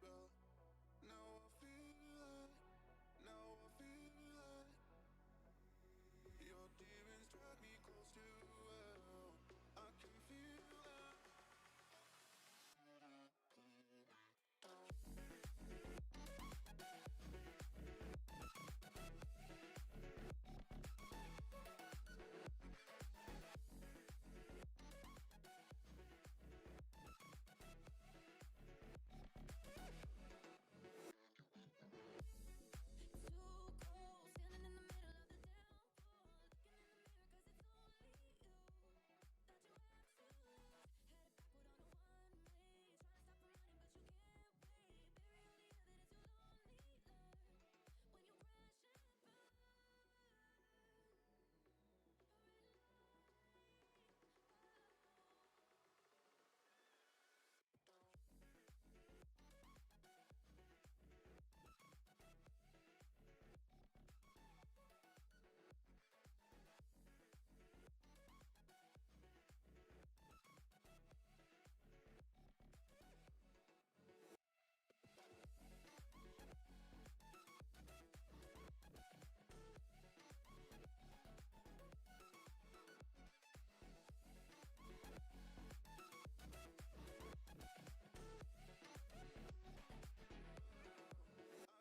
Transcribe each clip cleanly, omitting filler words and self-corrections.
spell. Now I feel it, now I feel it. Your demons drag me close to hell. I can feel it. I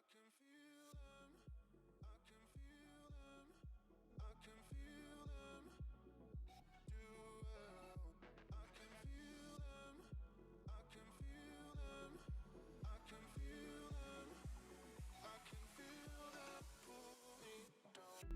can feel them, I can feel them, I can feel them do well. I can feel them, I can feel them, I can feel them, I can feel them pull me down.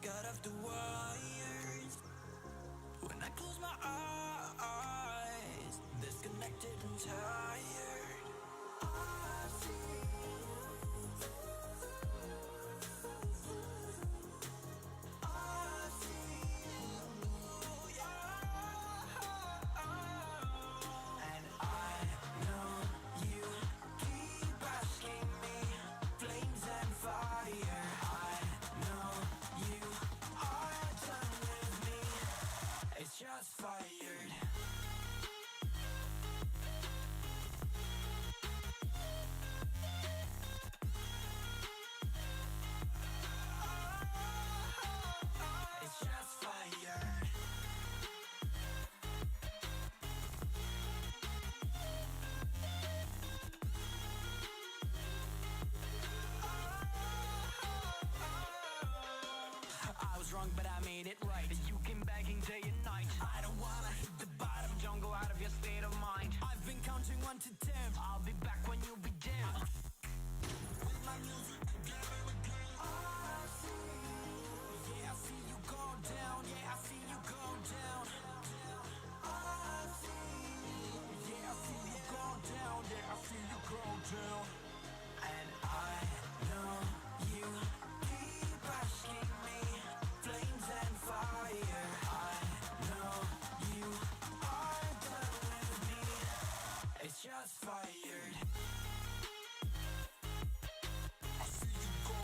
Got off the wires. When I close my eyes, disconnected and tired. I see you, yeah. And I know you keep asking me, flames and fire. I know you are done with me. It's just fired. It's just fired. I was wrong, but I made it right. You came begging day and night. I don't wanna hit the bottom. Don't go out of your state of mind. I've been counting 1 to 10. I'll be back when you be dim. With my music again and again. I see, yeah, I see you go down. Yeah, I see you go down. I see, yeah, I see you go down. Yeah, I see you go down. And I know you keep asking me, flames and fire. I know you are done with me. It's just fired. I see you go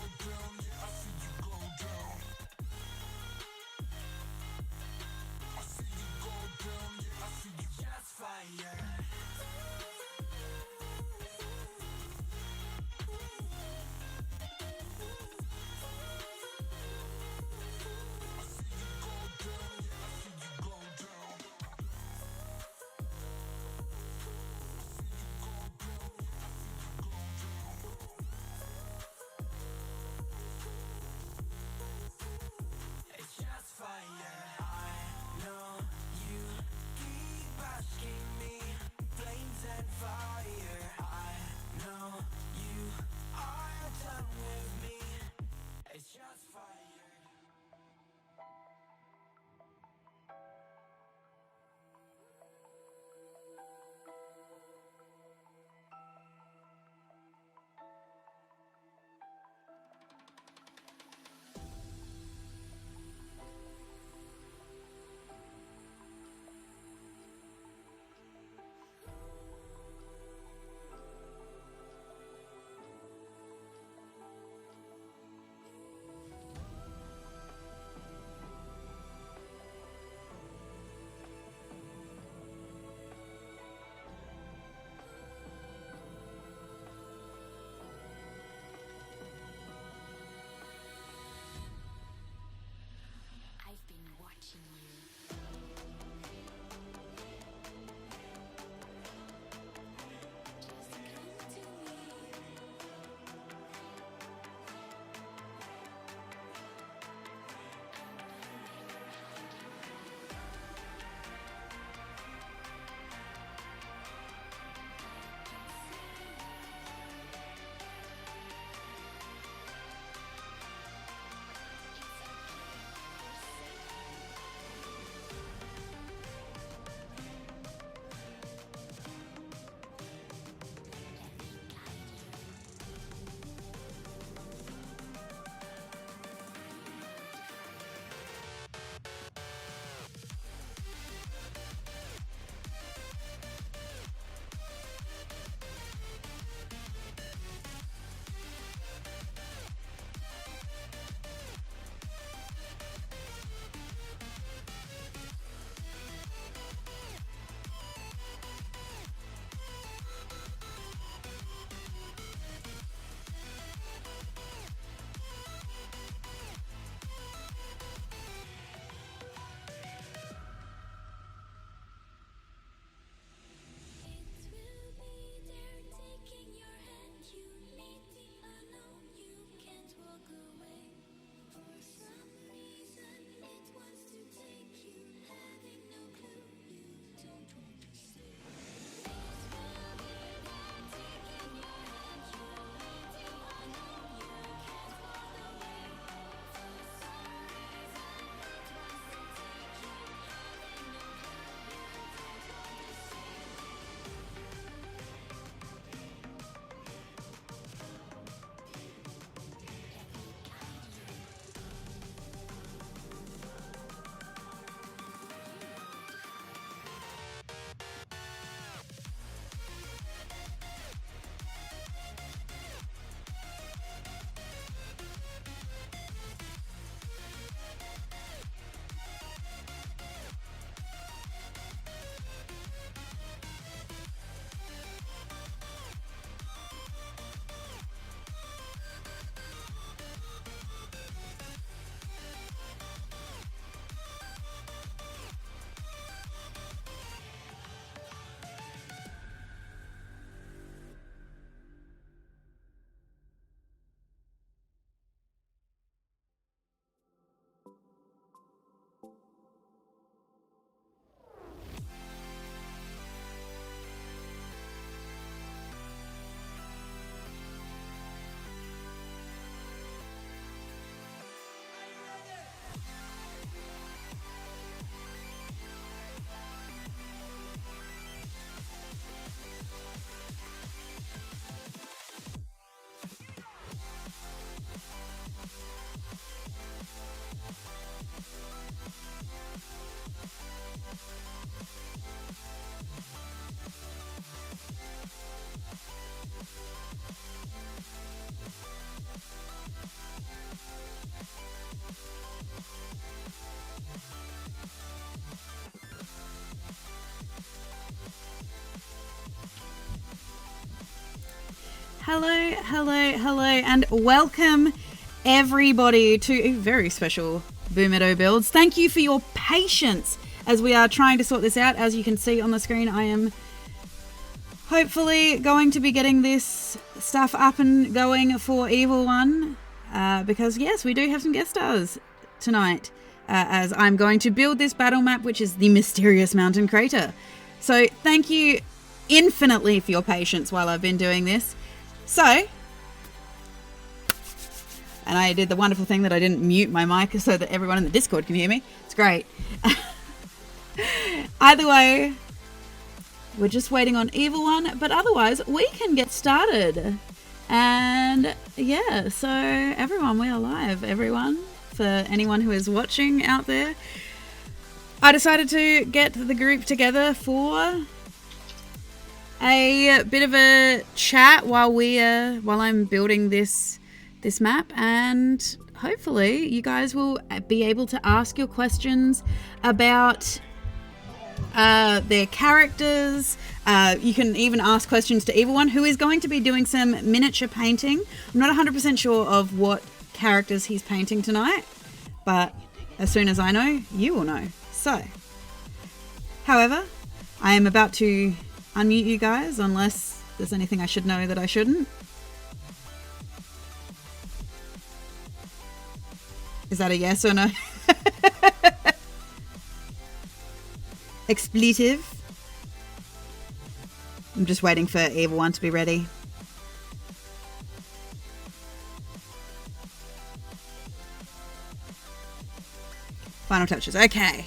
Hello, hello, hello, and welcome everybody to a very special Boomeadow builds. Thank you for your patience as we are trying to sort this out. As you can see on the screen, I am hopefully going to be getting this stuff up and going for Evil One, because yes, we do have some guest stars tonight, as I'm going to build this battle map, which is the mysterious mountain crater. So thank you infinitely for your patience while I've been doing this. So, and I did the wonderful thing that I didn't mute my mic so that everyone in the Discord can hear me. It's great. Either way, we're just waiting on Evil One, but otherwise we can get started. And yeah, so everyone, we are live, everyone. For anyone who is watching out there, I decided to get the group together for a bit of a chat while I'm building this map, and hopefully you guys will be able to ask your questions about their characters. You can even ask questions to Evil One, who is going to be doing some miniature painting. I'm not 100% sure of what characters he's painting tonight, but as soon as I know, you will know. So, however, I am about to unmute you guys unless there's anything I should know that I shouldn't. Is that a yes or no? Expletive. I'm just waiting for Evil One to be ready. Final touches. Okay.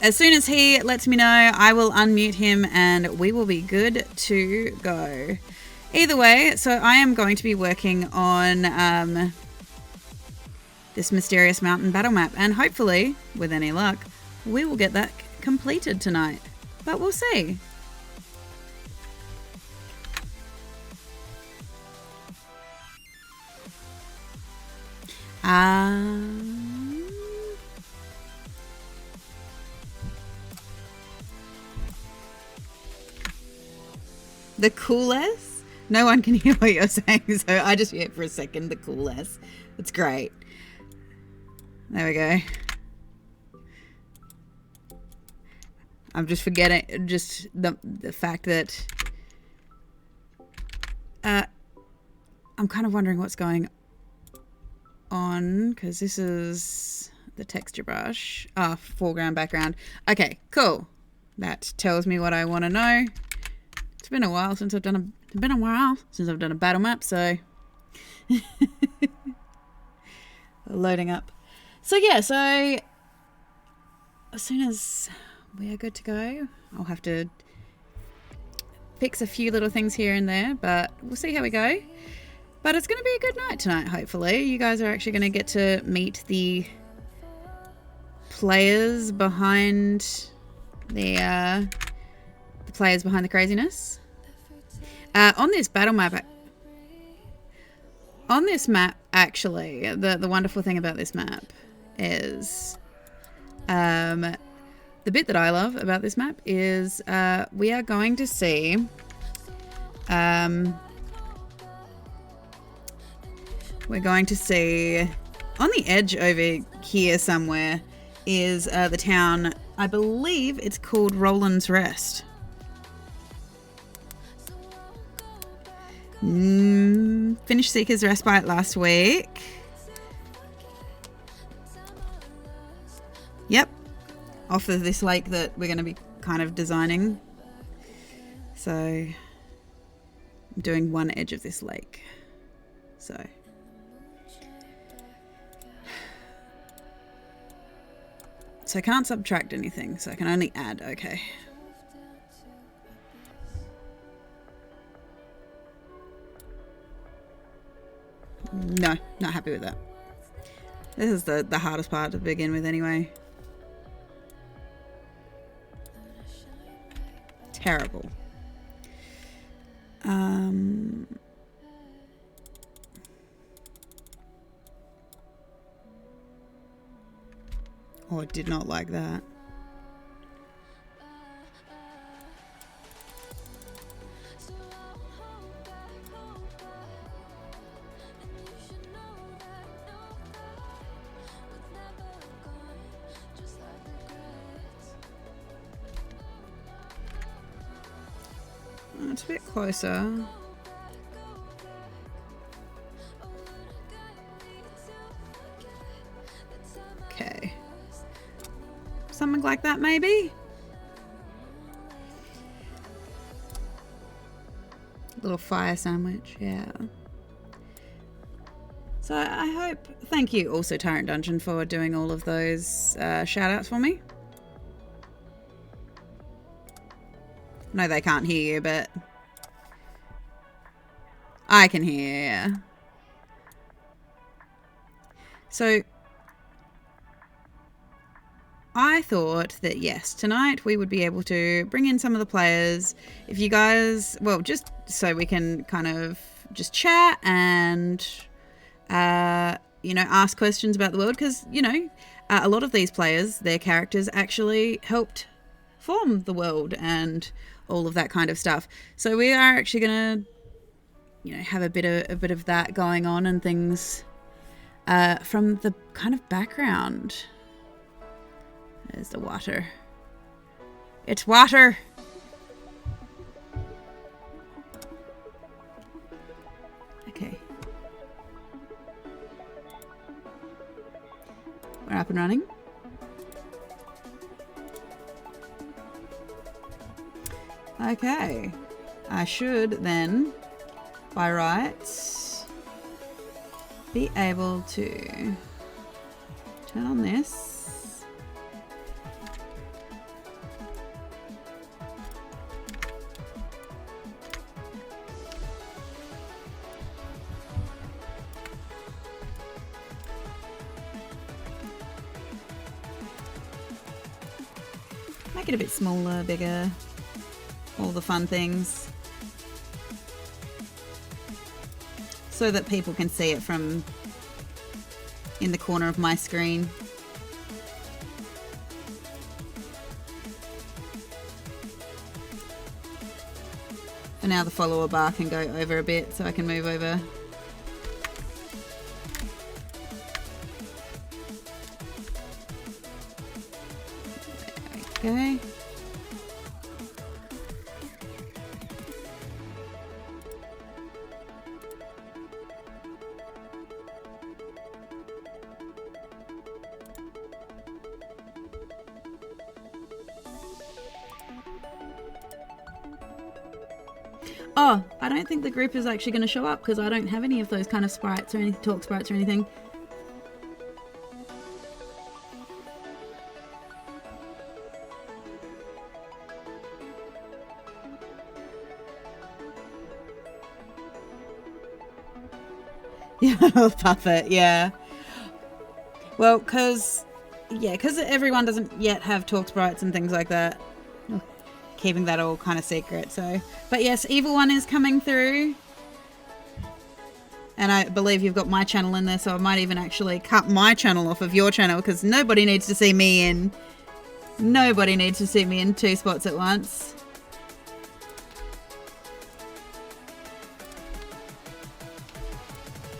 As soon as he lets me know, I will unmute him and we will be good to go. Either way, so I am going to be working on this mysterious mountain battle map, and hopefully, with any luck, we will get that completed tonight. But we'll see. The coolest? No one can hear what you're saying, so I just hear for a second the coolest. It's great. There we go. I'm just forgetting just the fact that I'm kind of wondering what's going on, because this is the texture brush. Foreground, background. Okay, cool. That tells me what I want to know. It's been a while since I've done a battle map, so loading up. So yeah, so as soon as we are good to go, I'll have to fix a few little things here and there, but we'll see how we go. But it's going to be a good night tonight, hopefully. You guys are actually going to get to meet the players behind the craziness. On this battle map, actually, the wonderful thing about this map is, the bit that I love about this map is, we are going to see, we're going to see on the edge over here somewhere is the town. I believe it's called Roland's Rest. Finished Seeker's Respite last week. Yep. Off of this lake that we're going to be kind of designing. So I'm doing one edge of this lake. So I can't subtract anything, so I can only add. Okay. No, not happy with that. This is the hardest part to begin with anyway. Terrible. Oh, I did not like that. It's a bit closer. Okay. Something like that, maybe? Little fire sandwich, yeah. So I hope... Thank you also, Tyrant Dungeon, for doing all of those shout-outs for me. No, they can't hear you, but... I can hear you. So... I thought that, yes, tonight we would be able to bring in some of the players. If you guys, well, just so we can kind of just chat and, you know, ask questions about the world. Because, you know, a lot of these players, their characters actually helped form the world and all of that kind of stuff. So we are actually going to, you know, have a bit of that going on and things from the kind of background. There's the water. It's water! Okay. We're up and running. Okay. I should then, by rights, be able to turn on this. Make it a bit smaller, bigger, all the fun things, so that people can see it from in the corner of my screen. And now the follower bar can go over a bit, so I can move over. Okay. Oh, I don't think the group is actually going to show up because I don't have any of those kind of sprites or any talk sprites or anything. Yeah, puppet, yeah. Well, because everyone doesn't yet have talk sprites and things like that. Keeping that all kind of secret, so. But yes, Evil One is coming through. And I believe you've got my channel in there, so I might even actually cut my channel off of your channel, because nobody needs to see me in... Nobody needs to see me in 2 spots at once.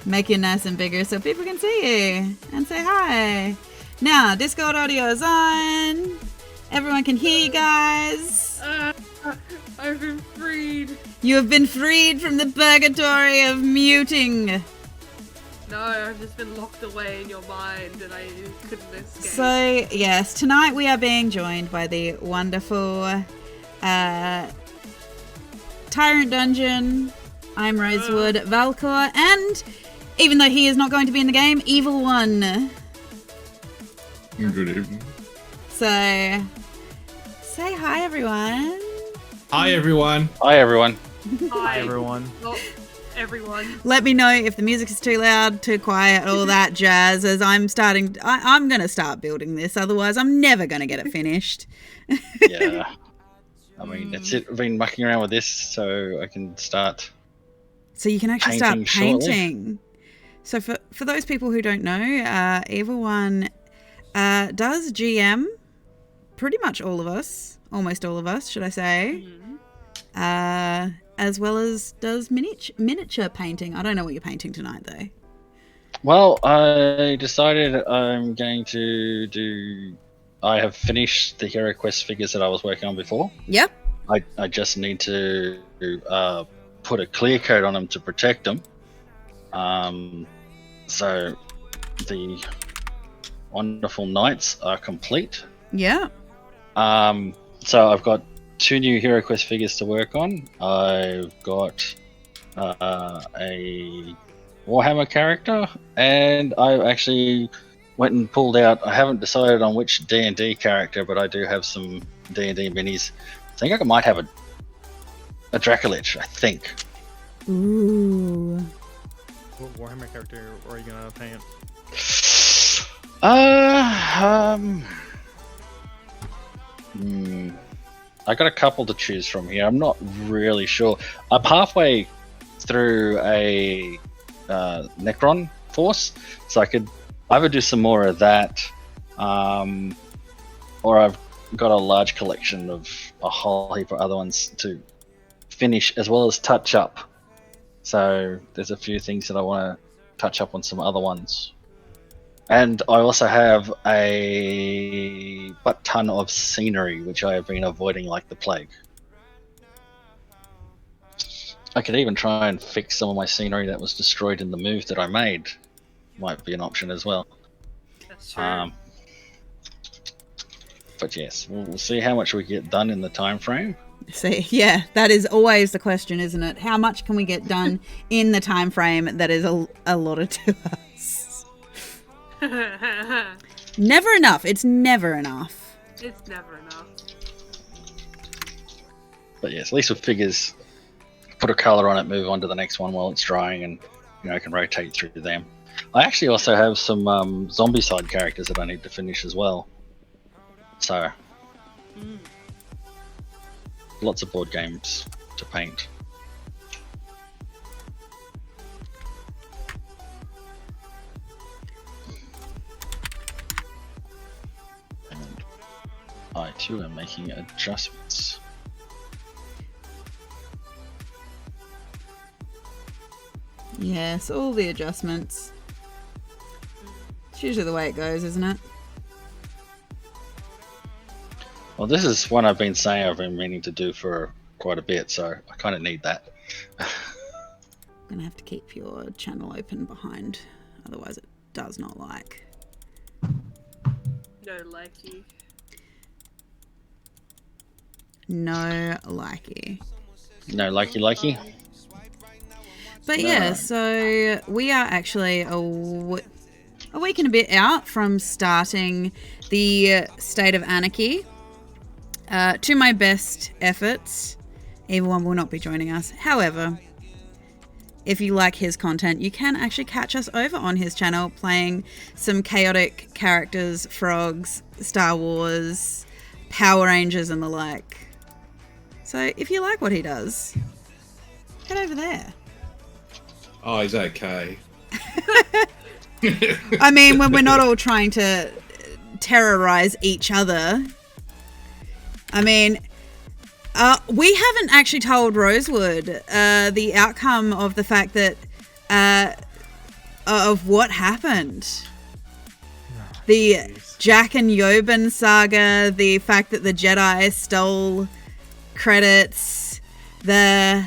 Make it nice and bigger so people can see you and say hi. Now, Discord audio is on. Everyone can hear you guys. I've been freed. You have been freed from the purgatory of muting. No, I've just been locked away in your mind and I couldn't escape. So, yes, tonight we are being joined by the wonderful Tyrant Dungeon. I'm Rosewood Valcor, and even though he is not going to be in the game, Evil One. Good evening. So, say hi, everyone. Hi, everyone. Hi, everyone. Hi, everyone. Well, everyone. Let me know if the music is too loud, too quiet, all that jazz, as I'm starting... I'm going to start building this, otherwise I'm never going to get it finished. Yeah. I mean, that's it. I've been mucking around with this so I can start... So you can actually painting start painting. So for those people who don't know, Evil One does GM pretty much all of us, almost all of us, should I say, as well as does miniature painting. I don't know what you're painting tonight, though. Well, I decided I'm going to do... I have finished the Hero Quest figures that I was working on before. Yep. I just need to put a clear coat on them to protect them. So the wonderful knights are complete. Yeah. So I've got 2 new Hero Quest figures to work on. I've got a Warhammer character, and I actually went and pulled out. I haven't decided on which D&D character, but I do have some D&D minis. I think I might have a Dracolich. I think. Ooh. What Warhammer character are you gonna paint? I got a couple to choose from here. I'm not really sure. I'm halfway through a Necron force, so I could either do some more of that, or I've got a large collection of a whole heap of other ones to finish as well as touch up. So there's a few things that I want to touch up on some other ones. And I also have a butt-ton of scenery, which I have been avoiding like the plague. I could even try and fix some of my scenery that was destroyed in the move that I made. Might be an option as well. That's true. But yes, we'll see how much we get done in the time frame. See, yeah, that is always the question, isn't it? How much can we get done in the time frame that is allotted to us? Never enough. It's never enough. It's never enough. But yes, at least with figures, put a color on it, move on to the next one while it's drying, and I can rotate through them. I actually also have some zombie side characters that I need to finish as well. So, lots of board games to paint. And I too am making adjustments. Yes, all the adjustments. It's usually the way it goes, isn't it? Well, this is one I've been saying I've been meaning to do for quite a bit, so I kind of need that. I'm gonna have to keep your channel open behind, otherwise it does not like. No likey. No likey. No likey. But yeah, so we are actually a week and a bit out from starting the State of Anarchy. To my best efforts, everyone will not be joining us. However, if you like his content, you can actually catch us over on his channel playing some chaotic characters, frogs, Star Wars, Power Rangers and the like. So if you like what he does, head over there. Oh, he's okay. I mean, when we're not all trying to terrorize each other. I mean, we haven't actually told Rosewood the outcome of the fact that of what happened. The Jack and Yobin saga, the fact that the Jedi stole credits, the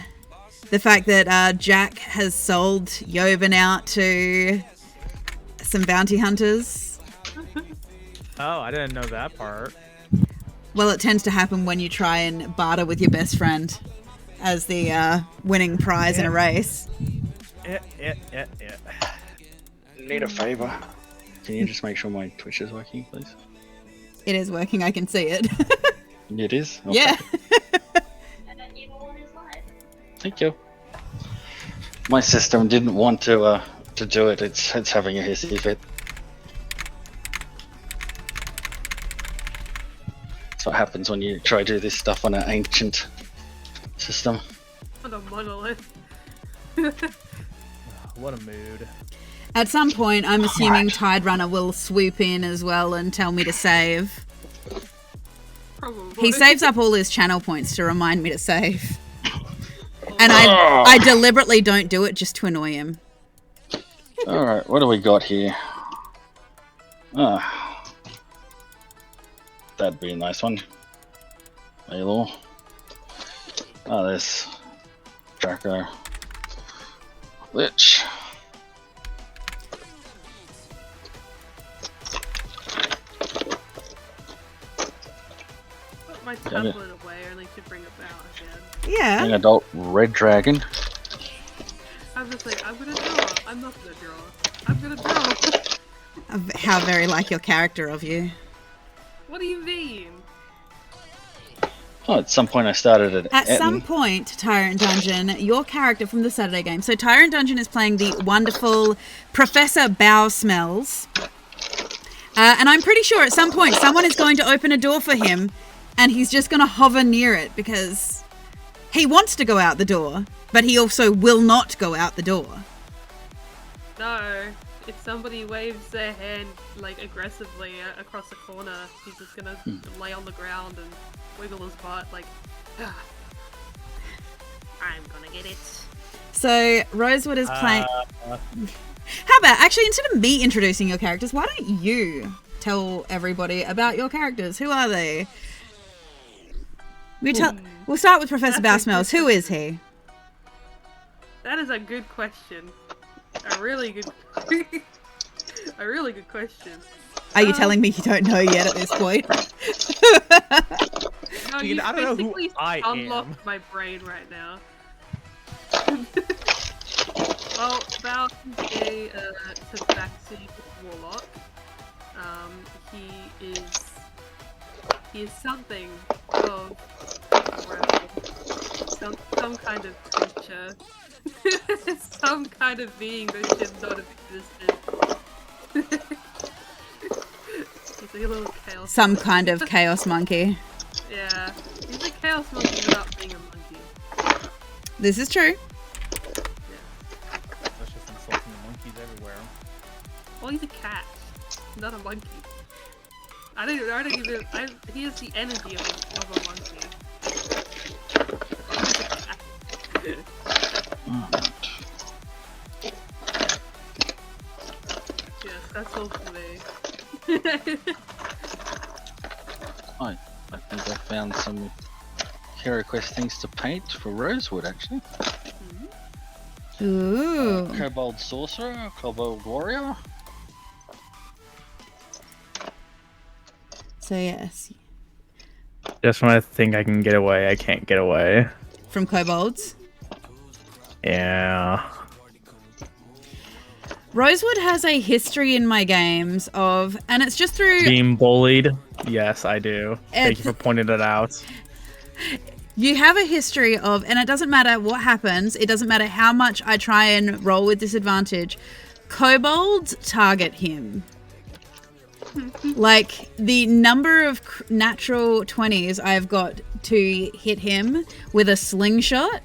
fact that Jack has sold Yobin out to some bounty hunters. Oh, I didn't know that part. Well, it tends to happen when you try and barter with your best friend as the winning prize in a race. Need a favor. Can you just make sure my Twitch is working, please? It is working. I can see it. It is? Okay. Yeah. Thank you. My system didn't want to do it. It's having a hissy fit. That's what happens when you try to do this stuff on an ancient system. On a monolith. What a mood. At some point, I'm assuming Tide Runner will swoop in as well and tell me to save. Probably. He saves up all his channel points to remind me to save. And I deliberately don't do it just to annoy him. Alright, what do we got here? That'd be a nice one. Halo. Oh, there's Draco. Lich. Put my tablet away only to bring it out again. Yeah. Young adult red dragon. I'm just like, I'm gonna draw. I'm not gonna draw. I'm gonna draw. How very like your character of you. What do you mean? Oh, at some point I started At Eton. some point, Tyrant Dungeon, your character from the Saturday game. So Tyrant Dungeon is playing the wonderful Professor Bow Smells. And I'm pretty sure at some point someone is going to open a door for him and he's just going to hover near it because he wants to go out the door, but he also will not go out the door. No. If somebody waves their hand like aggressively across the corner, he's just gonna lay on the ground and wiggle his butt like, "Ah, I'm gonna get it." So Rosewood is playing... How about, actually, instead of me introducing your characters, why don't you tell everybody about your characters? Who are they? We'll start with Professor That's a Bowsmells. good Who is he? That is a good question. A really good question. Are you telling me you don't know yet at this point? No, Dude, you I don't know who basically I unlocked am. my brain right now. Well, Val is a Tabaxi warlock. He is something of some kind of creature. Some kind of being that should not have existed. He's like a little chaos. Some kind of chaos monkey. Yeah, he's a chaos monkey without being a monkey. This is true. That's just insulting the monkeys everywhere. Well, he's a cat, not a monkey. He has the energy of a monkey. Yes, that's all for me. I think I found some Hero Quest things to paint for Rosewood, actually. Ooh. Kobold Sorcerer, Kobold Warrior. So yes, Just when I think I can get away, I can't get away. from kobolds. Yeah. Rosewood has a history in my games of, and it's just through... Being bullied? Yes, I do. Thank you for pointing it out. You have a history of, and it doesn't matter what happens, it doesn't matter how much I try and roll with disadvantage, kobolds target him. Like, the number of natural 20s I've got to hit him with a slingshot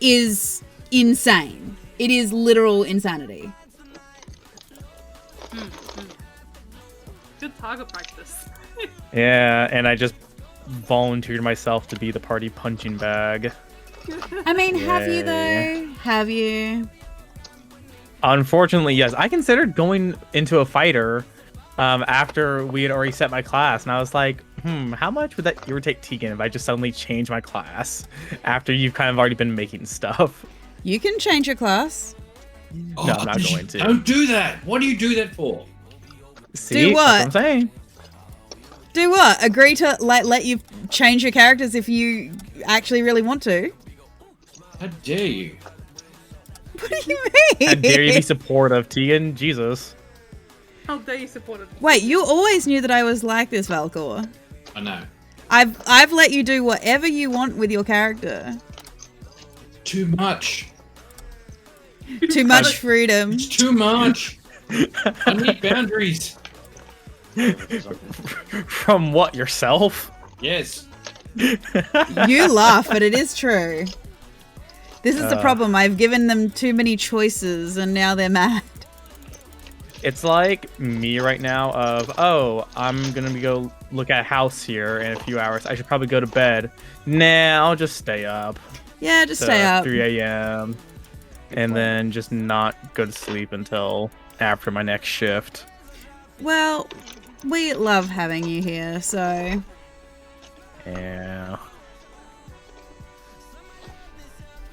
is insane. It is literal insanity. Good target practice. Yeah, and I just volunteered myself to be the party punching bag. I mean, have you Yay. though? Have you? Unfortunately, yes. I considered going into a fighter after we had already set my class, and I was like, how much would that irritate Tegan if I just suddenly change my class after you've kind of already been making stuff? You can change your class. No, I'm not going to. Don't do that. What do you do that for? See? what? That's what I'm saying. Do what? Agree to let you change your characters if you actually really want to? How dare you? What do you mean? How dare you be supportive, Tegan? Jesus. How dare you support it? Wait, you always knew that I was like this, Valcor. I know. I've let you do whatever you want with your character. Too much. Too much freedom. It's too much. I need boundaries. From what, yourself? Yes. You laugh, but it is true. This is the problem. I've given them too many choices, and now they're mad. It's like me right now of, oh, I'm going to go look at a house here in a few hours. I should probably go to bed. Nah, I'll just stay up. Yeah, just to stay up. 3 a.m. and then just not go to sleep until after my next shift. Well, we love having you here, so... Yeah.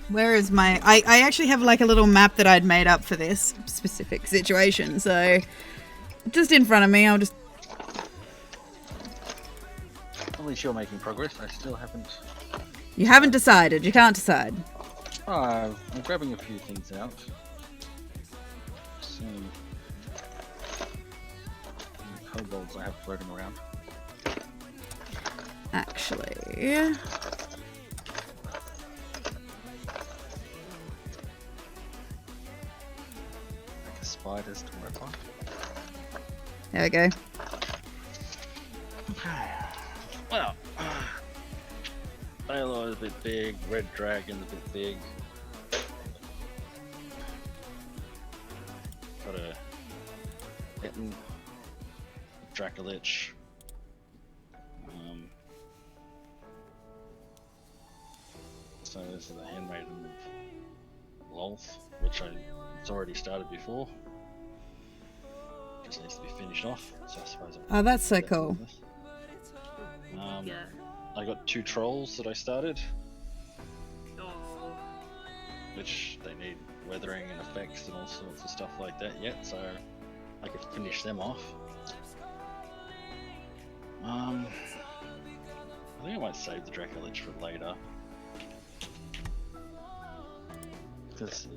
Where is my... I actually have like a little map that I'd made up for this specific situation, so just in front of me, I'll just... At least you're making progress. I still haven't. You haven't decided. You can't decide. I'm grabbing a few things out. Some kobolds I have floating around. Actually... Spiders to work on. There we go. Well, Baylor is a bit big, Red Dragon's a bit big. Got a Etten, Dracolich. So this is the Handmaiden of Lolth, which it's already started before. Just needs to be finished off. So I suppose. Oh, that's so cool. Yeah. I got 2 trolls that I started, Oh. which they need weathering and effects and all sorts of stuff like that yet, so I could finish them off. I think I might save the Dracolich for later. Because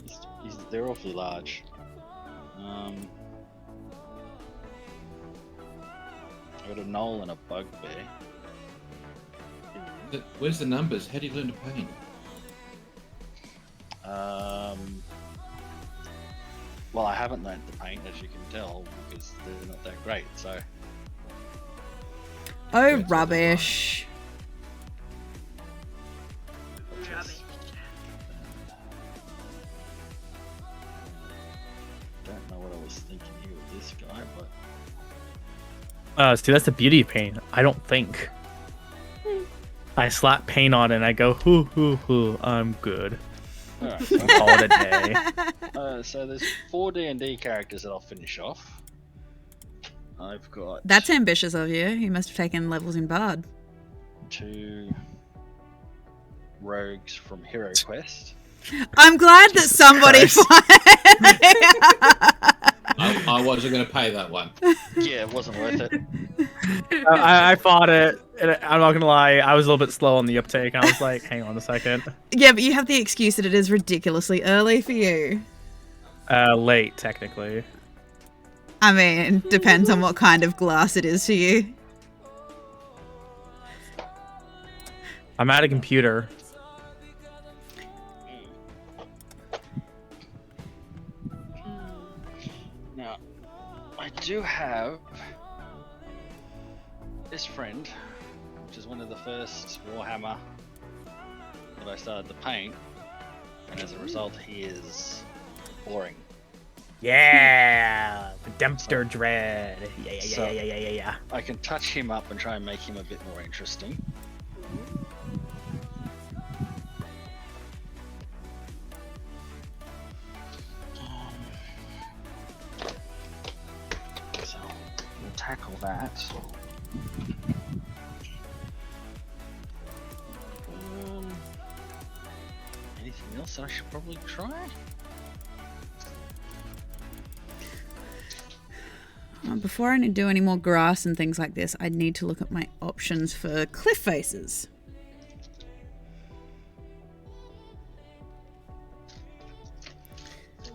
they're awfully large. I got a gnoll and a bugbear. Where's the numbers? How do you learn to paint? Well, I haven't learnt to paint, as you can tell, because they're not that great, so... Oh, rubbish. Rubbish. Don't know what I was thinking here with this guy, but... See, that's the beauty of paint. I don't think. I slap paint on it and I go, hoo, hoo, hoo, I'm good. Alright, Call it a day. so there's 4 D&D characters that I'll finish off. I've got... That's ambitious of you. You must have taken levels in Bard. 2 rogues from Hero Quest. I'm glad that somebody I wasn't going to pay that one. Yeah, it wasn't worth it. I fought it. And I'm not gonna lie, I was a little bit slow on the uptake. And I was like, hang on a second. Yeah, but you have the excuse that it is ridiculously early for you. Late, technically. I mean, depends on what kind of glass it is for you. I'm at a computer. Now, I do have this friend, which is one of the first Warhammer that I started to paint, and as a result, he is boring. Yeah, Redemptor Dread. Yeah. I can touch him up and try and make him a bit more interesting. So we'll tackle that. Anything else that I should probably try? Before I do any more grass and things like this, I need to look at my options for cliff faces.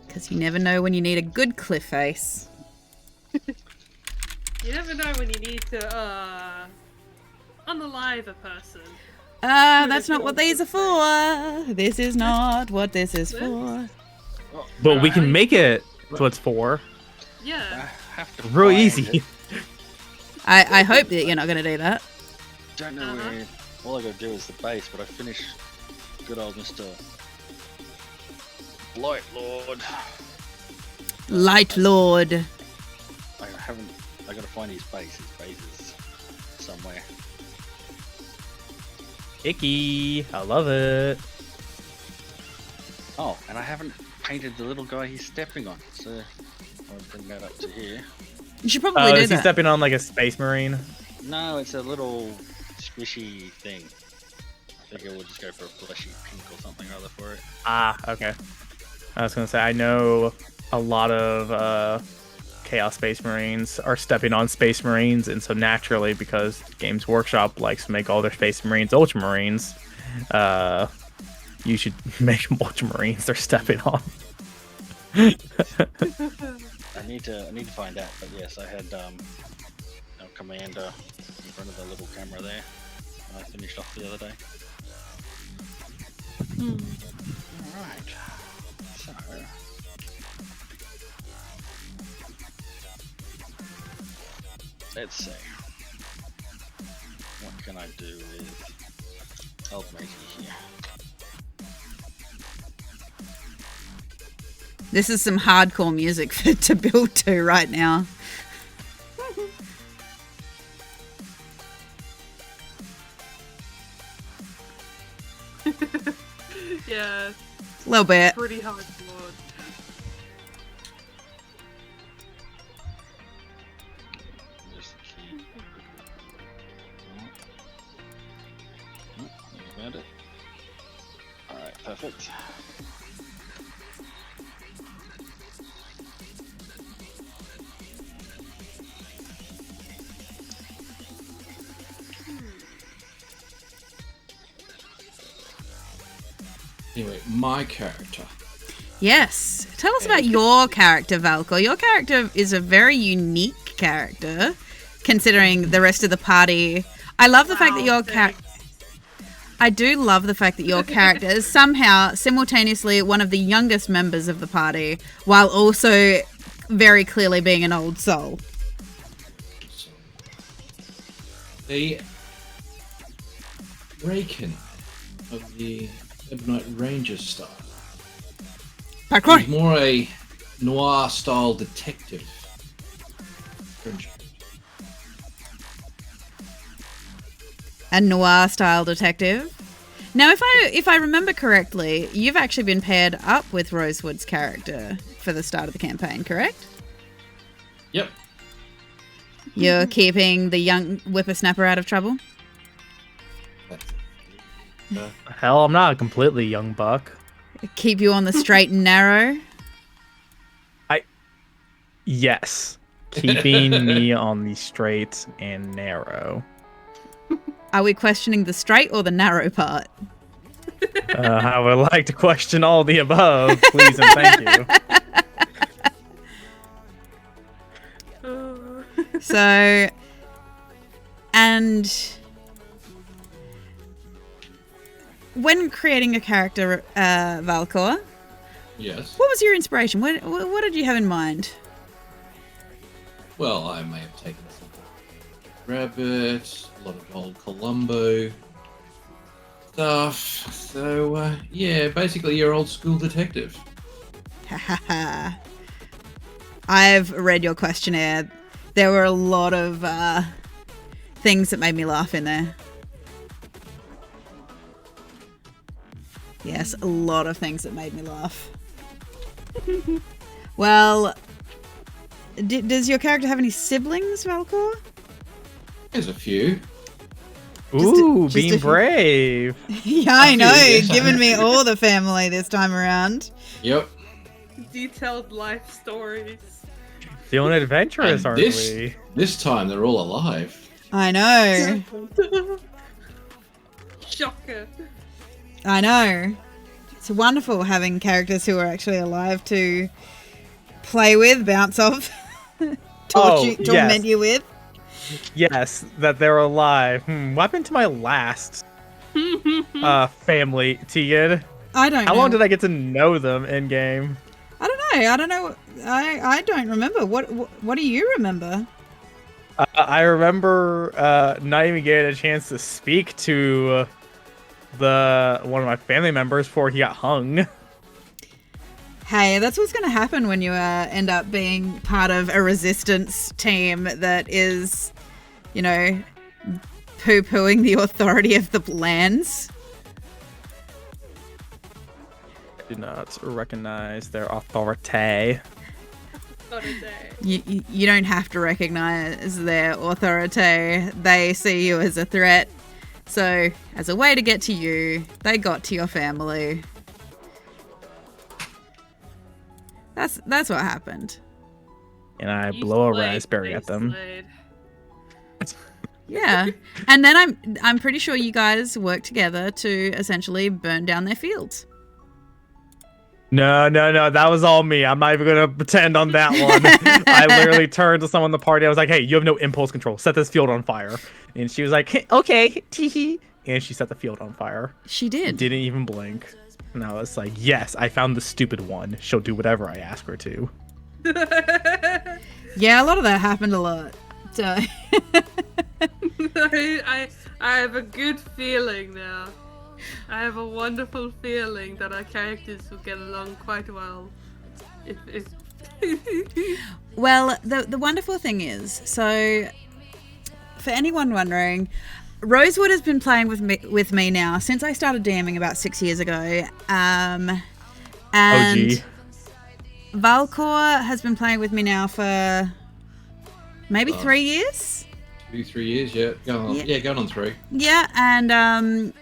Because you never know when you need a good cliff face. You never know when you need to unalive a person. That's not what these are for. This is not what this is for. But we can make it so it's 4. Yeah. Have to Real find easy. it. I hope that you're not going to do that. Don't know where. All I gotta do is the base, but I finished good old Mr. Light Lord. Light Lord. I haven't. I gotta find his base. His base is somewhere. Icky. I love it. Oh, and I haven't painted the little guy he's stepping on, so I'll bring that up to here. You should probably do Is he that. stepping on like a space marine? No, it's a little squishy thing. I think it will just go for a fleshy pink or something or other for for it. Ah, okay. I was gonna say, I know a lot of Chaos Space Marines are stepping on Space Marines, and so naturally, because Games Workshop likes to make all their Space Marines Ultramarines, you should make them Ultramarines they're stepping on. I need to find out, but yes, I had our commander in front of the little camera there. I finished off the other day. Alright. So let's see. What can I do with old matey here? This is some hardcore music to build to right now. Yeah, A little bit. pretty hardcore. There's the key. You found it? Alright, perfect. Anyway, my character. Yes. Tell us about your character, Valkor. Your character is a very unique character, considering the rest of the party. I love the fact that your character... I do love the fact that your character is somehow simultaneously one of the youngest members of the party, while also very clearly being an old soul. The Raken of the Battlemap Rangers style. Parkour. He's more a noir style detective. A noir style detective. Now, if I remember correctly, you've actually been paired up with Rosewood's character for the start of the campaign, correct? Yep. You're keeping the young whippersnapper out of trouble? That's Hell, I'm not a completely young buck. Keep you on the straight and narrow? Yes. Keeping me on the straight and narrow. Are we questioning the straight or the narrow part? I would like to question all the above, please and thank you. So, and when creating a character, Valkor, Yes. what was your inspiration? What did you have in mind? Well, I may have taken some rabbit, a lot of old Columbo stuff. So, yeah, basically you're old school detective. I've read your questionnaire. There were a lot of things that made me laugh in there. Yes, a lot of things that made me laugh. Well, does your character have any siblings, Valkor? There's a few. Ooh, just a being few. brave. Yeah, I know. yes, I Giving have. me all the family this time around. Yep. Detailed life stories. Feeling adventurous, And aren't we? this time they're all alive. I know. Shocker. I know. It's wonderful having characters who are actually alive to play with, bounce off, torment yes. you with. Yes, that they're alive. What happened to my last family, Tegan? I don't know. How long did I get to know them in game? I don't know. I don't remember. What do you remember? I remember not even getting a chance to speak to one of my family members before he got hung. Hey, that's what's going to happen when you end up being part of a resistance team that is, you know, poo-pooing the authority of the lands. Do not recognize their authority. Not a day. You don't have to recognize their authority. They see you as a threat. So, as a way to get to you, they got to your family. That's what happened. And I You blow a slayed, raspberry they at them. slayed. Yeah. And then I'm pretty sure you guys worked together to essentially burn down their fields. No, that was all me. I'm not even gonna pretend on that one. I literally turned to someone in the party. I was like, "Hey, you have no impulse control. Set this field on fire." And she was like, hey, "Okay, teehee." And she set the field on fire. She did. Didn't even blink. And I was like, "Yes, I found the stupid one. She'll do whatever I ask her to." Yeah, a lot of that happened a lot. So I have a good feeling now. I have a wonderful feeling that our characters will get along quite well. If well, the wonderful thing is, so for anyone wondering, Rosewood has been playing with me now since I started DMing about 6 years ago. And OG. Valcor has been playing with me now for maybe 3 years. 3 years, yeah. Going on 3. Yeah, and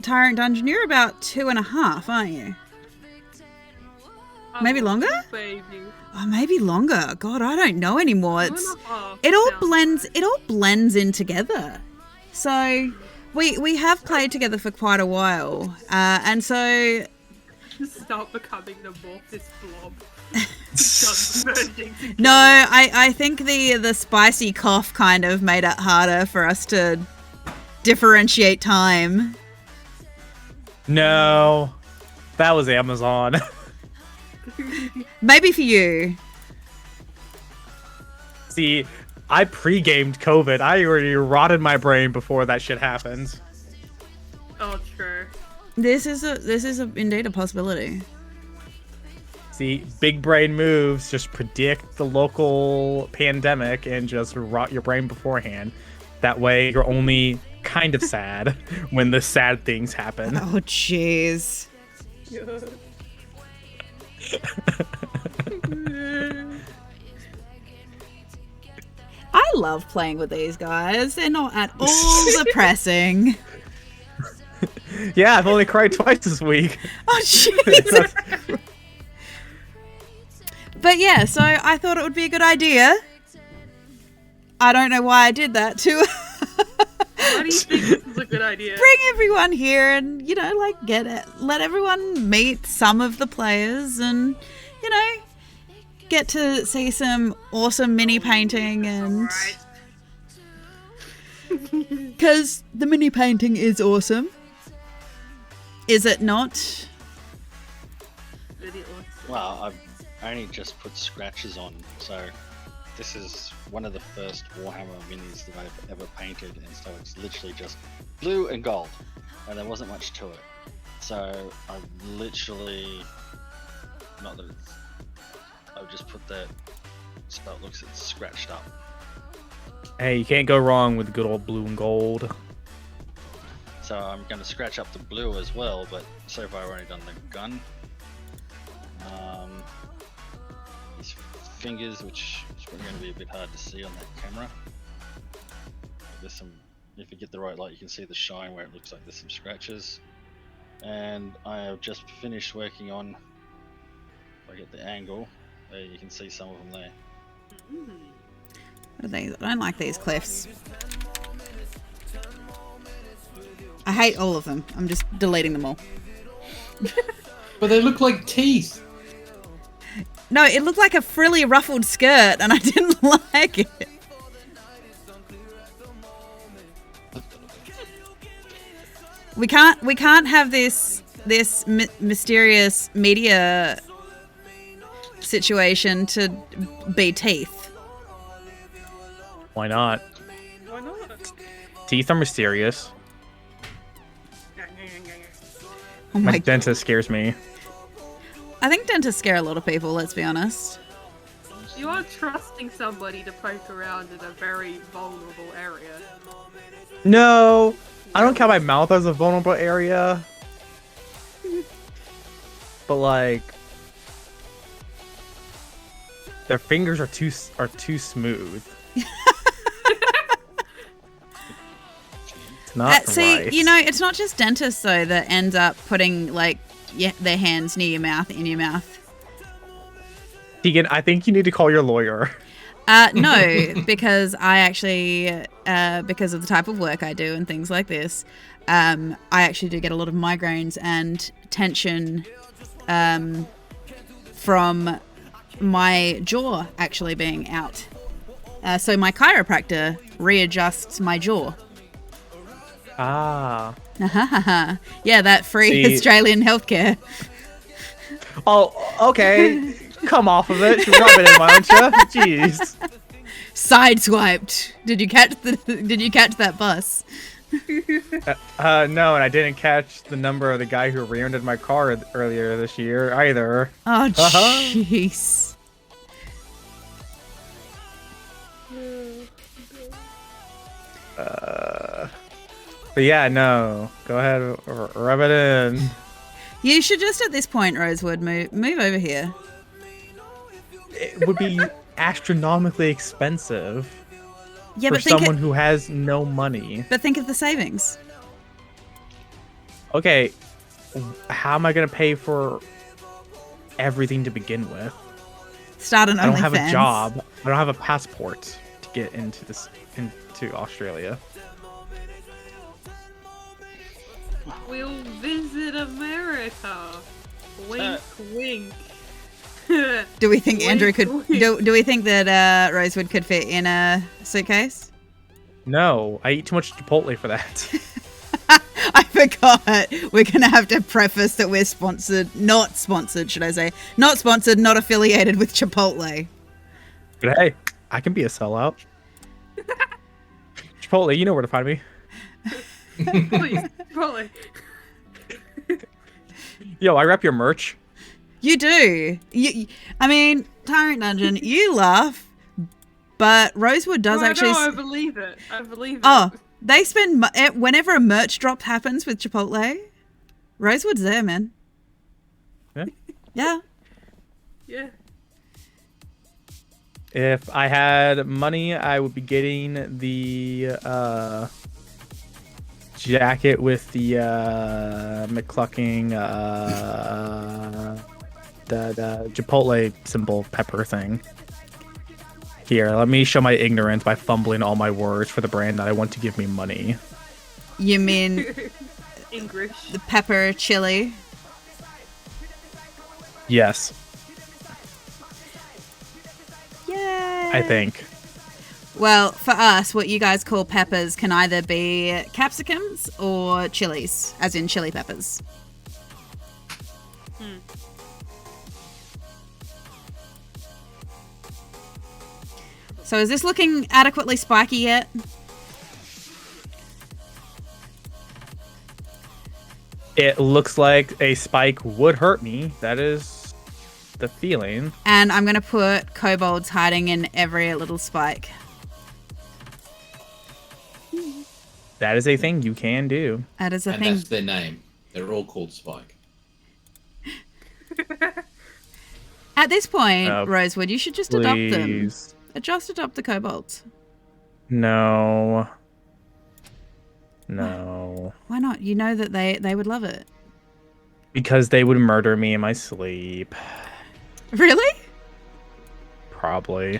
Tyrant Dungeon, you're about 2.5, aren't you? Maybe longer? Baby. Oh, maybe longer. God, I don't know anymore. It all Sounds blends in together. So we have played together for quite a while, and so Start becoming the Morphous blob. Just merging together. no, I think the spicy cough kind of made it harder for us to differentiate time. No, that was Amazon. Maybe for you. See, I pre-gamed COVID. I already rotted my brain before that shit happened. Oh, true. This is indeed a possibility. See, big brain moves just predict the local pandemic and just rot your brain beforehand. That way, you're only kind of sad when the sad things happen. Oh, jeez. I love playing with these guys. They're not at all depressing. Yeah, I've only cried twice this week. Oh, jeez. But yeah, so I thought it would be a good idea. I don't know why I did that too. Why do you think this is a good idea? Bring everyone here and, let everyone meet some of the players and, get to see some awesome mini painting and... Because the mini painting is awesome. Is it not? Really awesome. Well, I've only just put scratches on, so this is one of the first Warhammer minis that I've ever painted, and so it's literally just blue and gold, and there wasn't much to it. So I've literally, I've just put that so it looks it's scratched up. Hey, you can't go wrong with good old blue and gold. So I'm going to scratch up the blue as well, but so far I've only done the gun. These fingers, which is probably going to be a bit hard to see on that camera. There's some, if you get the right light, you can see the shine where it looks like there's some scratches. And I have just finished working on, if I get the angle, there you can see some of them there. What are these? I don't like these cliffs. I hate all of them. I'm just deleting them all. But they look like teeth. No, it looked like a frilly ruffled skirt and I didn't like it. We can't have this mysterious media situation to be teeth. Why not? Why not? Teeth are mysterious. Oh My my! dentist scares me. I think dentists scare a lot of people. Let's be honest. You are trusting somebody to poke around in a very vulnerable area. No, I don't count my mouth as a vulnerable area. But like, their fingers are too smooth. It's not See, right. it's not just dentists though that ends up putting like their hands near your mouth, in your mouth. Tegan, I think you need to call your lawyer. No, because I actually, because of the type of work I do and things like this, I actually do get a lot of migraines and tension from my jaw actually being out. So my chiropractor readjusts my jaw. Ah. Yeah, that free See- Australian healthcare. Oh, okay. Come off of it. Rub it in, why don't you? Jeez. Sideswiped. Did you catch that bus? No, and I didn't catch the number of the guy who rear-ended my car earlier this year either. Oh, Uh-huh. jeez. But yeah, no. Go ahead, rub it in. You should just at this point, Rosewood, move over here. It would be astronomically expensive Yeah, for but think someone who has no money. but think of the savings. Okay, how am I gonna pay for everything to begin with? Start an OnlyFans. I don't have a job. I don't have a passport to get into Australia. We'll visit America. Wink, wink. Do we think Andrew could? Wink, wink. Do we think that Rosewood could fit in a suitcase? No, I eat too much Chipotle for that. I forgot. We're gonna have to preface that we're not sponsored, should I say? Not sponsored, not affiliated with Chipotle. But hey, I can be a sellout. Chipotle, you know where to find me. Please, probably. Yo, I rep your merch. You do. I mean, Tyrant Dungeon, you laugh, but Rosewood does actually. No, I believe it. I believe it. Oh, they spend whenever a merch drop happens with Chipotle, Rosewood's there, man. Yeah. Yeah. Yeah. If I had money, I would be getting the jacket with the McClucking the Chipotle symbol pepper thing. Here, let me show my ignorance by fumbling all my words for the brand that I want to give me money. You mean English. the pepper chili? Yes, Yay! I think. Well, for us, what you guys call peppers can either be capsicums or chilies, as in chili peppers. So is this looking adequately spiky yet? It looks like a spike would hurt me. That is the feeling. And I'm going to put kobolds hiding in every little spike. That is a thing you can do. That is a And thing. that's their name. They're all called Spike. At this point, Oh, Rosewood, you should just adopt them. Please. Just adopt the kobolds. No. No. Why not? You know that they would love it. Because they would murder me in my sleep. Really? Probably.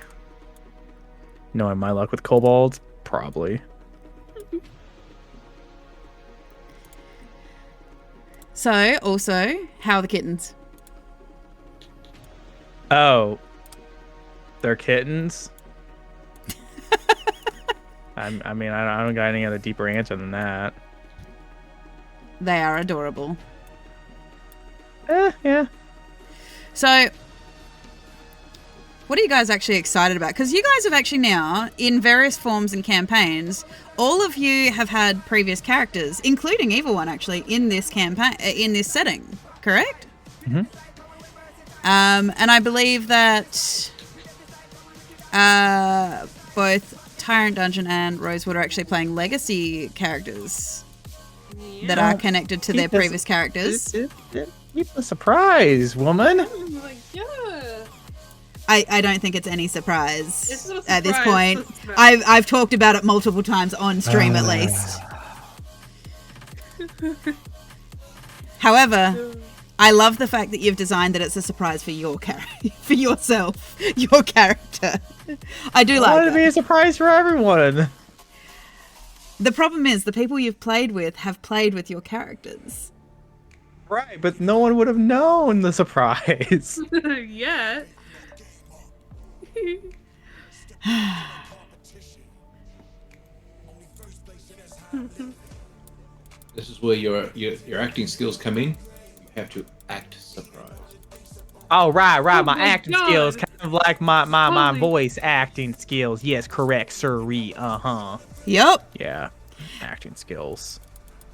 Knowing my luck with kobolds, probably. So, also, how are the kittens? Oh. They're kittens? I mean, I don't got any other deeper answer than that. They are adorable. Yeah. So, what are you guys actually excited about? Because you guys have actually now, in various forms and campaigns, all of you have had previous characters, including Evil One, actually, in this campaign, in this setting, correct? Mm-hmm. And I believe that both Tyrant Dungeon and Rosewood are actually playing legacy characters that are connected to their previous characters. Keep a surprise, woman. Oh my god. I don't think it's any surprise, It's not a at this surprise, point. it's a surprise. I've talked about it multiple times on stream at least. However, I love the fact that you've designed that it's a surprise for your for yourself, your character. I do I like want it to that. be a surprise for everyone. The problem is the people you've played with have played with your characters. Right, but no one would have known the surprise. Yeah. This is where your acting skills come in. You have to act surprised. Oh, right. Oh My my acting God. skills, kind of like my Holy- voice acting skills. Yes, correct, sirree. Yup. Yeah, acting skills.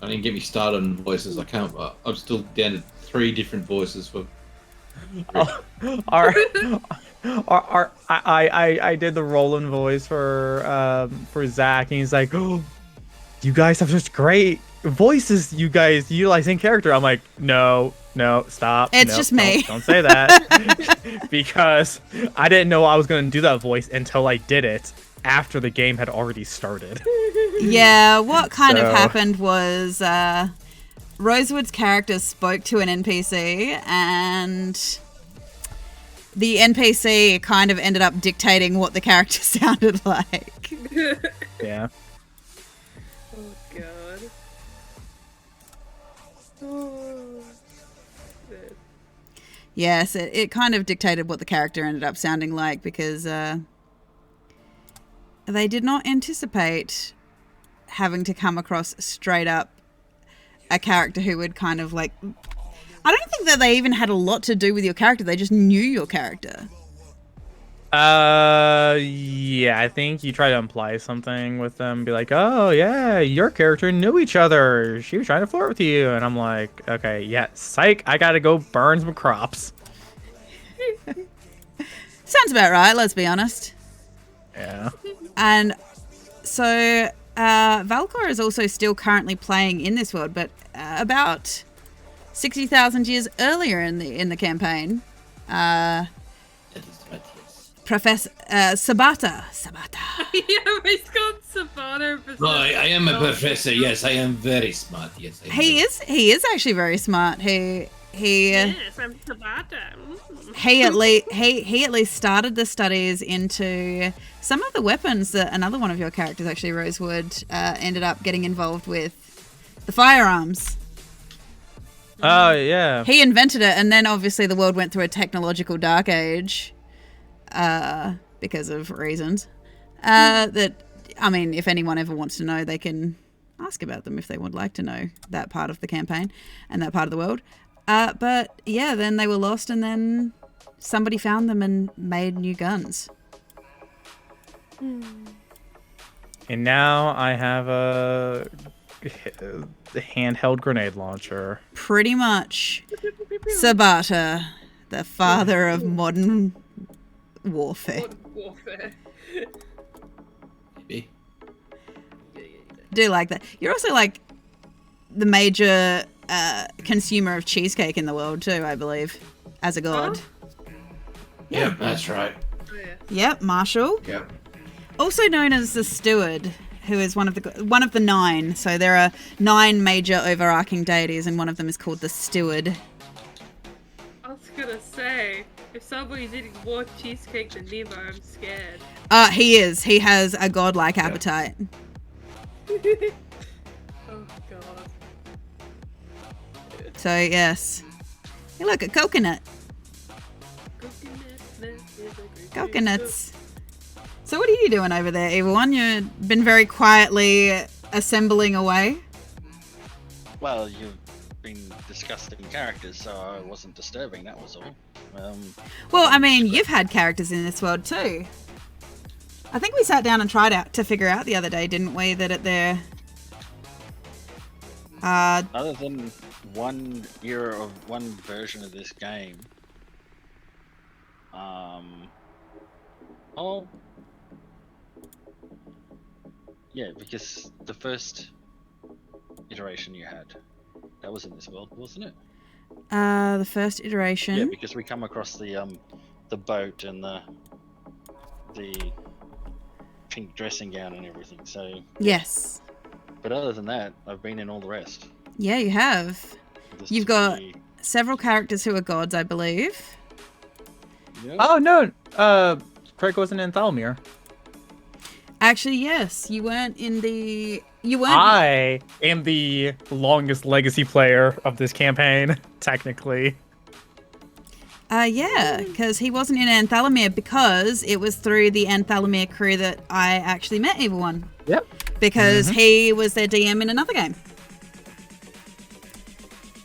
Don't even get me started on voices. I can't. I'm still down to 3 different voices for. I did the Roland voice for Zach, and he's like, "Oh, you guys have such great voices. You guys utilize in character." I'm like, no, stop. It's No, just me. Don't say that, because I didn't know I was gonna do that voice until I did it after the game had already started. Yeah, what kind of So- happened was Rosewood's character spoke to an NPC, and the NPC kind of ended up dictating what the character sounded like. Yeah. Oh god. Oh. Shit. Yes, it kind of dictated what the character ended up sounding like, because they did not anticipate having to come across straight up a character who would kind of like... I don't think that they even had a lot to do with your character. They just knew your character. Yeah, I think you try to imply something with them, be like, "Oh, yeah, your character knew each other. She was trying to flirt with you." And I'm like, "Okay, yeah, psych, I gotta go burn some crops." Sounds about right, let's be honest. Yeah. And so Valcor is also still currently playing in this world, but about 60,000 years earlier in the campaign, That is right, yes. Professor Sabata. Yeah, he's got Savannah. No, I am a professor. Yes, I am very smart. Yes, I am He is actually very smart. He Yes, I'm Savannah. he at least started the studies into some of the weapons that another one of your characters, actually Rosewood, ended up getting involved with, the firearms. Oh, yeah. He invented it, and then obviously the world went through a technological dark age because of reasons. That, I mean, if anyone ever wants to know, they can ask about them if they would like to know that part of the campaign and that part of the world. But yeah, then they were lost, and then somebody found them and made new guns. And now I have a handheld grenade launcher. Pretty much. Sabata, the father of modern warfare. Modern warfare. Maybe. Do like that. You're also like the major consumer of cheesecake in the world too, I believe, as a god. Yeah, that's right. Oh, yeah. Yep, Marshall, Yep. also known as the Steward, who is one of the 9. So there are 9 major overarching deities, and one of them is called the Steward. I was gonna say, if somebody's eating more cheesecake than Nemo, I'm scared. He is. He has a godlike appetite. Oh god. So yes. Hey, look, a coconut. Coconuts. So what are you doing over there, Evil One? You've been very quietly assembling away. Well, you've been discussing characters, so I wasn't disturbing, that was all. Well, I mean, you've had characters in this world too. I think we sat down and tried out to figure out the other day, didn't we, that they're... Other than one era of one version of this game, yeah, because the first iteration you had, that was in this world, wasn't it? the first Yeah, iteration. because we come across the boat and the pink dressing gown and everything. So, Yes. but other than that, I've been in all the rest. Yeah, you have. This You've is got the several characters who are gods, I believe. Yep. Oh no, Craig wasn't in Thalmir. Actually, yes, you weren't in the. You weren't. I am the longest legacy player of this campaign, technically. Yeah, because he wasn't in Anthalamir because it was through the Anthalamir crew that I actually met Evil One. Yep. Because he was their DM in another game.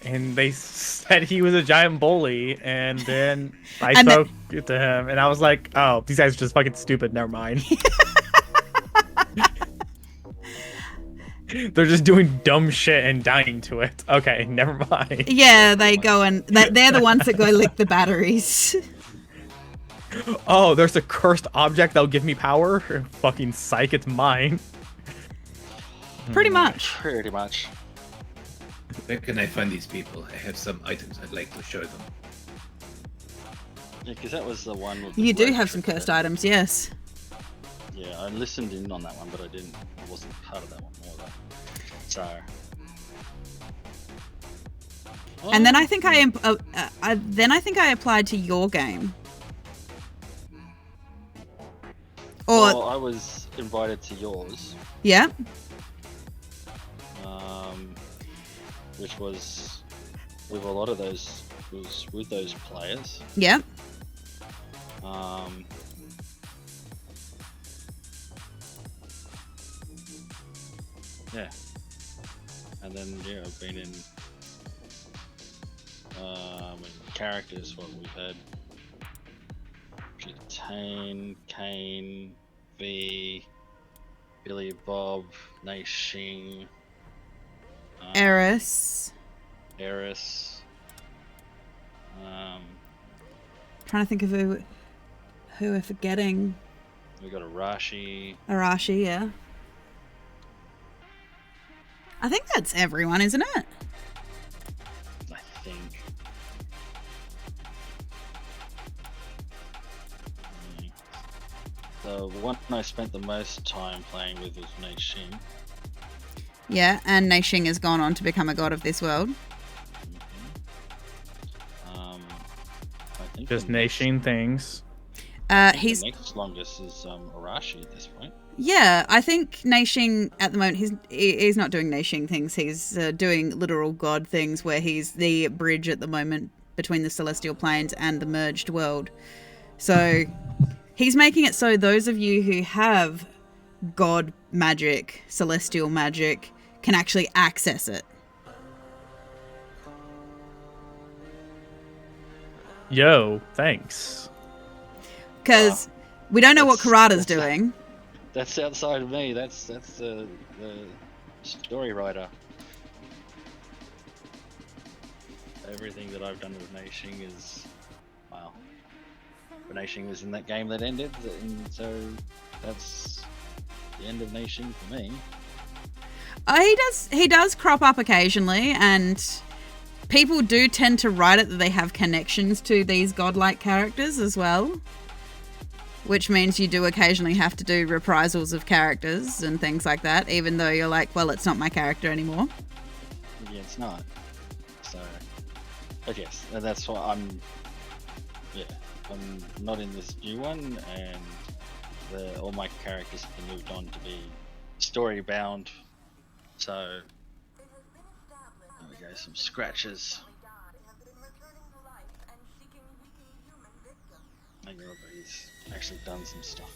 And they said he was a giant bully, and then I And spoke to him, and I was like, "Oh, these guys are just fucking stupid. Never mind." They're just doing dumb shit and dying to it. Okay, never mind. Yeah, they go and they're the ones that go lick the batteries. Oh, there's a cursed object that'll give me power. Fucking psych, it's mine. Pretty much. Pretty much. Where can I find these people? I have some items I'd like to show them. Yeah, because that was the one with the You do road have some trip cursed that- items, yes. Yeah, I listened in on that one, but I wasn't part of that one more though. So. And then I think I applied to your game. Or Well, I was invited to yours, yeah, which was with a lot of those. Was with those players. yeah. Yeah. And then I've been in characters. What we've had: Tane, Kane, V, Billy Bob, Nai Shing, Eris. Eris. Trying to think of who we're forgetting. We got Arashi. Arashi, yeah. I think that's everyone, isn't it? I think. The one I spent the most time playing with was Nai Shing. Yeah, and Naishing has gone on to become a god of this world. I think Just the next- nation things. He's the next longest is Arashi at this point. yeah. I think Naishing at the moment he's not doing Naishing things. He's doing literal god things where he's the bridge at the moment between the celestial planes and the merged world. So he's making it so those of you who have god magic, celestial magic, can actually access it. Yo, thanks. Because we don't know what That's- Karada's doing. That's outside of me. That's the story writer. Everything that I've done with Naishing is, well, Naishing was in that game that ended, and so that's the end of Naishing for me. He does crop up occasionally, and people do tend to write it that they have connections to these godlike characters as well. Which means you do occasionally have to do reprisals of characters and things like that, even though you're like, well, it's not my character anymore. Yeah, it's not. So, but yes, and that's why I'm not in this new one, and all my characters have been moved on to be story bound. So, there we go, some scratches. And he's actually done some stuff.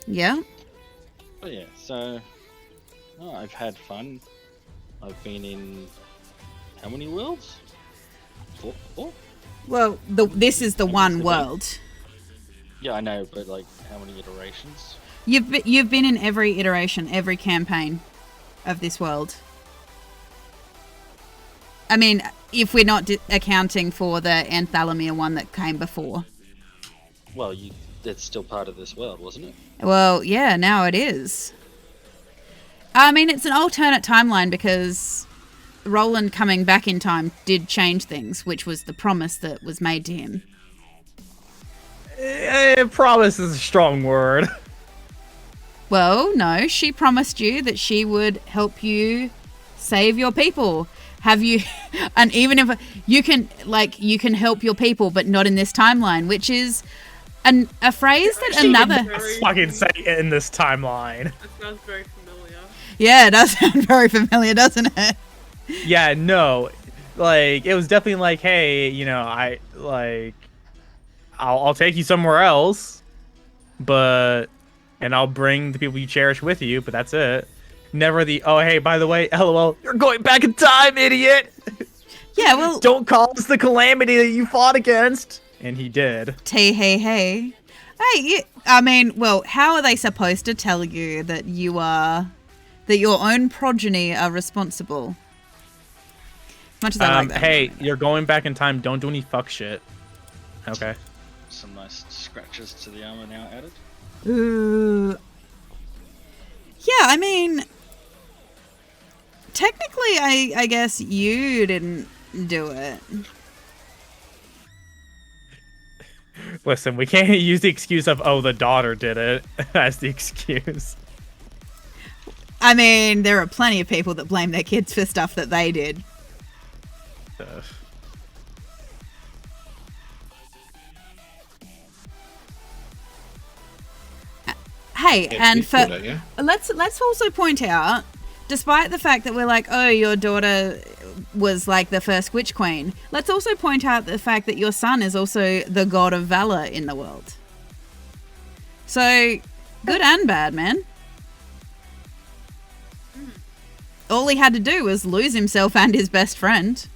Yeah. But yeah, so I've had fun. I've been in how many worlds? Four? Well, this is the one the world. Yeah, I know, but like how many iterations? You've been in every iteration, every campaign of this world. I mean, if we're not accounting for the Anthalamir one that came before. Well, that's still part of this world, wasn't it? Well, yeah, now it is. I mean, it's an alternate timeline because Roland coming back in time did change things, which was the promise that was made to him. Promise is a strong word. Well, no, she promised you that she would help you save your people. have you, and even if you can, like, you can help your people, but not in this timeline, which is a phrase that another. Fucking say it in this timeline. That sounds very familiar. Yeah, it does sound very familiar, doesn't it? Yeah, no, like it was definitely like, hey, I'll take you somewhere else, and I'll bring the people you cherish with you, but that's it. Never the, oh, hey, by the way, LOL, you're going back in time, idiot! Yeah, well... Don't cause the calamity that you fought against! And he did. Hey. Hey, I mean, well, how are they supposed to tell you that that your own progeny are responsible? As much as I like that. Hey, you're going back in time, don't do any fuck shit. Okay. Some nice scratches to the armor now added. Ooh. Yeah, I mean... Technically, I guess you didn't do it. Listen, we can't use the excuse of, oh, the daughter did it as the excuse. I mean, there are plenty of people that blame their kids for stuff that they did. Hey, and for let's also point out, despite the fact that we're like, oh, your daughter was like the first witch queen, let's also point out the fact that your son is also the god of valor in the world. So, good and bad, man. All he had to do was lose himself and his best friend.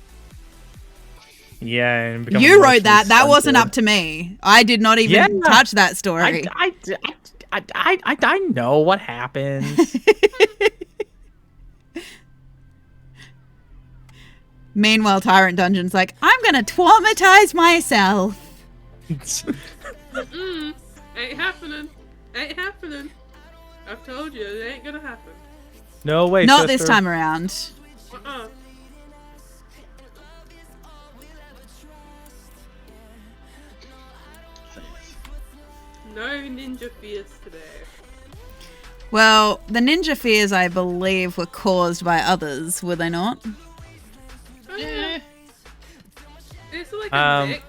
Yeah, and become you wrote that. That wasn't up to me. I did not even touch that story. I know what happened. Meanwhile, Tyrant Dungeon's like, I'm gonna traumatize myself. Ain't happening. Ain't happening. I've told you, it ain't gonna happen. No way, Not sister. this time around. No ninja fears today. Well, the ninja fears, I believe, were caused by others, were they not? Oh, yeah. It's like a mix.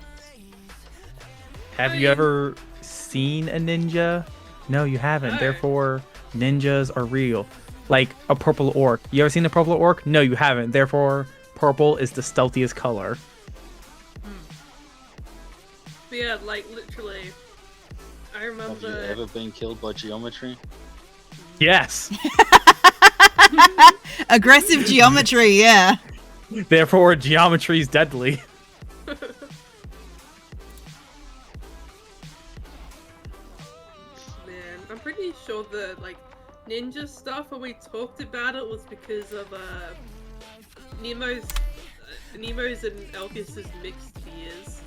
Have you ever seen a ninja? No, you haven't. No. Therefore, ninjas are real. Like a purple orc. You ever seen a purple orc? No, you haven't. Therefore, purple is the stealthiest color. But yeah, like literally, I remember. Have you ever been killed by geometry? Yes. Aggressive geometry, yeah. Therefore, geometry is deadly. Man, I'm pretty sure the like ninja stuff when we talked about it was because of Nemo's and Elphius's mixed fears.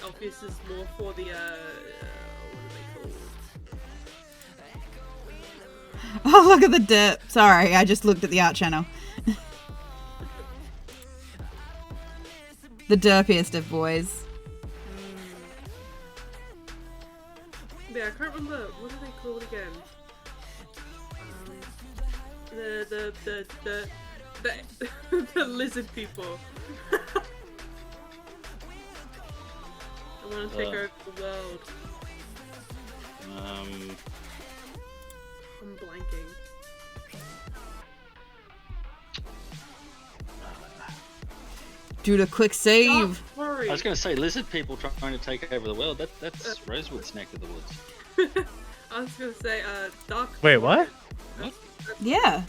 Elphius is more for the what are they called? Oh, look at the derp. Sorry, I just looked at the art channel. The derpiest of boys. Yeah, I can't remember. What are they called again? The lizard people. I want to take over the world. I'm blanking. Dude, a quick save. Oh, sorry. I was going to say, lizard people trying to take over the world. That's Rosewood's neck of the woods. I was gonna say, dark. Wait, what? Yeah.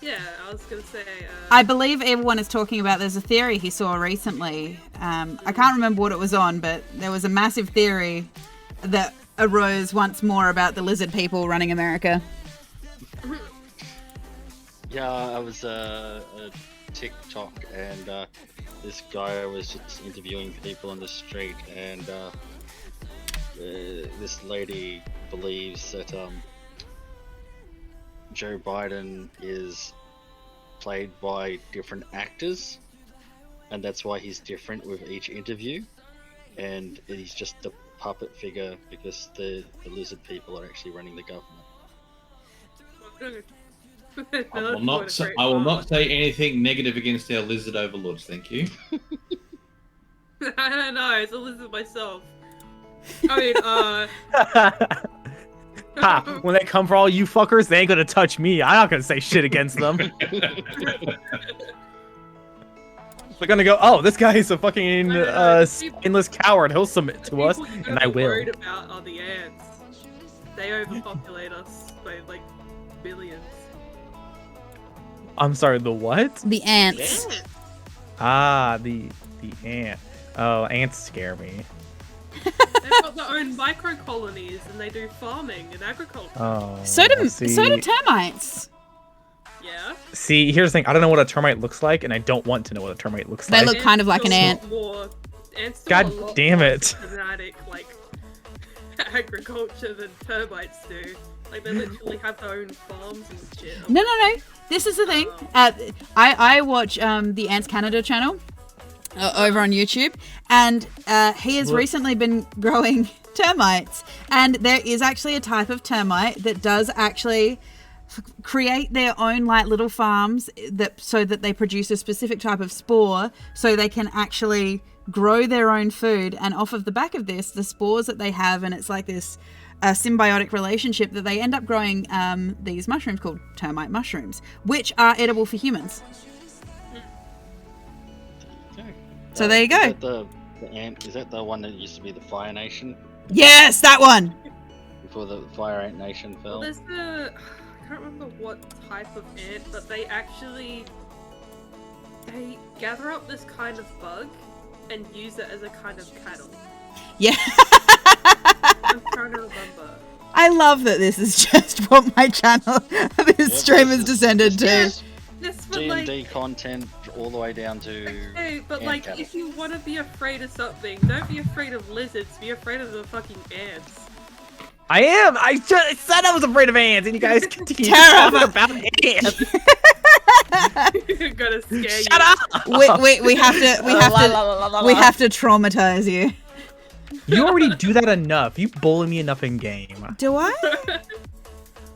Yeah, I was gonna say. I believe everyone is talking about, there's a theory he saw recently. I can't remember what it was on, but there was a massive theory that arose once more about the lizard people running America. Yeah, I was TikTok, and this guy was just interviewing people on the street, and this lady believes that Joe Biden is played by different actors, and that's why he's different with each interview, and he's just a puppet figure because the lizard people are actually running the government. I will not say anything negative against our lizard overlords, thank you. I don't know, it's a lizard myself. I mean, Ha! When they come for all you fuckers, they ain't gonna touch me. I'm not gonna say shit against them. They're gonna go, oh, this guy is a fucking spineless coward. He'll submit to us, and I will. Worried about are the ants. They overpopulate us by like billions. I'm sorry, the what? The ants. Ah, the ant. Oh, ants scare me. They've got their own micro colonies and they do farming and agriculture. Oh. So do termites. Yeah. See, here's the thing. I don't know what a termite looks like, and I don't want to know what a termite looks They like. look kind of like an ant. Ants do God a lot damn more it. Systematic, like agriculture than termites do. Like they literally have their own farms and shit. No. This is the thing. I watch the Ants Canada channel over on YouTube, and he has recently been growing termites. And there is actually a type of termite that does actually create their own like little farms so that they produce a specific type of spore, so they can actually grow their own food. And off of the back of this, the spores that they have, and it's like this symbiotic relationship that they end up growing these mushrooms called termite mushrooms, which are edible for humans. Okay. So there you go. Is that the one that used to be the Fire Nation Yes, that one. before the Fire Ant Nation fell? Well, there's the I can't remember what type of ant, but they gather up this kind of bug and use it as a kind of cattle. Yeah. I'm trying to remember. I love that this is just what my channel, this stream has descended to. Yes, but D&D like, content all the way down to. okay, but ant like, cattle. if you want to be afraid of something, don't be afraid of lizards. Be afraid of the fucking ants. I am. I just said I was afraid of ants, and you guys continue Terrible. talking about ants. Gotta scare you. Shut up. We have to traumatize you. You already do that enough. You bully me enough in game. Do I?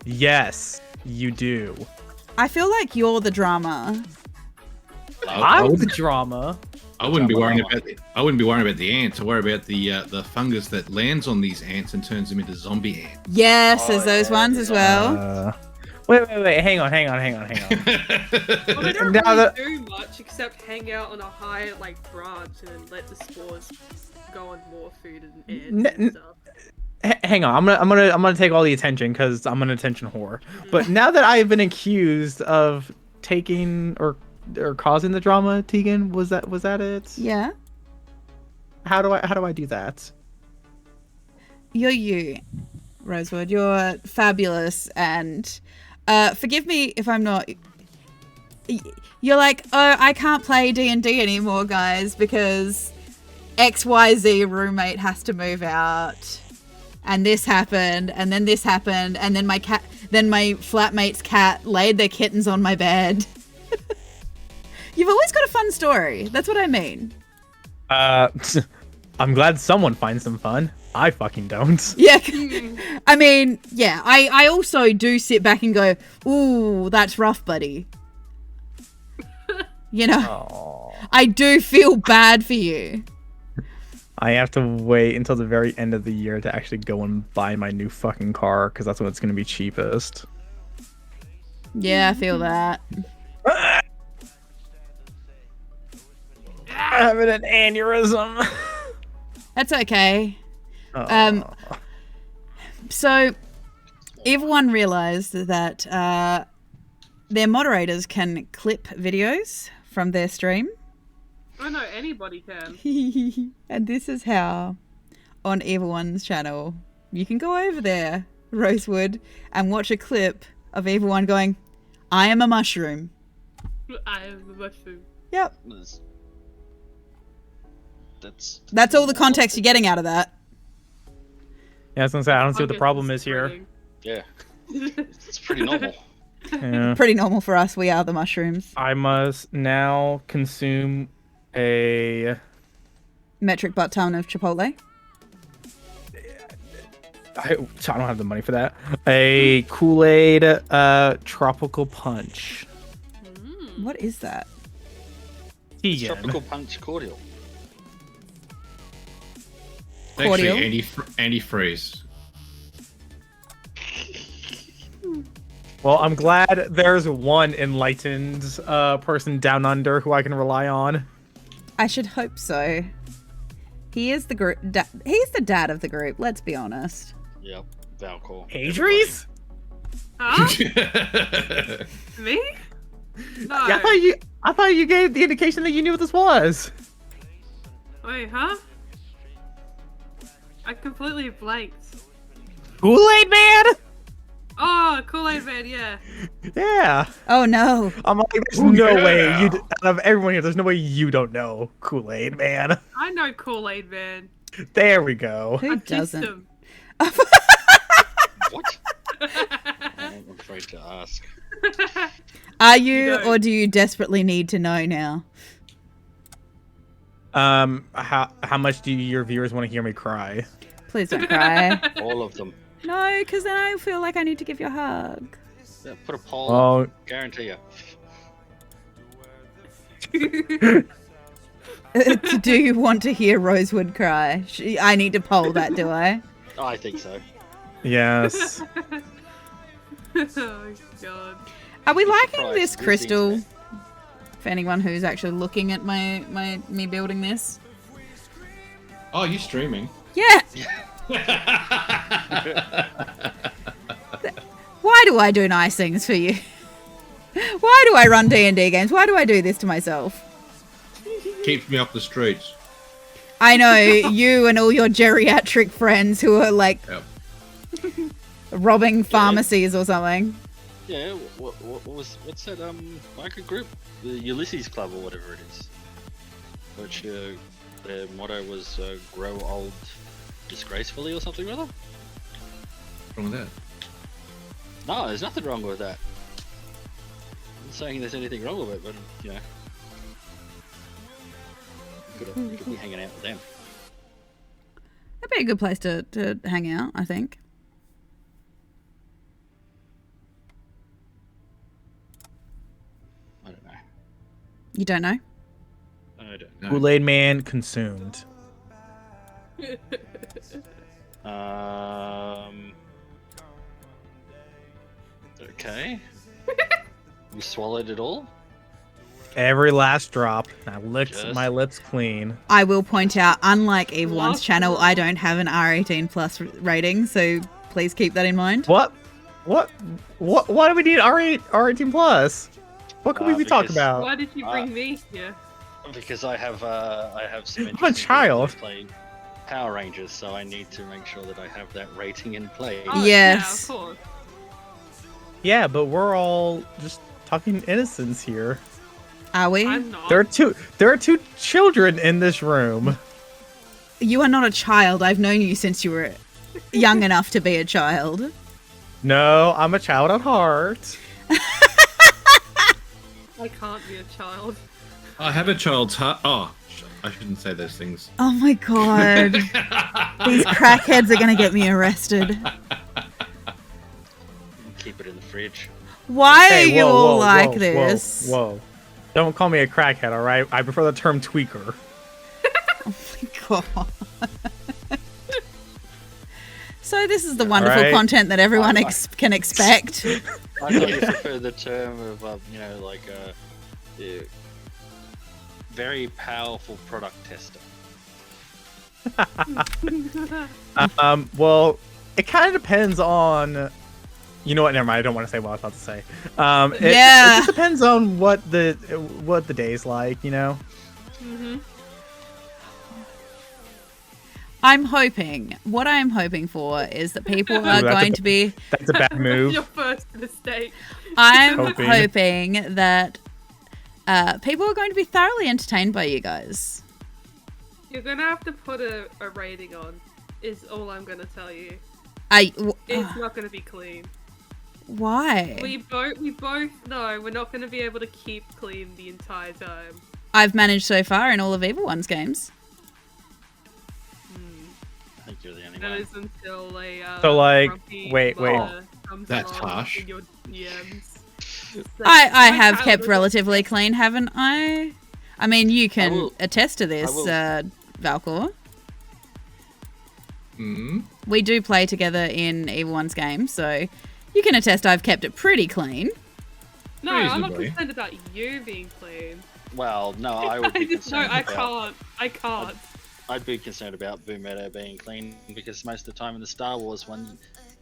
Yes, you do. I feel like you're the drama. I'm the drama. I wouldn't be worrying about the ants. I worry about the fungus that lands on these ants and turns them into zombie ants. Yes, there's those ones as well. Wait. Hang on. Well, they don't Now really that- do much except hang out on a high like branch and let the spores go on more food and ants and stuff. Hang on. I'm gonna take all the attention because I'm an attention whore. But now that I've been accused of taking or causing the drama, Tegan, was that it? Yeah. How do I do that? You're you, Rosewood. You're fabulous, and forgive me if I'm not. You're like, oh, I can't play D&D anymore, guys, because XYZ roommate has to move out, and this happened, and then this happened, and then my flatmate's cat laid their kittens on my bed. You've always got a fun story. That's what I mean. I'm glad someone finds them fun. I fucking don't. Yeah. I mean, yeah, I also do sit back and go, ooh, that's rough, buddy. You know, I do feel bad for you. I have to wait until the very end of the year to actually go and buy my new fucking car because that's when it's going to be cheapest. Yeah, I feel that. I'm having an aneurysm. That's okay. So everyone realized that their moderators can clip videos from their stream. I know anybody can. And this is how on everyone's channel you can go over there, Rosewood, and watch a clip of everyone going, I am a mushroom. I am the mushroom. Yep. That's all the context you're getting out of that. Yeah, I was gonna say I don't see what the problem is here. Yeah, it's pretty normal. Yeah. Pretty normal for us. We are the mushrooms. I must now consume a Metric butt ton of Chipotle. I don't have the money for that. A Kool-Aid tropical punch. What is that? Tegan. Tropical punch cordial. Cordial? Actually, antifreeze. Well, I'm glad there's one enlightened person down under who I can rely on. I should hope so. He is the group. He's the dad of the group. Let's be honest. Yep. Valcor. Adries? Huh? Me? No. Yeah, I thought you gave the indication that you knew what this was. Wait, huh? I completely blanked. Kool-Aid Man? Oh, Kool-Aid Man, yeah. Yeah. Oh no. I'm like, there's no way out of everyone here, there's no way you don't know Kool-Aid Man. I know Kool-Aid Man. There we go. Who I kissed doesn't? him. What? I'm afraid to ask. Are you, don't. or do you desperately need to know now? How much do your viewers want to hear me cry? Please don't cry. All of them. No, because then I feel like I need to give you a hug. Yeah, put a poll. Oh, Guarantee you. Do you want to hear Rosewood cry? I need to poll that, do I? I think so. yes. Oh, God. Are we liking Surprised this this crystal? thing's For anyone who's actually looking at me building this. Oh, you streaming? Yeah. Why do I do nice things for you? Why do I run D&D games? Why do I do this to myself? Keeps me off the streets. I know you and all your geriatric friends who are like Yep. robbing pharmacies or something. Yeah, what's that biker group? The Ulysses Club or whatever it is. Which their motto was grow old disgracefully or something or other? What's wrong with that? No, there's nothing wrong with that. I'm not saying there's anything wrong with it, but you know. You could be hanging out with them. That'd be a good place to hang out, I think. I don't know. You don't know? I don't know. Kool-Aid Man consumed. Okay. You swallowed it all? Every last drop. I licked Just- my lips clean. I will point out, unlike Eve One's Last channel, one. I don't have an R18 plus rating, so please keep that in mind. What? Why do we need R18 plus? What could we be talking Because- about? Why did you bring me here? Because I have some I'm a interesting child. people who play Power Rangers, so I need to make sure that I have that rating in place. Oh, Yes. Yeah, of course. Yeah, but we're all just talking innocence here. Are we? I'm not. There are two children in this room. You are not a child. I've known you since you were young enough to be a child. No, I'm a child at heart. I can't be a child. I have a child's heart. Oh, I shouldn't say those things. Oh my god. These crackheads are going to get me arrested. Keep it in the fridge. Why Hey, are you whoa, all whoa, like whoa, this? Whoa. Don't call me a crackhead, alright? I prefer the term tweaker. God. So this is the wonderful Alright. content that everyone can expect. I thought you prefer the term of, very powerful product tester. Well, it kind of depends on. You know what? Never mind. I don't want to say what I was about to say. It Yeah. just depends on what the day's like. You know. I'm hoping. What I'm hoping for is that people are that's going a- to be. That's a bad move. Your first mistake. I'm Hoping. hoping that people are going to be thoroughly entertained by you guys. You're gonna have to put a rating on. Is all I'm gonna tell you. It's not gonna be clean. Why? We both know we're not gonna be able to keep clean the entire time. I've managed so far in all of Evil One's games. I think you're the only those until a So, like, grumpy wait. mother comes That's along harsh. in your DMs. I have kept relatively clean, haven't I? I mean, you can will- attest to this, will. Valcor. Hmm. We do play together in Evil One's game, so you can attest I've kept it pretty clean. No, I'm not Reasonably. concerned about you being clean. Well, no, I would be No, concerned I about. can't. I'd be concerned about Boomeadow being clean because most of the time in the Star Wars, when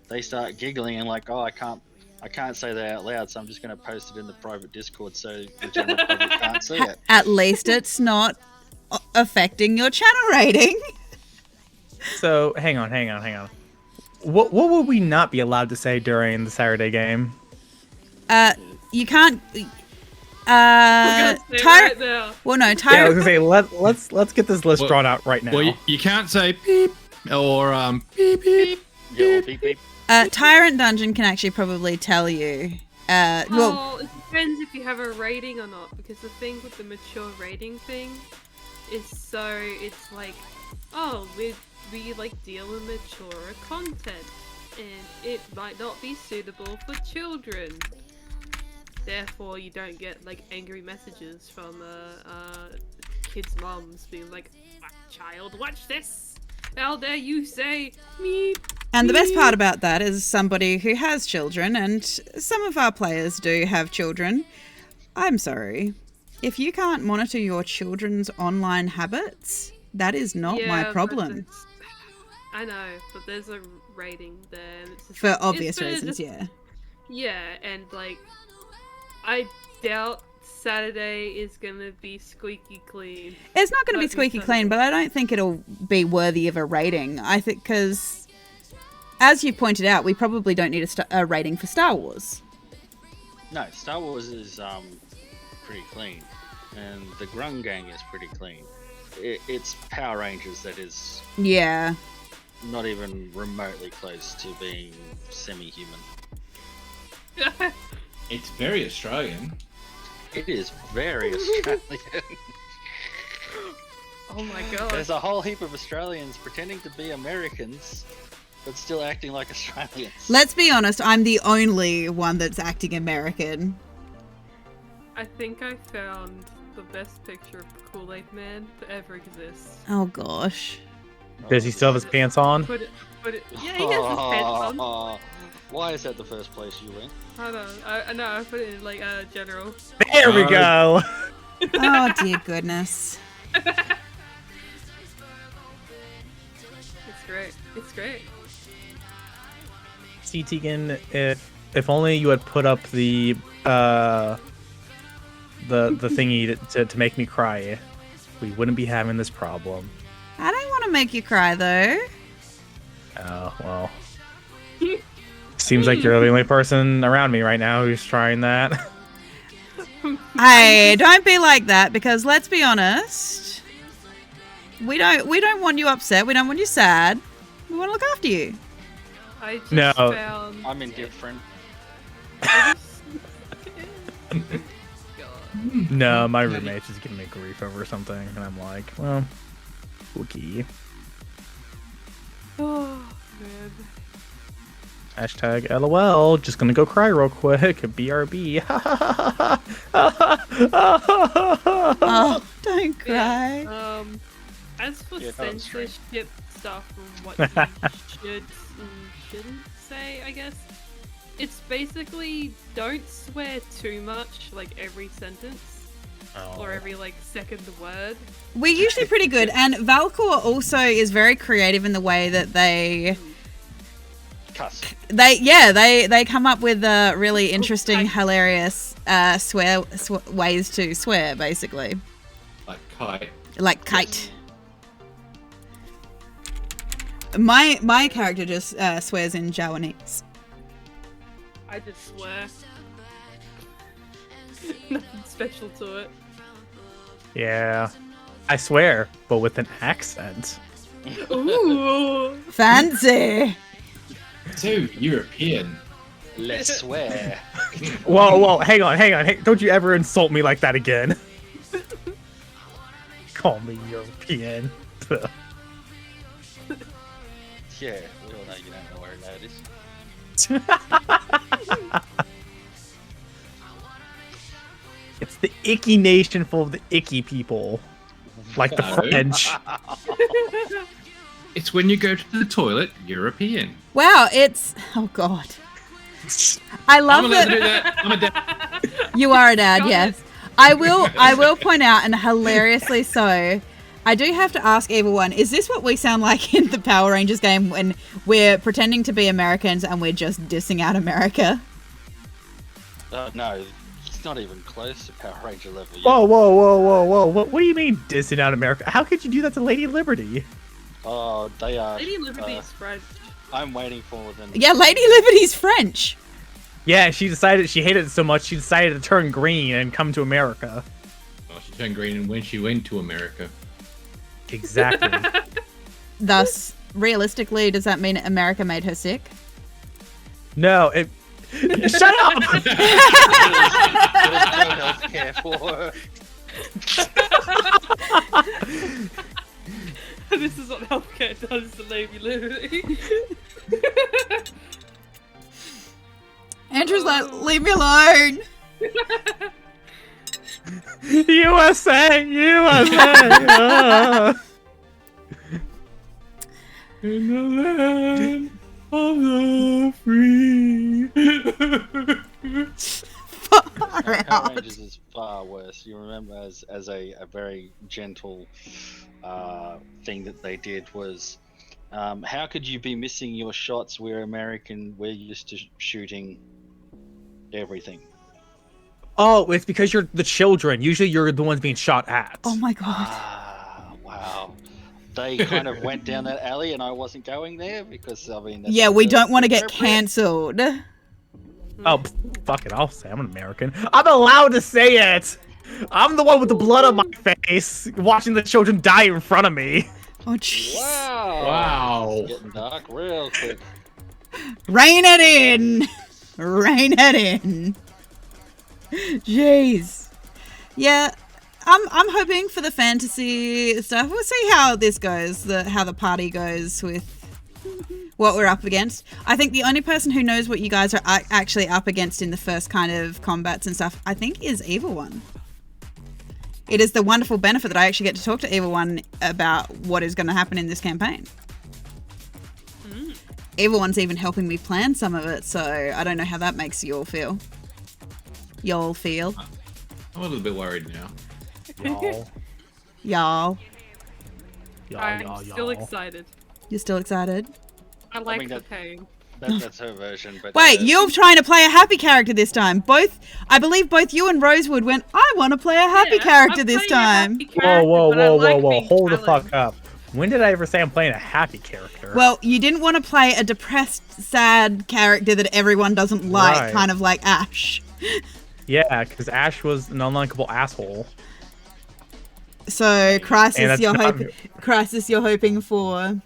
they start giggling and like, oh, I can't say that out loud, so I'm just going to post it in the private Discord so the general public can't see it. At least it's not affecting your channel rating. So hang on. What would we not be allowed to say during the Saturday game? You can't. We're gonna say right now. Well, no, Yeah, I was gonna say let's get this list Well- drawn out right now. Well, you can't say beep or beep beep. Yeah, or beep beep. Tyrant Dungeon can actually probably tell you. Well, Well, it depends if you have a rating or not, because the thing with the mature rating thing is it's like, oh, we like deal in mature content, and it might not be suitable for children. Therefore, you don't get like angry messages from kids' moms being like, "Child, watch this! How dare you say me?" and the best part about that is somebody who has children, and some of our players do have children. I'm sorry. If you can't monitor your children's online habits, that is not my Yeah, but problem. it's- I know, but there's a rating there. And it's just For like- obvious it's better reasons, just- yeah. Yeah, and like, I doubt Saturday is gonna be squeaky clean. It's not going to be Let me squeaky tell clean, you. but I don't think it'll be worthy of a rating. I think because, as you pointed out, we probably don't need a rating for Star Wars. No, Star Wars is pretty clean, and the Grung Gang is pretty clean. It's Power Rangers that is Yeah. not even remotely close to being semi-human. It's very Australian. It is very Australian. Oh my god. There's a whole heap of Australians pretending to be Americans, but still acting like Australians. Let's be honest, I'm the only one that's acting American. I think I found the best picture of the Kool-Aid Man to ever exist. Oh gosh. Does he still have his pants on? Put it. Yeah, he has his pants on. Why is that the first place you went? I know. I know. I put it in like general. There we go. Oh dear goodness. It's great. It's great. See, Tegan, if only you had put up the thingy to make me cry, we wouldn't be having this problem. I don't want to make you cry though. Oh well. Seems like you're the only person around me right now who's trying that. Hey, don't be like that, because let's be honest. We don't want you upset. We don't want you sad. We want to look after you. I just No. found. I'm indifferent. I just- God. No, my roommate's just giving me grief over something, and I'm like, well, okay. Oh man. Hashtag LOL. Just gonna go cry real quick. BRB. Oh, don't cry. Yeah, as for Yeah, that was strange. censorship stuff and what you should and shouldn't say, I guess, it's basically don't swear too much, like every sentence or every like second word. We're usually pretty good, and Valcor also is very creative in the way that they Cuss. come up with really interesting, Okay. hilarious ways to swear, basically, Like kite. like kite. My character just swears in Javanese. I just swear. Nothing special to it. Yeah. I swear, but with an accent. Ooh. Fancy. Too European. Let's swear. Whoa, hang on. Hey, don't you ever insult me like that again. Call me European. Yeah, we all know you don't know where that is. It's the icky nation full of the icky people. Like the No. French. It's when you go to the toilet, European. Wow, it's oh god. I love I'm allowed to do that that. I'm a dad. you are a dad. Yes, I will point out, and hilariously so. I do have to ask Evil One: is this what we sound like in the Power Rangers game when we're pretending to be Americans and we're just dissing out America? No, it's not even close to Power Ranger level yet. Whoa. What do you mean dissing out America? How could you do that to Lady Liberty? Oh, they are. Lady Liberty is French. I'm waiting for them. Yeah, Lady Liberty's French. Yeah, she hated it so much she decided to turn green and come to America. Oh, she turned green when she went to America. Exactly. Thus, realistically, does that mean America made her sick? No, it. Shut up! There's no healthcare for her. This is what healthcare does to Lady Liberty. Andrew's like, leave me alone. USA! USA! In the land of the free. Far Power out. Rangers is far worse. You remember as a very gentle thing that they did was how could you be missing your shots? We're used to shooting everything. Oh, it's because you're the children. Usually you're the ones being shot at. Oh my god. Ah, wow. They kind of went down that alley and I wasn't going there because, I mean... that's Yeah, we don't want to get appropriate. cancelled. Oh, fuck it. I'll say I'm an American. I'm allowed to say it! I'm the one with the blood on my face, watching the children die in front of me. Oh jeez. Wow. Wow. It's getting dark real quick. Rein it in. Rein it in. Jeez. Yeah, I'm hoping for the fantasy stuff. We'll see how this goes, how the party goes with what we're up against. I think the only person who knows what you guys are actually up against in the first kind of combats and stuff, I think, is Evil One. It is the wonderful benefit that I actually get to talk to Evil One about what is going to happen in this campaign. Evil One's even helping me plan some of it, so I don't know how that makes you all feel. Y'all feel? I'm a little bit worried now. Y'all. Y'all. I'm still excited. You're still excited? I like mean, the that- pain. That's her version, but... Wait, you're trying to play a happy character this time. I believe both you and Rosewood went, I want to play a happy character I'm this playing a time. happy character, but I like being Hold the challenged. fuck up. When did I ever say I'm playing a happy character? Well, you didn't want to play a depressed, sad character that everyone doesn't like, Right. kind of like Ash. Yeah, because Ash was an unlikable asshole. So, Crisis, that's you're hoping for...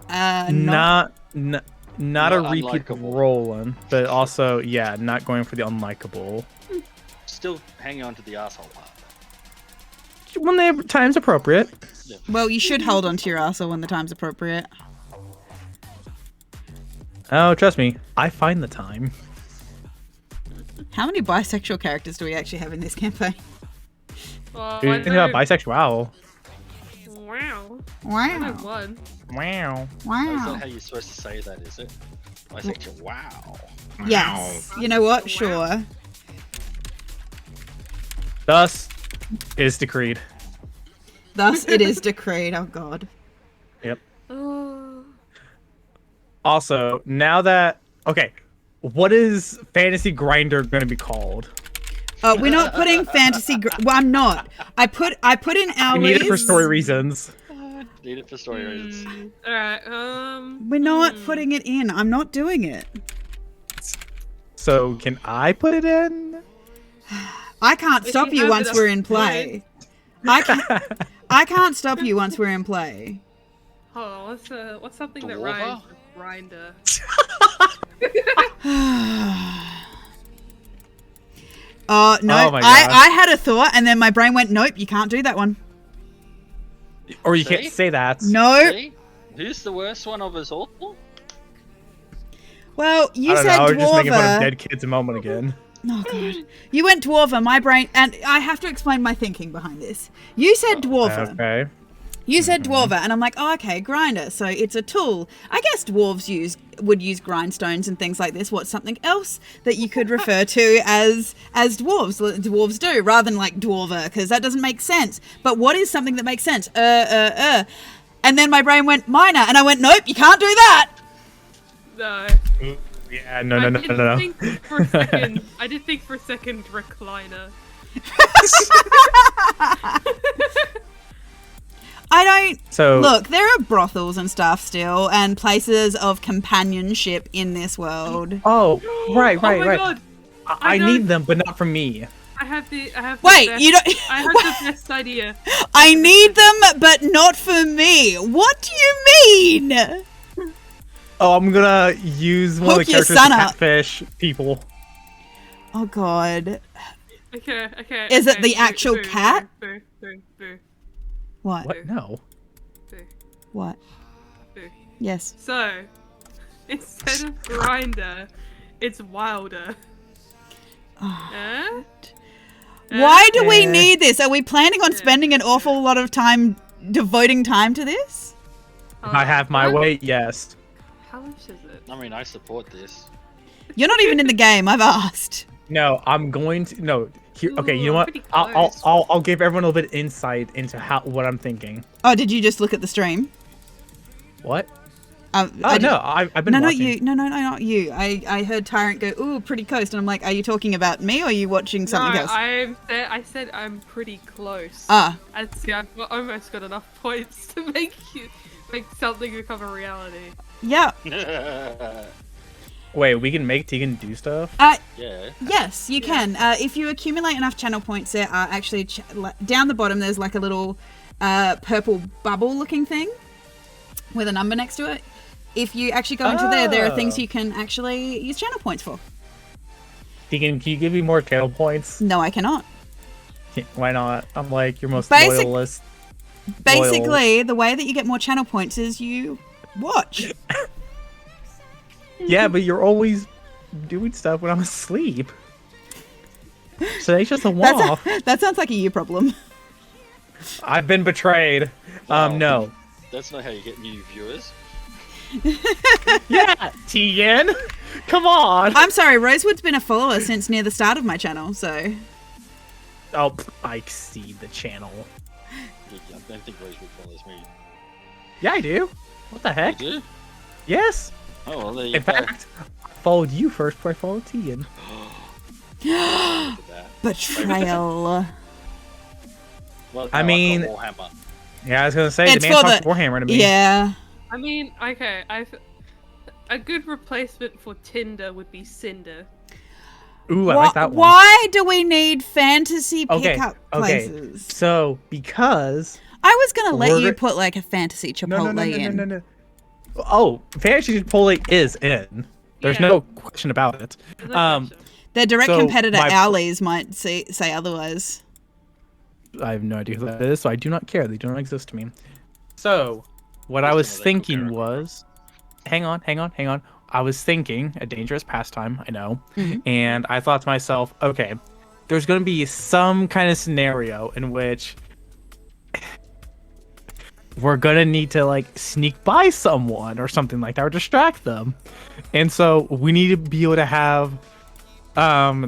Not a Not repeat of unlikable. Roland, but also, yeah, not going for the unlikable. Still hanging on to the asshole part. When the time's appropriate. Well, you should hold on to your arsehole when the time's appropriate. Oh, trust me, I find the time. How many bisexual characters do we actually have in this campaign? Well, Do you I think about know- bisexual? Wow. I know Wow. one. Wow. That's Wow. not how you're supposed to say that, is it? Bisexual. Wow. Yes. You know what? Sure. Thus is decreed. Thus it is decreed. Oh god. Yep. Oh. Also, now that what is Fantasy Grinder going to be called? We're not putting well, I'm not. I put in our We need it for list. story reasons. Need it for story reasons. Alright, We're not putting it in. I'm not doing it. So can I put it in? I can't If stop you you have once it we're up in to play. I can't stop you once we're in play. hold on, what's something that Dwarver? rhymes with grinder? Oh no! Oh my I gosh. had a thought, and then my brain went, "Nope, you can't do that one." Or you See? can't say that. No, See? Who's the worst one of us all? Well, you I don't said know. I was just making fun of dwarver. dead kids a moment again. Oh god. You went dwarver, my brain, and I have to explain my thinking behind this. You said dwarver. Okay. You said dwarver, and I'm like, oh, okay, grinder. So it's a tool. I guess dwarves would use grindstones and things like this. What's something else that you could refer to as dwarves? Dwarves do, rather than like dwarver, because that doesn't make sense. But what is something that makes sense? And then my brain went miner, and I went, nope, you can't do that. No. Yeah, no. I did think for a second recliner. I don't. So Look, there are brothels and stuff still, and places of companionship in this world. Oh, right. Oh my god. I know. need them, but not from me. I have the Wait, best, you don't. I have the best idea. I need them, but not for me. What do you mean? Oh, I'm gonna use one of Hook the your characters son to up. catfish people. Oh god. Okay. Is it okay, the actual cat? Boo. What? What? No. What? Boo. Yes. So, instead of grinder, it's wilder. Why do we Eh. need this? Are we planning on spending an awful lot of time devoting time to this? I have my what? way. Yes. How much is it? I mean, I support this. You're not even in the game. I've asked. No, I'm going to. No. Here, okay, you know Ooh, what? pretty I'll close. I'll give everyone a little bit of insight into what I'm thinking. Oh, did you just look at the stream? What? Oh No, I've been No, not watching. you. No, not you. I heard Tyrant go, ooh, pretty coast. And I'm like, are you talking about me or are you watching something No, else? I said I'm pretty close. Ah. And see, I've almost got enough points to make something become a reality. Yeah. Wait, we can make Tegan do stuff? Yeah. Yes, you can. If you accumulate enough channel points, there are actually down the bottom. There's like a little purple bubble-looking thing with a number next to it. If you actually go into there are things you can actually use channel points for. Tegan, can you give me more channel points? No, I cannot. Why not? I'm like your most Basic- loyalist. Basically, the way that you get more channel points is you watch. Yeah, but you're always doing stuff when I'm asleep. So it's just a one-off. That sounds like a you problem. I've been betrayed. No. That's not how you get new viewers. Yeah, Tegan. Come on. I'm sorry, Rosewood's been a follower since near the start of my channel, so... Oh, I see the channel. I don't think Rosewood follows me. Yeah, I do. What the heck? You do? Yes. Oh, well, there you In go. fact, I followed you first before I followed Tegan. Look at that. Betrayal. Well, I no, mean- I've got Warhammer. Yeah, I was gonna say It's the man for talks the- Warhammer to me. Yeah. I mean, okay, a good replacement for Tinder would be Cinder. Ooh, I like that one. Why do we need fantasy Okay, pickup okay. places? So because I was gonna let We're you go- put like a fantasy Chipotle in. no. Oh, Fantasy Chipotle is in. There's Yeah. no question about it. There's no question. Their direct So, competitor my- Owlies might say otherwise. I have no idea who that is, so I do not care. They do not exist to me. So, what I Just was another thinking character. was, hang on. I was thinking a dangerous pastime. I know, Mhm. and I thought to myself, okay, there's going to be some kind of scenario in which we're gonna need to like sneak by someone or something like that, or distract them, and so we need to be able to have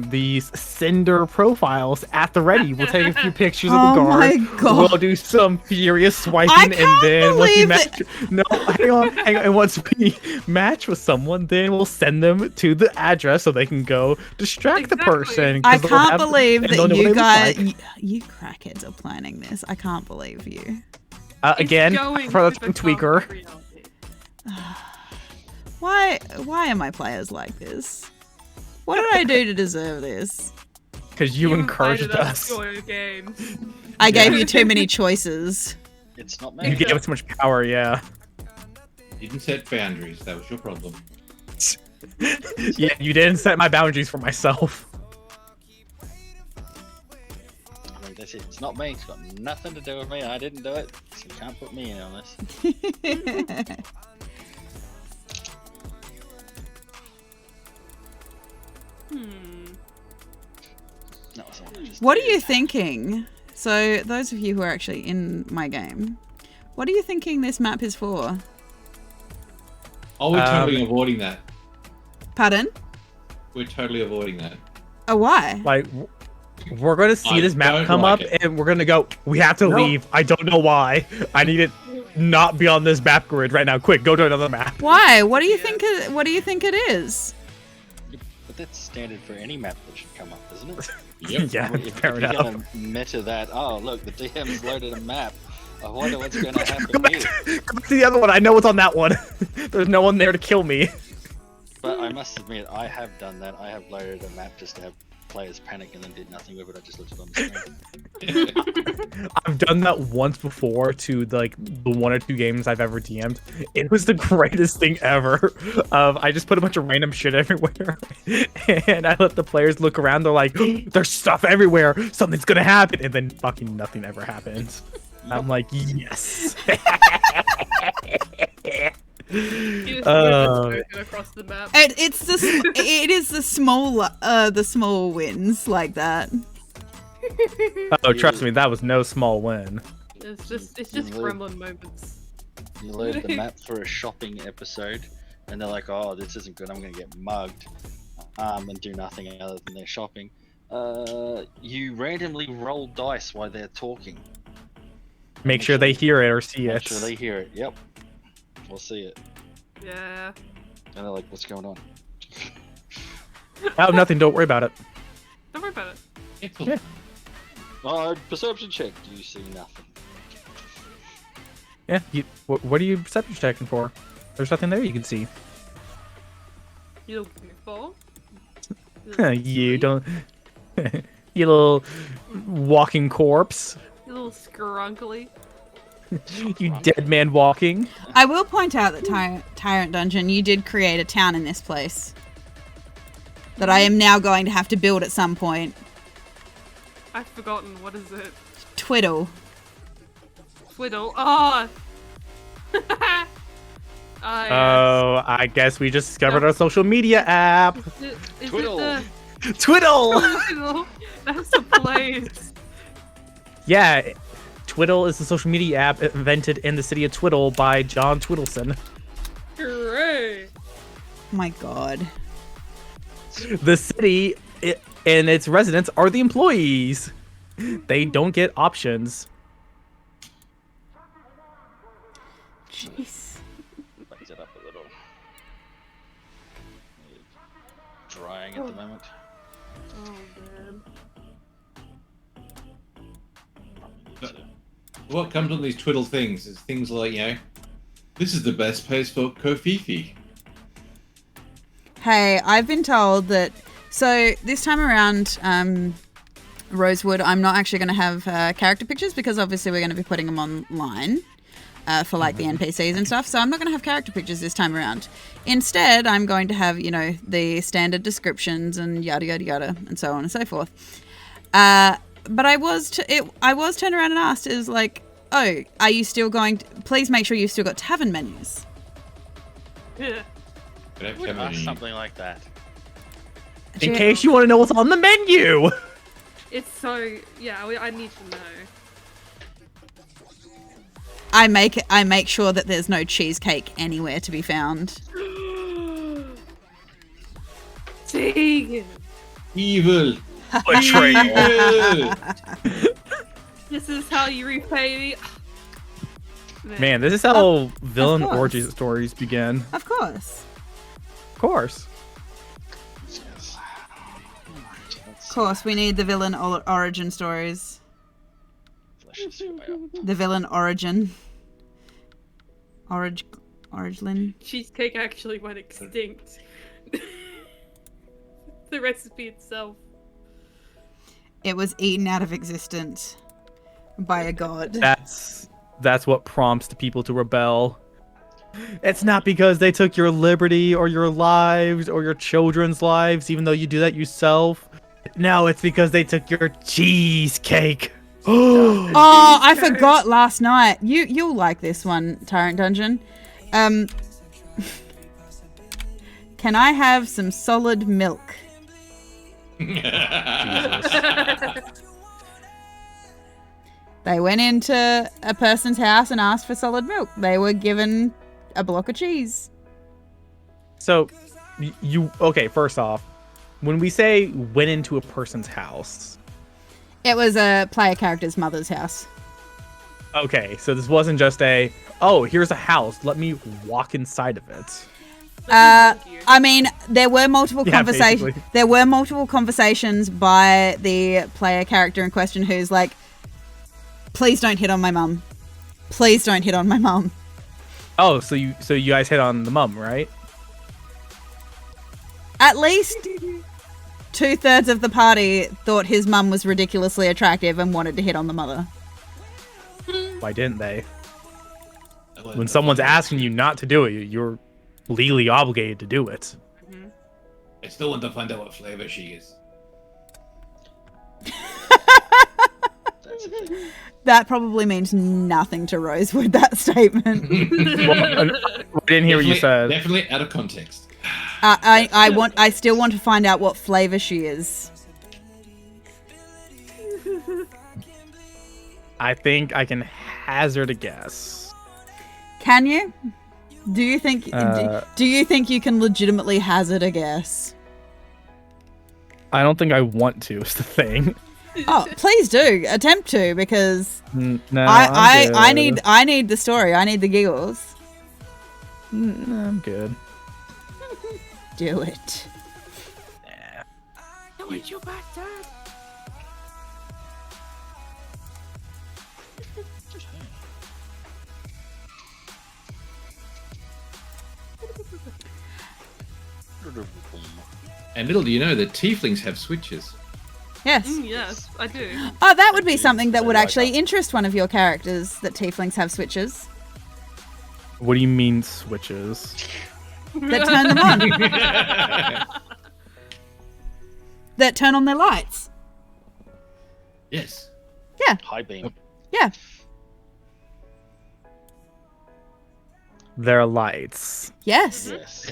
these Cinder profiles at the ready. We'll take a few pictures of Oh the guard. my God. We'll do some furious swiping, I and can't then once we believe match, no, hang on. And once we match with someone, then we'll send them to the address so they can go distract the Exactly. person. 'cause I they'll can't have- believe and they'll that know what you they look guys, like. you crackheads are planning this. I can't believe you. It's Again, going for to the become tweaker. reality. Why are my players like this? What did I do to deserve this? Because you encouraged invited us. to your games. I gave you too many choices. It's not You me. gave us so much power, yeah. Didn't set boundaries. That was your problem. Yeah, you didn't set my boundaries for myself. I mean, That's it. It's not me. It's got nothing to do with me. I didn't do it. So you can't put me in on this. That was all I just What are did. you thinking? So, those of you who are actually in my game, what are you thinking this map is for? Oh, we're totally avoiding that. Pardon? We're totally avoiding that. Oh, why? Like, we're gonna see I this map don't come like up, it. and we're gonna go. We have to leave. I don't know why. I need it not be on this map grid right now. Quick, go to another map. Why? What do you think? What do you think it is? But that's standard for any map that should come up, isn't it? Yep. Yeah, If fair you're enough. gonna meta that, oh look, the DM's loaded a map. I wonder what's gonna Go happen back, here. go back to the other one. I know what's on that one. There's no one there to kill me. But I must admit, I have done that. I have loaded a map just to have players panic and then did nothing with it. I just looked it on the screen. I've done that once before to like the 1 or 2 games I've ever DM'd. It was the greatest thing ever. I just put a bunch of random shit everywhere, and I let the players look around. They're like, "There's stuff everywhere. Something's gonna happen," and then fucking nothing ever happens. I'm like, yes. He was smoking across the map. It is the small wins like that. Oh, trust me, that was no small win. It's just gremlin moments. You load the map for a shopping episode, and they're like, "Oh, this isn't good. I'm gonna get mugged," and do nothing other than their shopping. You randomly roll dice while they're talking. Make sure they hear it or see Make it. sure they hear it. Yep, we'll see it. Yeah. And they're like, "What's going on?" Oh, nothing. Don't worry about it. Don't worry about it. Yeah. Perception check. Do you see nothing? Yeah. What are you perception checking for? There's nothing there you can see. You don't give me a fall. You don't. You little walking corpse. You little scrunkly. You dead man walking. I will point out that Tyrant Dungeon, you did create a town in this place that I am now going to have to build at some point. I've forgotten. What is it? Twiddle. Twiddle. Oh! Oh, I guess we just discovered our social media app. Is Twiddle. it Twiddle! the... Twiddle? That's a place. Yeah, Twiddle is the social media app invented in the city of Twiddle by John Twiddleson. Hooray! Oh my god. The city and its residents are the employees. They don't get options. Jeez. Raise it up a little. Drying at the moment. Oh man. What comes on these twiddle things is things like, this is the best place for Kofifi. Hey, I've been told that. So this time around, Rosewood, I'm not actually going to have character pictures because obviously we're going to be putting them online for like the NPCs and stuff. So I'm not going to have character pictures this time around. Instead, I'm going to have, the standard descriptions and yada yada yada and so on and so forth. But I was turned around and asked, is like, oh, are you still going to, please make sure you've still got tavern menus. Yeah. Something like that. In case you want to know what's on the menu. It's so... Yeah, I need to know. I make sure that there's no cheesecake anywhere to be found. Tegan! Evil! Betrayal. This is how you repay me. Man, this is how villain course. origin stories begin. Of course. Of course. Of course, we need the villain origin stories. The villain origin. Origin. Cheesecake actually went extinct. The recipe itself. It was eaten out of existence by a god. That's what prompts the people to rebel. It's not because they took your liberty or your lives or your children's lives, even though you do that yourself. No, it's because they took your cheesecake. Oh, I forgot last night. You'll like this one, Tyrant Dungeon. Can I have some solid milk? They went into a person's house and asked for solid milk. They were given a block of cheese. So, okay, first off, when we say went into a person's house... It was a player character's mother's house. Okay, so this wasn't just here's a house, let me walk inside of it. I mean, there were multiple conversations. basically. There were multiple conversations by the player character in question who's like, "Please don't hit on my mum. Please don't hit on my mum." Oh, so you guys hit on the mum, right? At least 2/3 of the party thought his mum was ridiculously attractive and wanted to hit on the mother. Why didn't they? When someone's asking you not to do it, you're legally obligated to do it. I still want to find out what flavor she is. That's the thing. That probably means nothing to Rosewood, that statement. I didn't hear what you said. Definitely out of context. I still want to find out what flavor she is. I think I can hazard a guess. Can you? Do you think you can legitimately hazard a guess? I don't think I want to, is the thing. Oh, please do attempt to, because No, I good. need the story. I need the giggles. No, I'm good. Do it. And little do you know that tieflings have switches. Yes. Yes, I do. Oh, that would be something that would actually interest one of your characters, that tieflings have switches What do you mean switches? that turn them on. That turn on their lights. Yes. High beam. Yeah. Their lights. Yes. Yes.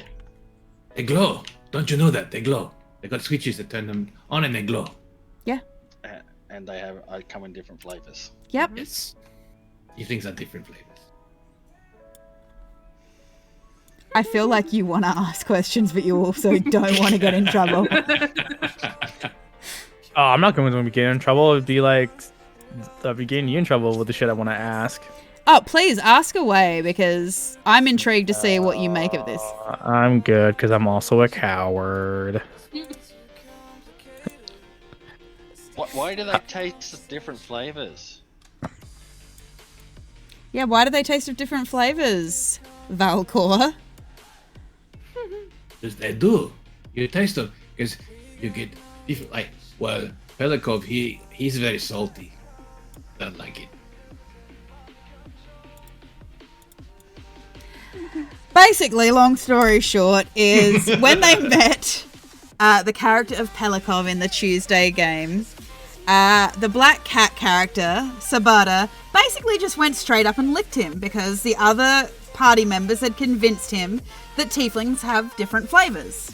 They glow. Don't you know that? They glow. They got switches that turn them on and they glow. Yeah. And they come in different flavors. Yep. Yes. Tieflings are different flavors. I feel like you want to ask questions, but you also don't want to get in trouble. Oh, I'm not going to get in trouble. It'd be like, I'd be getting you in trouble with the shit I want to ask. Oh, please ask away, because I'm intrigued to see what you make of this. I'm good, because I'm also a coward. Why do they taste different flavors? Yeah, why do they taste of different flavors, Valcor? Because they do. You taste them. Because you get different. Like, well, Pelikov, he's very salty. Don't like it. Basically, long story short, is when they met the character of Pelikov in the Tuesday game, the black cat character, Sabata, basically just went straight up and licked him because the other party members had convinced him that tieflings have different flavors.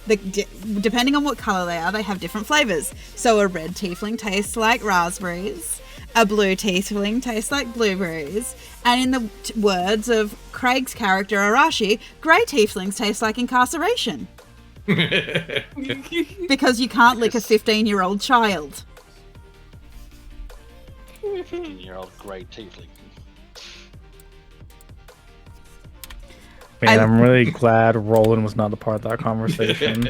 Depending on what color they are, they have different flavors. So a red tiefling tastes like raspberries, a blue tiefling tastes like blueberries, and in the words of Craig's character Arashi, grey tieflings taste like incarceration. Because you can't lick a 15-year-old child. 15-year-old grey tiefling. Man, I'm really glad Roland was not a part of that conversation.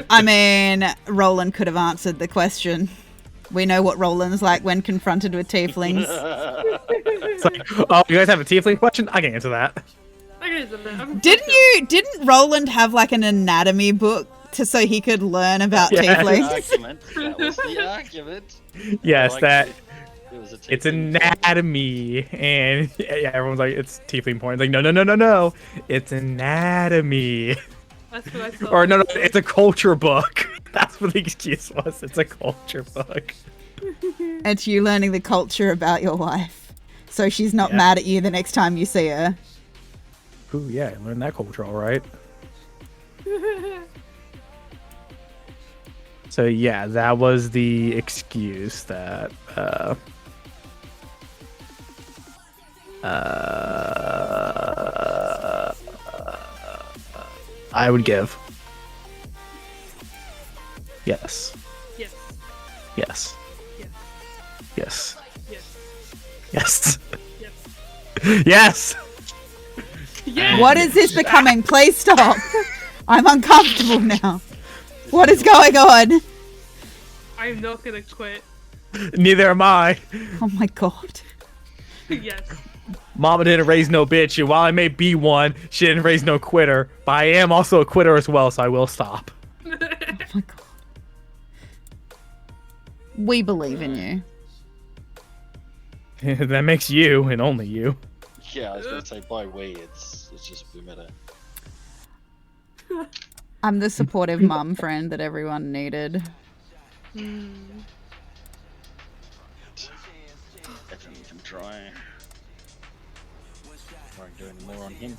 I mean, Roland could have answered the question. We know what Roland's like when confronted with tieflings. It's like, oh, you guys have a tiefling question? I can answer that. Didn't Roland have like an anatomy book so he could learn about Yeah. tieflings? That was the argument. Yes, Like, that it was a it's tiefling anatomy, and yeah, everyone's like, it's tiefling porn. It's like, no, it's anatomy. That's what I thought. Or no, it's a culture book. That's what the excuse was. It's a culture book. It's you learning the culture about your wife. So she's not mad at you the next time you see her. Ooh, yeah, learn that culture, all right. So yeah, that was the excuse that I would give. Yes. Yes. Yes. Yes. Yes. Yes. Yes. Yes. Yes. What is this becoming? Please stop. I'm uncomfortable now. What is going on? I'm not gonna quit. Neither am I. Oh my god. Yes. Mama didn't raise no bitch, and while I may be one, she didn't raise no quitter. But I am also a quitter as well, so I will stop. Oh my god. We believe in you. That makes you, and only you. Yeah, I was gonna say by we, it's just Boomeadow. I'm the supportive mum friend that everyone needed. Everything can try. Won't do any more on him.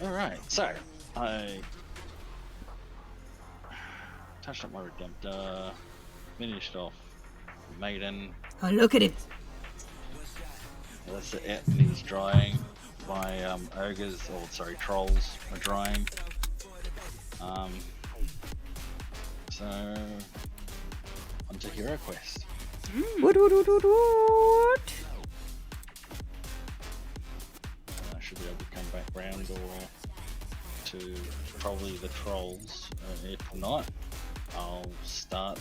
Alright, so I touched up my Redemptor, finished off Maiden. Oh, look at it. That's it, and he's drying. My ogres, or sorry, trolls are drying. So onto Hero Quest. What? I should be able to come back round or to probably the trolls. If not, I'll start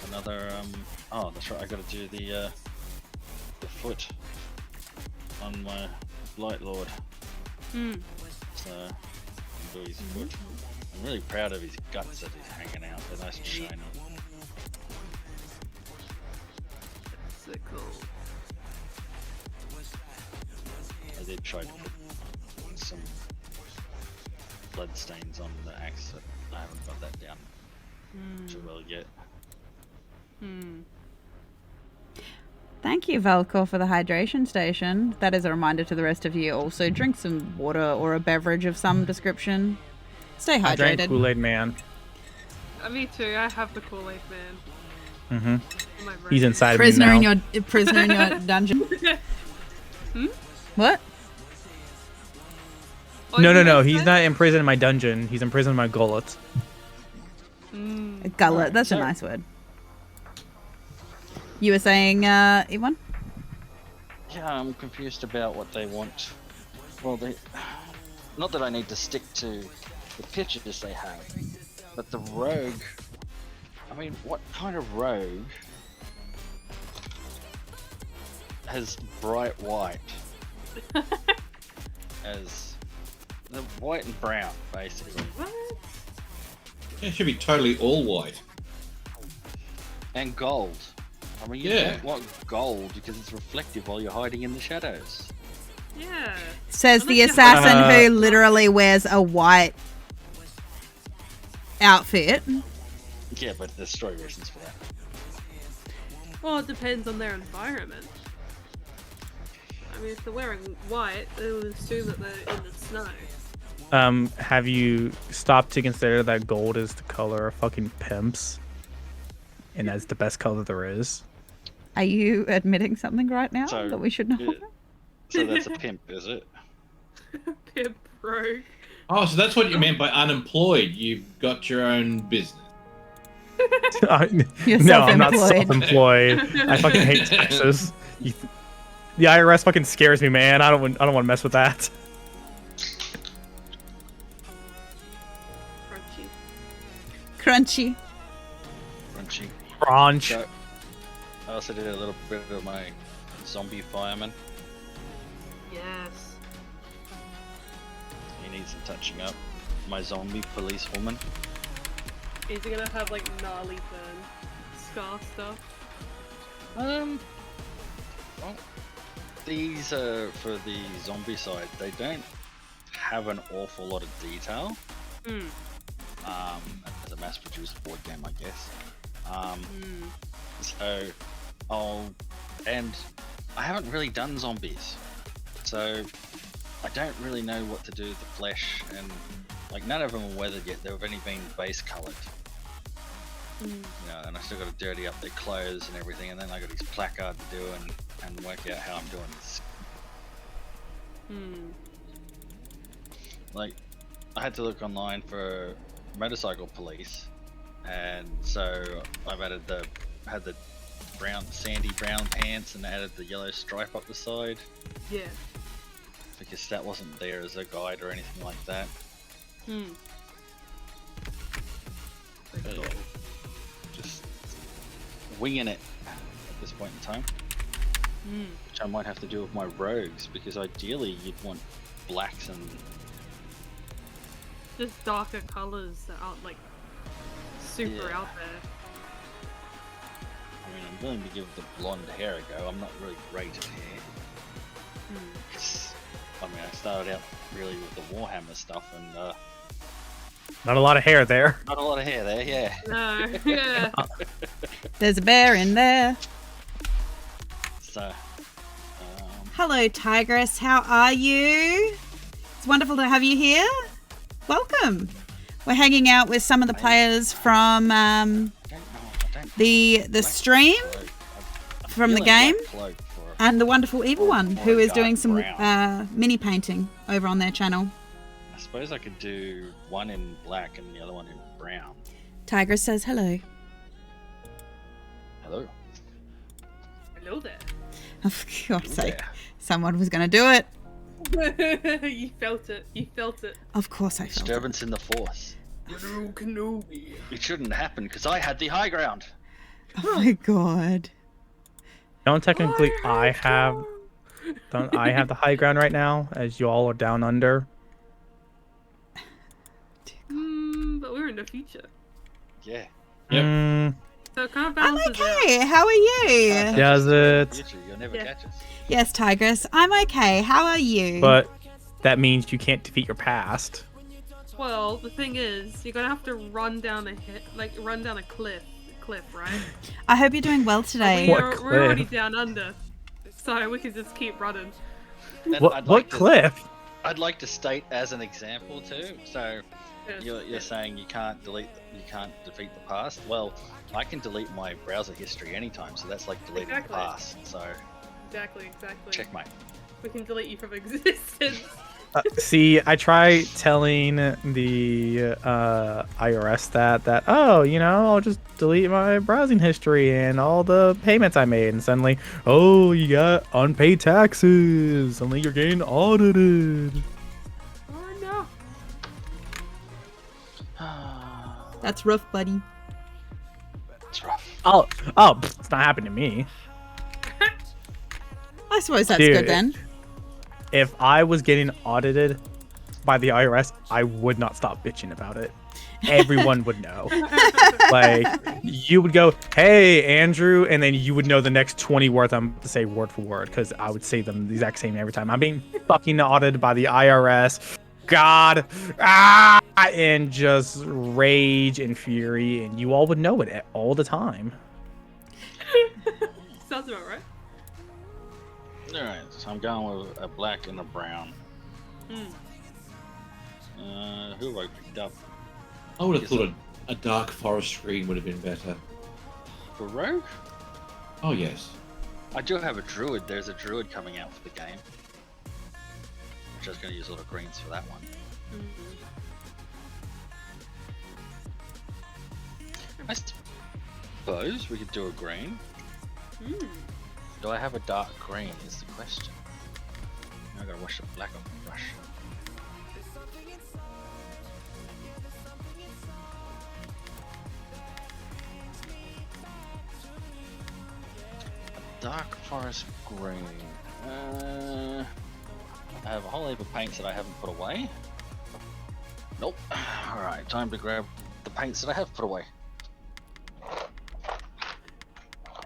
another. Oh, that's right. I got to do the foot on my Blight Lord. So I'll do his foot. I'm really proud of his guts that he's hanging out. They're nice and shiny. So cool. I did try to put some blood stains on the axe, but I haven't got that down too well yet. Thank you, Valcor, for the hydration station. That is a reminder to the rest of you. Also, drink some water or a beverage of some description. Stay I drank hydrated. Kool-Aid Man. Me too. I have the Kool-Aid Man. Mm-hmm. In my brain. He's inside Prisoner of in me now. your prisoner in your dungeon. What? Oh, No, you no, guys he's said- not in prison in my dungeon. He's in prison in my gullet. A gullet. That's a nice word. You were saying, Iwan? Yeah, I'm confused about what they want. Well, they... Not that I need to stick to the pictures they have, but the rogue... I mean, what kind of rogue has bright white? As... The white and brown, basically. What? It should be totally all white. And gold. I mean, you Yeah. don't want gold because it's reflective while you're hiding in the shadows. Yeah. Says the Unless you're- assassin who literally wears a white outfit. Yeah, but there's story reasons for that. Well, it depends on their environment. I mean, if they're wearing white, they would assume that they're in the snow. Have you stopped to consider that gold is the color of fucking pimps? And that's the best color there is. Are you admitting something right now So, that we should know? yeah. So that's a pimp, is it? Pimp rogue. Oh, so that's what you meant by unemployed. You've got your own business. You're No, I'm not self-employed. self-employed. I fucking hate taxes. The IRS fucking scares me, man. I don't want to mess with that. Crunchy. Crunchy. Crunchy. Crunch. So, I also did a little bit of my zombie fireman. Yes. He needs some touching up. My zombie policewoman. Is he gonna have like gnarly burn scar stuff? Well, these are for the zombie side. They don't have an awful lot of detail. As a mass-produced board game, I guess. And I haven't really done zombies, so I don't really know what to do with the flesh, and like none of them are weathered yet. They've only been base coloured. You know, and I still got to dirty up their clothes and everything, and then I got this placard to do and work out how I'm doing this. Like, I had to look online for motorcycle police, and so I've had the sandy brown pants and added the yellow stripe up the side. Yeah. Because that wasn't there as a guide or anything like that. Just winging it at this point in time. Which I might have to do with my rogues, because ideally you'd want blacks and just darker colors that aren't like super out there. I mean, I'm willing to give the blonde hair a go. I'm not really great at hair. I mean, I started out really with the Warhammer stuff, and Not a lot of hair there. not a lot of hair there, yeah. No, yeah. There's a bear in there. So, Hello, Tigress. How are you? It's wonderful to have you here. Welcome. We're hanging out with some of the players from I don't the stream from the game, and the wonderful evil one who is doing some mini painting over on their channel. I suppose I could do one in black and the other one in brown. Tigress says hello. Hello. Hello there. Of God's sake, someone was going to do it. You felt it. You felt it. Of course I felt it. Disturbance in the force. Kenobi. It shouldn't happen because I had the high ground. Oh my God. Don't technically I have the high ground right now, as you all are down under. But we're in the future. Yeah. So it kind of I'm balances okay. How are you? Does it? Literally, you'll never catch us. Yes, Tigress. I'm okay. How are you? But that means you can't defeat your past. out. Well, the thing is, you're gonna have to run down a cliff, right? I hope you're doing well today. We're already down under, so we can just keep running. And What cliff? I'd like to state as an example too. So you're saying you can't defeat the past. Well, I can delete my browser history anytime, so that's like deleting the past. So Exactly. checkmate. We can delete you from existence. See, I try telling the IRS that I'll just delete my browsing history and all the payments I made, and suddenly, you got unpaid taxes. Suddenly you're getting audited. Oh no. That's rough, buddy. It's rough. It's not happening to me. I suppose that's Dude, good then. If I was getting audited by the IRS, I would not stop bitching about it. Everyone would know. Like, you would go, "Hey, Andrew," and then you would know the next 20 words I'm to say word for word, because I would say them the exact same every time. I'm being fucking audited by the IRS. God, and just rage and fury, and you all would know it all the time. Sounds about right. Alright, so I'm going with a black and a brown. Who have I picked up? I would have thought a dark forest green would have been better. For rogue? Oh, yes. I do have a druid. There's a druid coming out for the game. I'm just going to use a lot of greens for that one. I suppose we could do a green. Do I have a dark green is the question. Now I gotta wash the black off the brush. A dark forest green. I have a whole heap of paints that I haven't put away. Nope. Alright, time to grab the paints that I have put away. I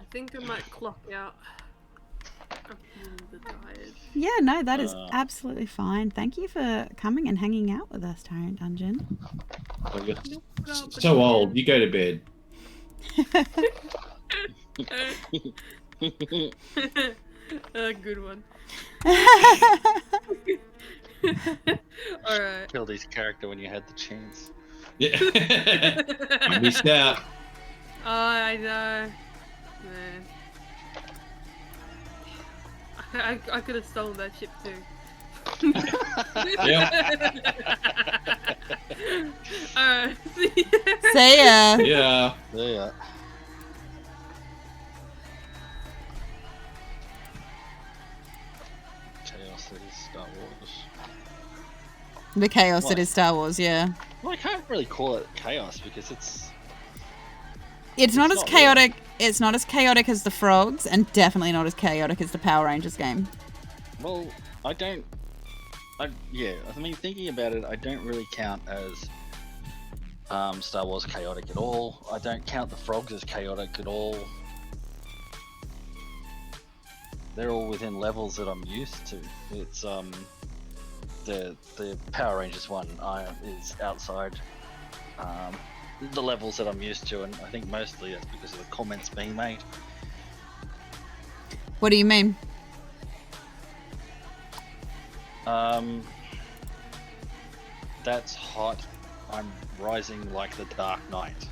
think I might clock out. The tired. Yeah, no, that is absolutely fine. Thank you for coming and hanging out with us, Tyrant Dungeon. Well, you're so old. You go to bed. Good one. Alright. Killed his character when you had the chance. Yeah. You missed out. Oh, I know. Man. I could have stolen that ship too. Alright. See ya. Yeah. Yeah. Chaos that is Star Wars. The chaos What? that is Star Wars, yeah. Well, I can't really call it chaos because It's not as not chaotic. It's not as chaotic as the frogs, and definitely not as chaotic as the Power Rangers game. well, I mean, thinking about it, I don't really count as Star Wars chaotic at all. I don't count the frogs as chaotic at all. They're all within levels that I'm used to. It's the Power Rangers one is outside the levels that I'm used to, and I think mostly that's because of the comments being made. What do you mean? That's hot. I'm rising like the Dark Knight.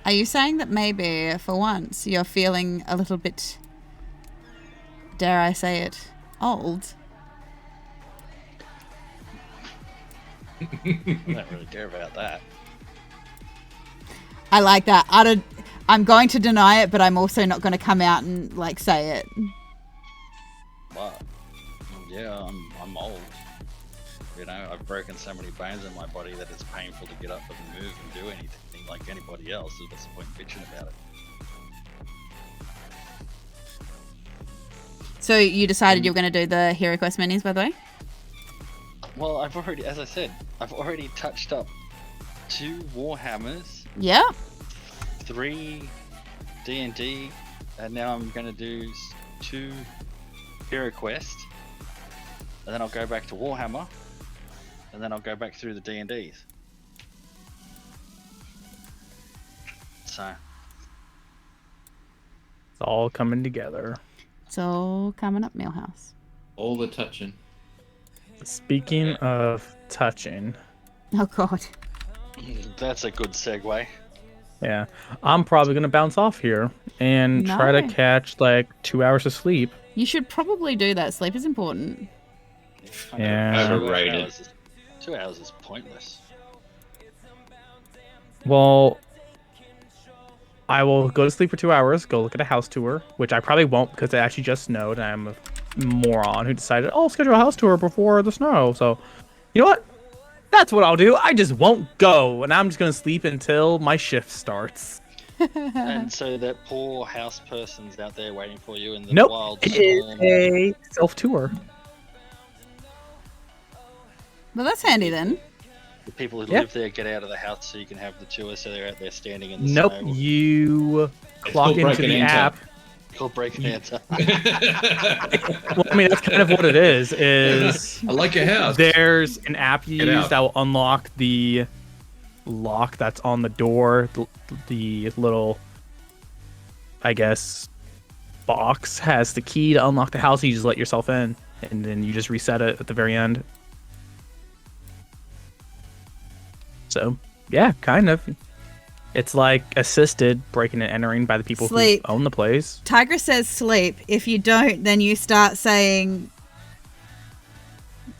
Are you saying that maybe, for once, you're feeling a little bit, dare I say it, old? I don't really care about that. I like that. I'm going to deny it, but I'm also not going to come out and like say it. But yeah, I'm old. You know, I've broken so many bones in my body that it's painful to get up and move and do anything like anybody else. So what's the point in bitching about it? So you decided you're going to do the Hero Quest minis, by the way? Well, as I said, I've already touched up 2 Warhammers, Yeah. 3 D&D, and now I'm going to do 2 Hero Quest, and then I'll go back to Warhammer, and then I'll go back through the D&Ds. So, It's all coming together. It's all coming up, Millhouse. All the touching. Speaking of touching, Oh, God. that's a good segue. yeah, I'm probably gonna bounce off here and try to No. catch like 2 hours of sleep. You should probably do that. Sleep is important. Yeah. Overrated. 2 hours is pointless. Well, I will go to sleep for 2 hours, go look at a house tour, which I probably won't because it actually just snowed and I'm a moron who decided, oh, schedule a house tour before the snow. So, you know what? That's what I'll do. I just won't go, and I'm just going to sleep until my shift starts. And so that poor house person's out there waiting for you in the Nope, wild it is storm. a self-tour. Well, that's handy then. The people who Yeah. live there get out of the house so you can have the tour, so they're out there standing in the Nope, snow. you clock called into break and the enter. app. Called break and enter. Well, I mean, that's kind of what it is I like your house. there's an app you Get use out. that will unlock the lock that's on the door. The little, I guess, box has the key to unlock the house. You just let yourself in, and then you just reset it at the very end. So, yeah, kind of. It's like assisted breaking and entering by the people Sleep. who own the place. Tigress says sleep. If you don't, then you start saying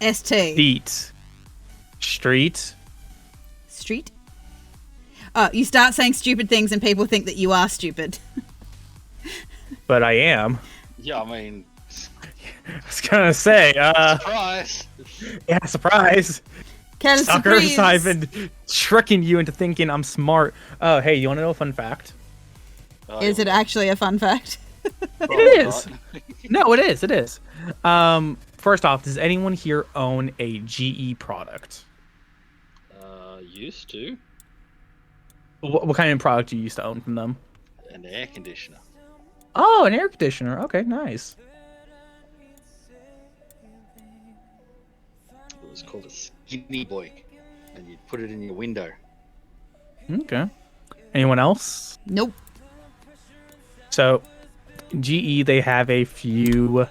ST. Feet. Street. Street? Oh, you start saying stupid things and people think that you are stupid. But I am. Yeah, I mean, I was gonna say, surprise! yeah, surprise. Can Suckers, I've been tricking you into thinking I'm smart. Oh, hey, you want to know a fun fact? Oh, Is it actually a fun fact? It is. No, it is. It is. First off, does anyone here own a GE product? Used to. What kind of product do you used to own from them? An air conditioner. Oh, an air conditioner. Okay, nice. It was called a skinny boy, and you'd put it in your window. Okay. Anyone else? Nope. So, GE, they have a few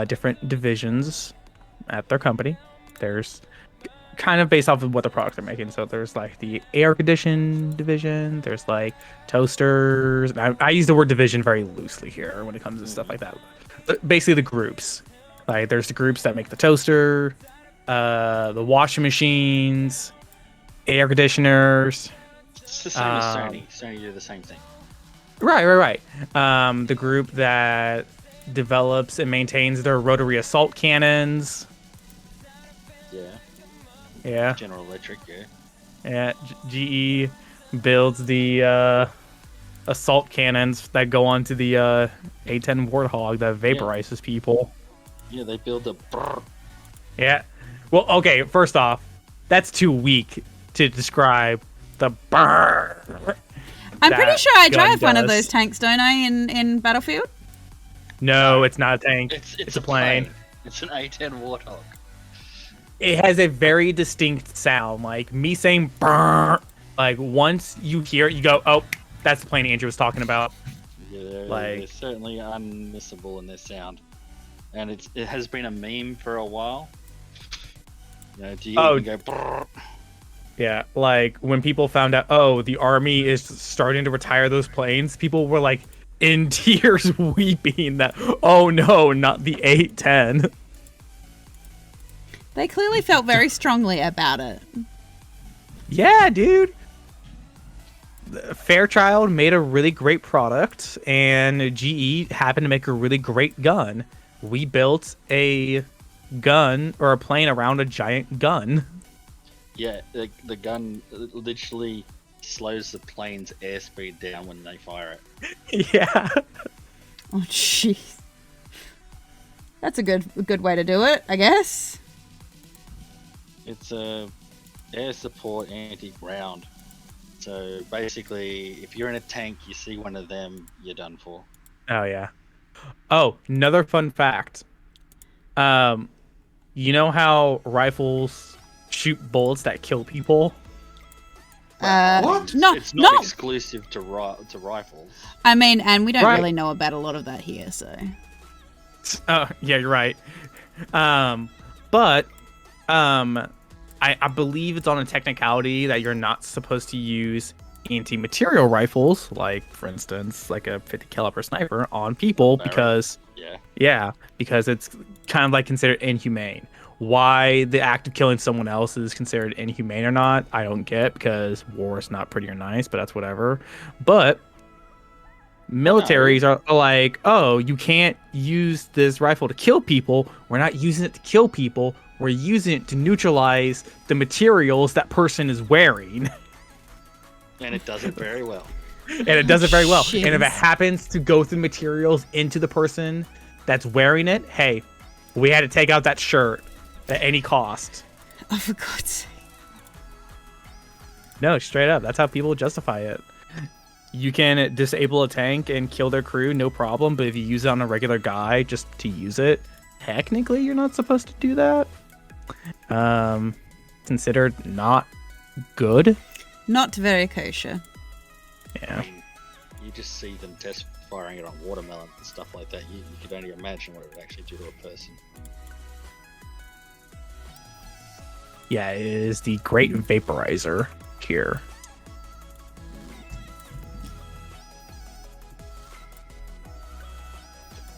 different divisions at their company. There's kind of based off of what the products are making. So there's like the air condition division. There's like toasters. I use the word division very loosely here when it comes to stuff like that. But basically, the groups. Like there's the groups that make the toaster, the washing machines, air conditioners. It's the same as Sony. Sony do the same thing. Right. The group that develops and maintains their rotary assault cannons. Yeah. General Electric, yeah. Yeah. GE builds the assault cannons that go onto the A10 Warthog that vaporizes people. Yeah, they build the. Yeah. Well, okay. First off, that's too weak to describe the brr. I'm pretty sure I gun drive one of does. those tanks, don't I, in Battlefield? No, it's not a tank. It's a plane. It's an A10 Warthog. It has a very distinct sound, like me saying "brr." Like once you hear it, you go, "Oh, that's the plane Andrew was talking about." Yeah, Like- they're certainly unmissable in their sound, and it has been a meme for a while. You know, do you Oh. even go? Brrr? Yeah, like when people found out, oh, the army is starting to retire those planes, people were like in tears, weeping that, oh no, not the 810. They clearly felt very strongly about it. Yeah, dude. Fairchild made a really great product, and GE happened to make a really great gun. We built a gun or a plane around a giant gun. Yeah, the gun literally slows the plane's airspeed down when they fire it. Yeah. Oh, jeez. That's a good way to do it, I guess. It's a air support anti-ground. So basically, if you're in a tank, you see one of them, you're done for. Oh yeah. Oh, another fun fact. You know how rifles shoot bullets that kill people? What? No, It's not no. exclusive to rifles. I mean, and we don't Right. really know about a lot of that here, so. Oh, yeah, you're right. But I believe it's on a technicality that you're not supposed to use anti-material rifles, like for instance, like a 50 caliber sniper on people because because it's kind of like considered inhumane. Why the act of killing someone else is considered inhumane or not, I don't get, because war is not pretty or nice, but that's whatever. But militaries are like, oh, you can't use this rifle to kill people. We're not using it to kill people. We're using it to neutralize the materials that person is wearing. And it does it very well. And it does it very well. And if it Jeez. happens to go through materials into the person that's wearing it, hey, we had to take out that shirt at any cost. Oh, for God's sake. No, straight up. That's how people justify it. You can disable a tank and kill their crew, no problem. But if you use it on a regular guy just to use it, technically you're not supposed to do that. Considered not good. Not very kosher. Yeah. I mean, you just see them test firing it on watermelon and stuff like that. You could only imagine what it would actually do to a person. Yeah, it is the great vaporizer here.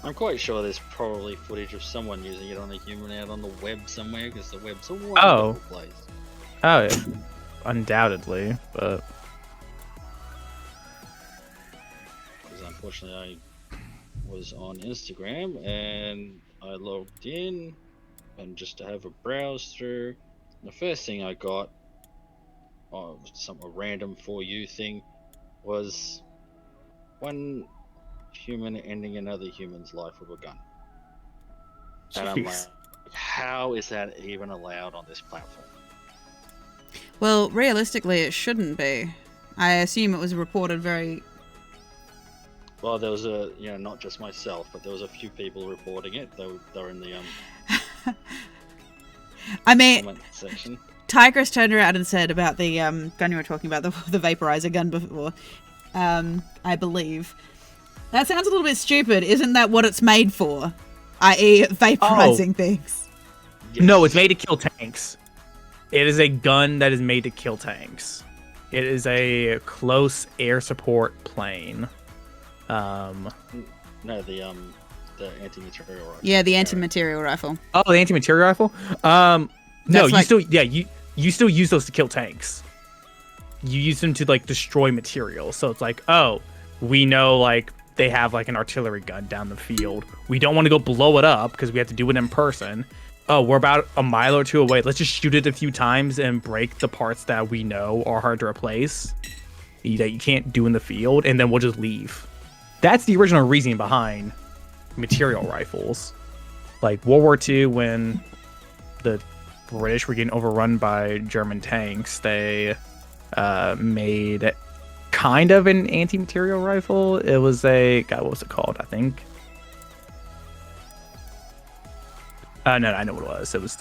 I'm quite sure there's probably footage of someone using it on a human out on the web somewhere, because the web's a wonderful place. Oh, undoubtedly, but Because unfortunately I was on Instagram and I logged in and just to have a browse through. The first thing I got, a random for you thing, was one human ending another human's life with a gun. And I'm like, jeez. how is that even allowed on this platform? Well, realistically, it shouldn't be. I assume it was reported very Well, there was not just myself, but there was a few people reporting it. They were in the I mean, comment section. Tigress turned around and said about the gun you were talking about, the vaporizer gun before, I believe. That sounds a little bit stupid. Isn't that what it's made for? I.e. vaporizing things. Yes. No, it's made to kill tanks. It is a gun that is made to kill tanks. It is a close air support plane. No, the anti-material rifle. Yeah, the anti-material rifle. Oh, the anti-material rifle? No, That's you still use those to kill tanks. You use them to like destroy materials. So it's like, oh, we know like they have like an artillery gun down the field. We don't want to go blow it up because we have to do it in person. Oh, we're about a mile or two away. Let's just shoot it a few times and break the parts that we know are hard to replace, that you can't do in the field, and then we'll just leave. That's the original reasoning behind material rifles. Like World War II, when the British were getting overrun by German tanks, they made kind of an anti-material rifle. It was what was it called? I think. No, I know what it was. It was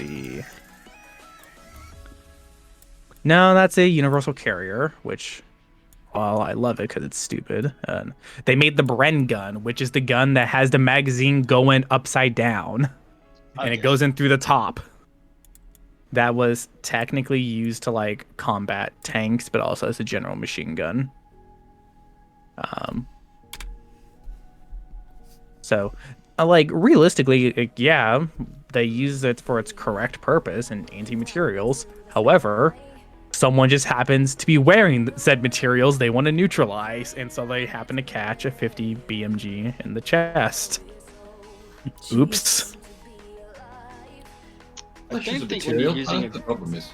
that's a universal carrier, which, well, I love it because it's stupid. They made the Bren gun, which is the gun that has the magazine going upside down, and it goes in through the top. That was technically used to like combat tanks, but also as a general machine gun. So, like realistically, yeah, they use it for its correct purpose and anti-materials. However, someone just happens to be wearing said materials they want to neutralize, and so they happen to catch a 50 BMG in the chest. Jeez. Oops. I Which is don't a think when you're material. using The problem is,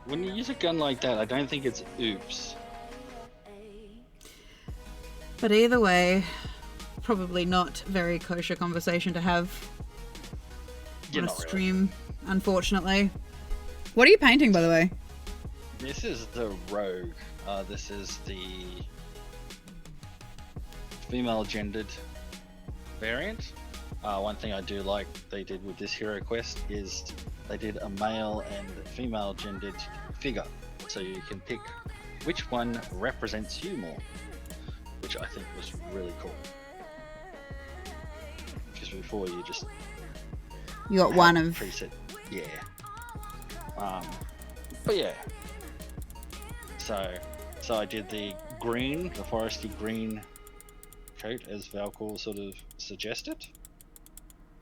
when you use a gun like that, I don't think it's oops. But either way, probably not very kosher conversation to have on a Not really. stream, unfortunately. What are you painting, by the way? This is the Rogue. This is the female gendered variant. One thing I do like they did with this hero quest is they did a male and female gendered figure, so you can pick which one represents you more, which I think was really cool. Because before you just You got one of... preset, yeah. But yeah. So I did the foresty green coat as Valcool sort of suggested,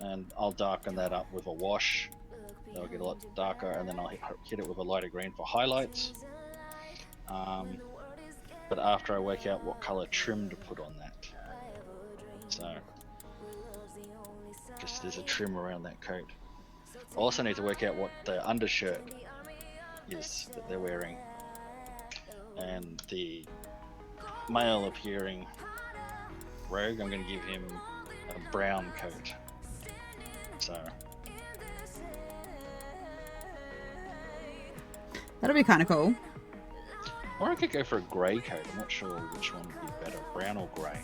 and I'll darken that up with a wash. That'll get a lot darker, and then I'll hit it with a lighter green for highlights. But after I work out what color trim to put on that, so just there's a trim around that coat. I also need to work out what the undershirt is that they're wearing, and the male appearing rogue, I'm going to give him a brown coat. So That'll be kind of cool. or I could go for a grey coat. I'm not sure which one would be better, brown or grey.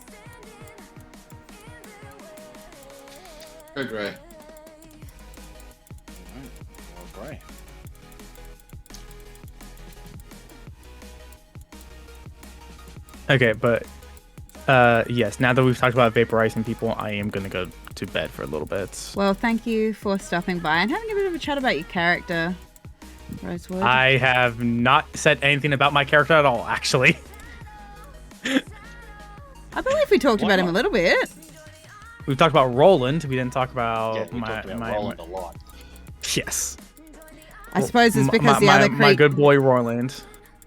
go grey. Or grey. Okay, but yes, now that we've talked about vaporizing people, I am going to go to bed for a little bit. Well, thank you for stopping by and having a bit of a chat about your character, Rosewood. I have not said anything about my character at all, actually. I believe we talked about him a little bit. We've talked about Roland. We didn't talk about Yeah, we talked about Roland a lot. Yes. I suppose it's because the other my good boy Roland.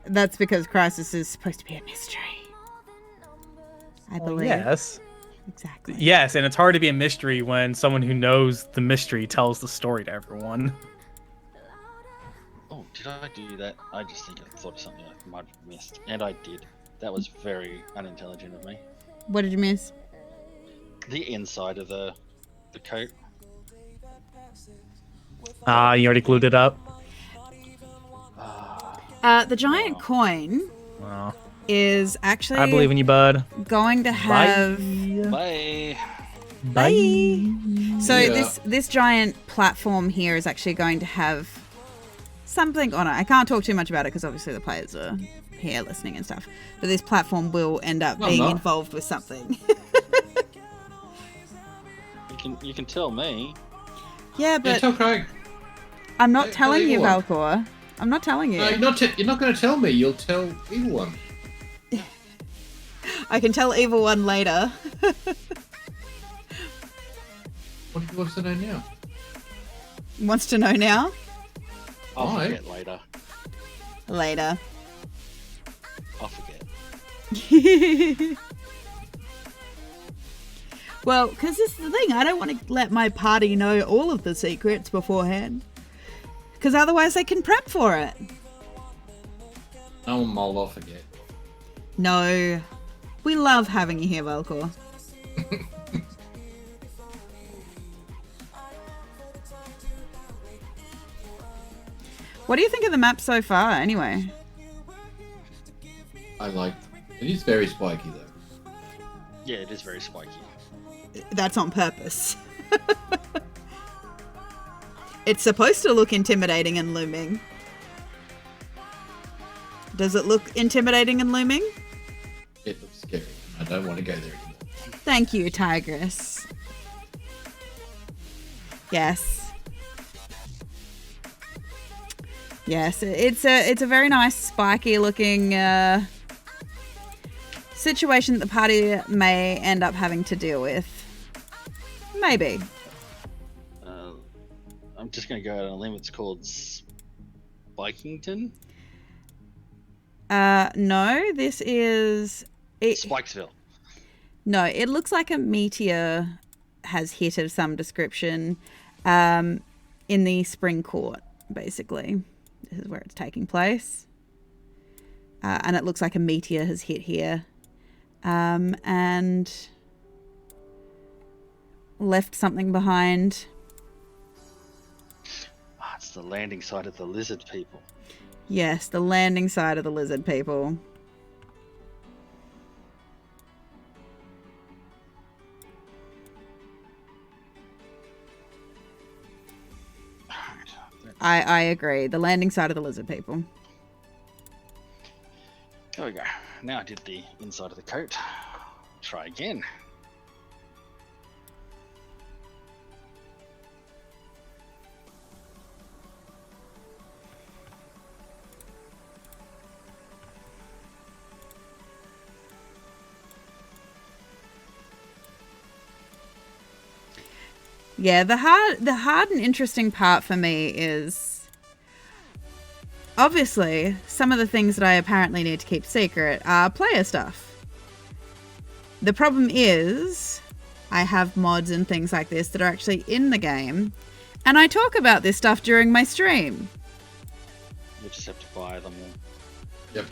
That's because Crisis is supposed to be a mystery. I believe. Yes. Exactly. Yes, and it's hard to be a mystery when someone who knows the mystery tells the story to everyone. Oh, did I do that? I just think I thought of something I might have missed. And I did. That was very unintelligent of me. What did you miss? The inside of the coat. You already glued it up? The giant coin Well, is actually I believe in you, bud. going to have Bye. Bye. So Yeah. this giant platform here is actually going to have something on it. I can't talk too much about it because obviously the players are here listening and stuff. But this platform will end up being not. involved with something. You can tell me. Yeah, Yeah, but tell Craig. I'm not tell telling you, everyone. Valcor. I'm not telling you. No, you're not going to tell me. You'll tell Evil One. I can tell Evil One later. What do you want to know now? Wants to know now? I'll Why? forget later. Later. I'll forget. Well, because this is the thing. I don't want to let my party know all of the secrets beforehand. Because otherwise they can prep for it. No one mull off forget. No. We love having you here, Valcor. What do you think of the map so far, anyway? I like it. Is very spiky though. Yeah, it is very spiky. That's on purpose. It's supposed to look intimidating and looming. Does it look intimidating and looming? It looks scary. I don't want to go there anymore. Thank you, Tigress. Yes. Yes, it's a very nice spiky looking situation that the party may end up having to deal with. Maybe. I'm just going to go out on a limb. It's called Spikington? No, this is... Spikesville. No, it looks like a meteor has hit of some description in the Spring Court, basically. This is where it's taking place. And it looks like a meteor has hit here. And left something behind. Ah, it's the landing site of the lizard people. Yes, the landing site of the lizard people. I agree. The landing site of the lizard people. There we go. Now I did the inside of the coat. Try again. Yeah, the hard and interesting part for me is obviously some of the things that I apparently need to keep secret are player stuff. The problem is I have mods and things like this that are actually in the game, and I talk about this stuff during my stream. You just have to buy them. Yep.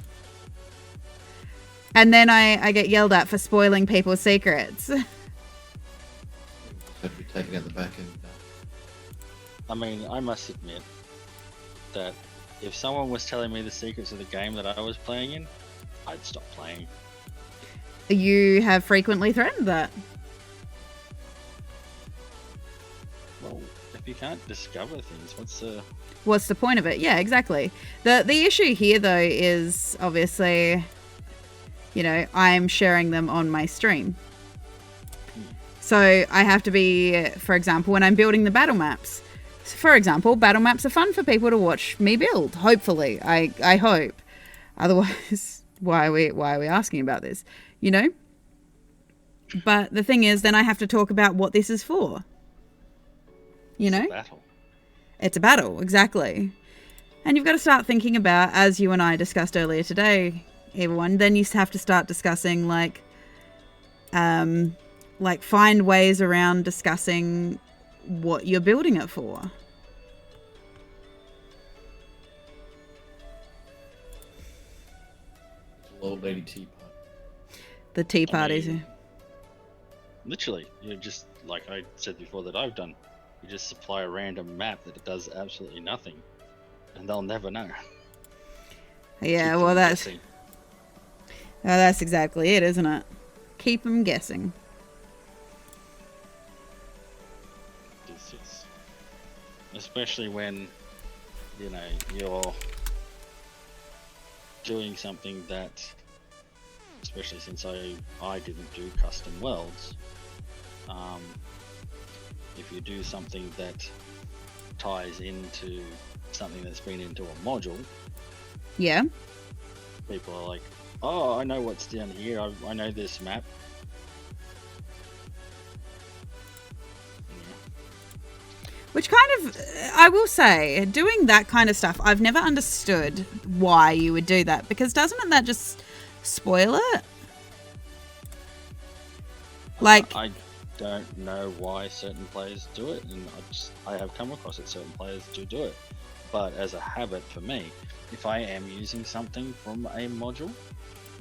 And then I get yelled at for spoiling people's secrets. Have to be taken out the back end. I mean, I must admit that if someone was telling me the secrets of the game that I was playing in, I'd stop playing. You have frequently threatened that. Well, if you can't discover things, What's the point of it? Yeah, exactly. The issue here, though, is obviously, you know, I'm sharing them on my stream. So I have to be, for example, when I'm building the battle maps. For example, battle maps are fun for people to watch me build. Hopefully, I hope. Otherwise, why are we asking about this? You know. But the thing is, then I have to talk about what this is for. You know. It's a battle. It's a battle, exactly. And you've got to start thinking about, as you and I discussed earlier today, everyone. Then you have to start discussing like find ways around discussing what you're building it for. Old lady teapot. The tea parties. mean- Literally, you just, like I said before that I've done, you just supply a random map that it does absolutely nothing, and they'll never know. Yeah, Keep well, them that's guessing. Oh, that's exactly it, isn't it? Keep them guessing. Yes. Especially when, you know, you're doing something that, especially since I didn't do custom worlds, if you do something that ties into something that's been into a module, Yeah. people are like, oh, I know what's down here, I know this map. Which kind of, I will say, doing that kind of stuff, I've never understood why you would do that. Because doesn't that just spoil it? Like, I don't know why certain players do it, and I have come across it, certain players do it. But as a habit for me, if I am using something from a module,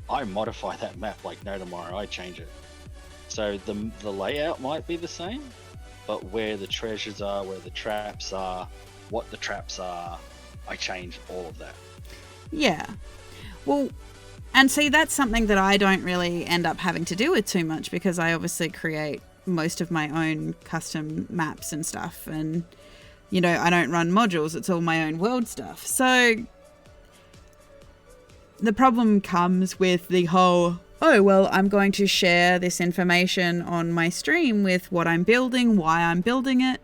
I modify that map like no tomorrow. I change it. So the layout might be the same, but where the treasures are, where the traps are, what the traps are, I change all of that. yeah. Well, and see, that's something that I don't really end up having to do with too much because I obviously create most of my own custom maps and stuff. And, you know, I don't run modules. It's all my own world stuff. So the problem comes with the whole, oh, well, I'm going to share this information on my stream with what I'm building, why I'm building it.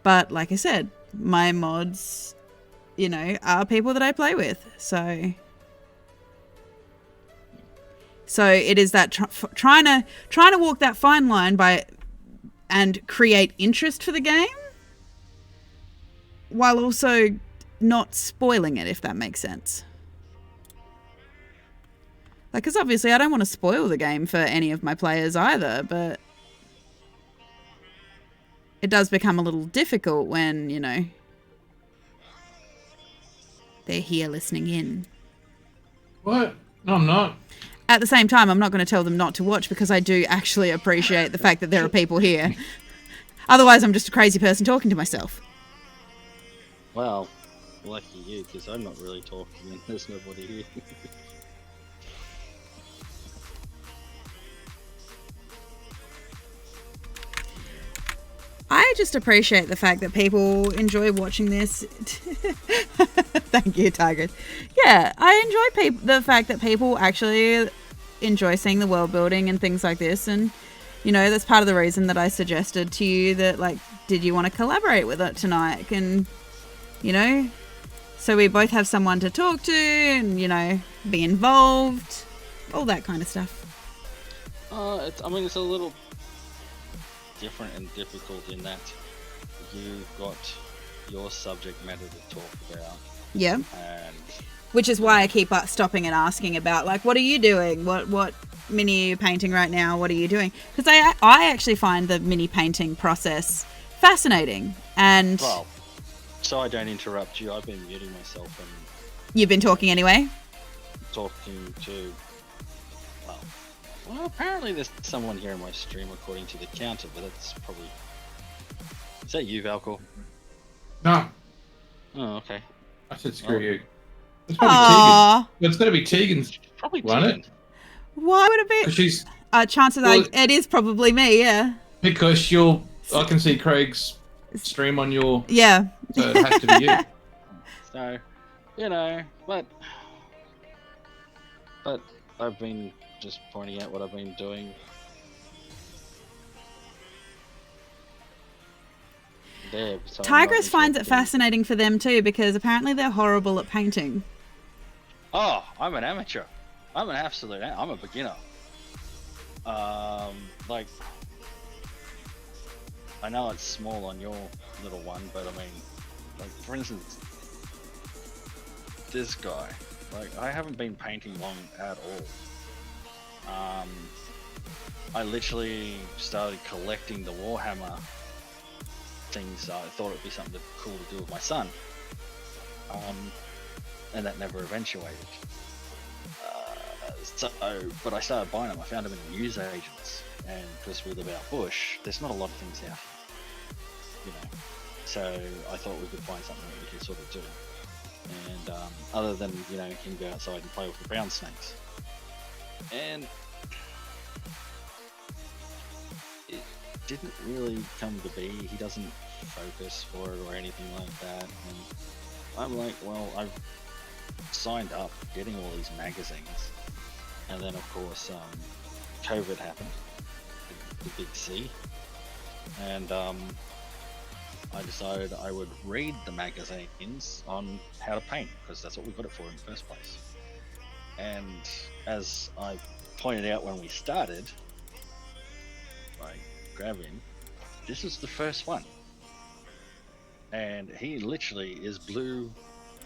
But like I said, my mods, you know, are people that I play with. So it is that trying to walk that fine line and create interest for the game while also not spoiling it, if that makes sense. Like, because obviously I don't want to spoil the game for any of my players either, but it does become a little difficult when, you know, they're here listening in. What? No, I'm not. At the same time, I'm not going to tell them not to watch because I do actually appreciate the fact that there are people here. Otherwise, I'm just a crazy person talking to myself. Well, lucky you, because I'm not really talking and there's nobody here. I just appreciate the fact that people enjoy watching this. Thank you, Tiger. Yeah, I enjoy the fact that people actually enjoy seeing the world building and things like this. And, you know, that's part of the reason that I suggested to you that, like, did you want to collaborate with it tonight? And, you know, so we both have someone to talk to and, you know, be involved, all that kind of stuff. It's a little different and difficult in that you've got your subject matter to talk about. Yeah. And which is why I keep stopping and asking about, like, what are you doing? What mini are you painting right now? What are you doing? Because I actually find the mini painting process fascinating. And well, so I don't interrupt you, I've been muting myself and you've been talking anyway? Talking to, well, apparently there's someone here in my stream according to the counter, but that's probably, is that you, Valcor? No. Oh, okay. I said screw you. It's probably Tegan. It's got to be Tegan's. Probably Won't Tegan. it? Why would it be? She's chances are it is probably me, yeah. because I can see Craig's stream on your. Yeah. So it has to be you. So, you know, but I've been just pointing out what I've been doing. There, so Tigress finds it fascinating for them too because apparently they're horrible at painting. Oh, I'm an amateur. I'm a beginner. Like, I know it's small on your little one, but I mean, like, for instance, this guy, like, I haven't been painting long at all. I literally started collecting the Warhammer things. I thought it'd be something cool to do with my son. And that never eventuated. But I started buying them. I found them in newsagents, and because with about bush, there's not a lot of things out here, you know. So I thought we could find something that we could sort of do. And other than, you know, him go outside and play with the brown snakes, And it didn't really come to be. He doesn't focus for it or anything like that. And I'm like, well, I've signed up getting all these magazines, and then of course COVID happened, the big C, and I decided I would read the magazines on how to paint, because that's what we got it for in the first place. And as I pointed out when we started by grabbing, this is the first one, and he literally is blue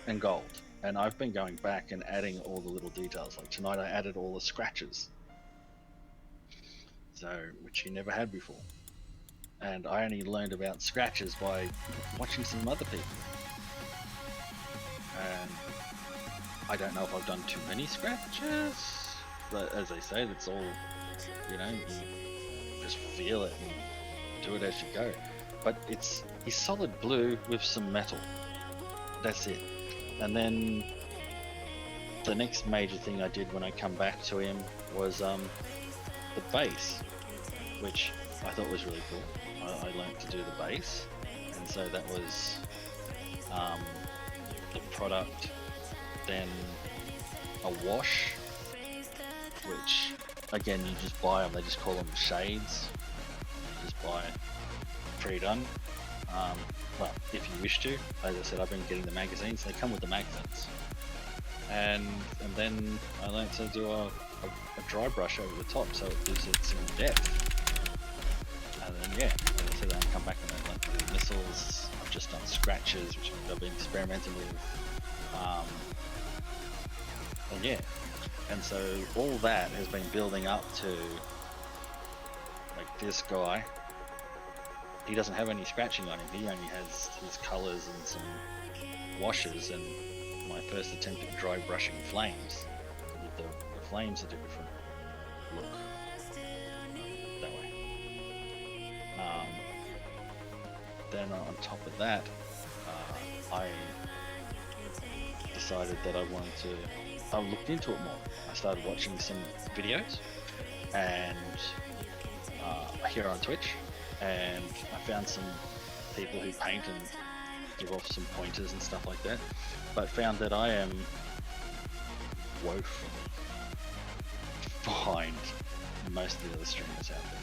and gold. And I've been going back and adding all the little details. Like tonight I added all the scratches, so which he never had before. And I only learned about scratches by watching some other people. And I don't know if I've done too many scratches, but as they say, that's all, you know, you just feel it and do it as you go. But he's solid blue with some metal. That's it. And then the next major thing I did when I come back to him was the base, which I thought was really cool. I learned to do the base, and so that was the product, then a wash, which again you just buy them, they just call them shades, you just buy it pre-done. Well, if you wish to, as I said, I've been getting the magazines, they come with the magazines. And then I learned to do a dry brush over the top, so it gives it some depth. And then yeah, as I said, I come back and I learned to do missiles, I've just done scratches, which I've been experimenting with. And yeah, and so all that has been building up to, like, this guy. He doesn't have any scratching on him, he only has his colours and some washes, and my first attempt at dry brushing flames. The flames are a different look that way. Then on top of that, I decided that I looked into it more. I started watching some videos and here on Twitch, and I found some people who paint and give off some pointers and stuff like that, but found that I am woefully behind most of the other streamers out there.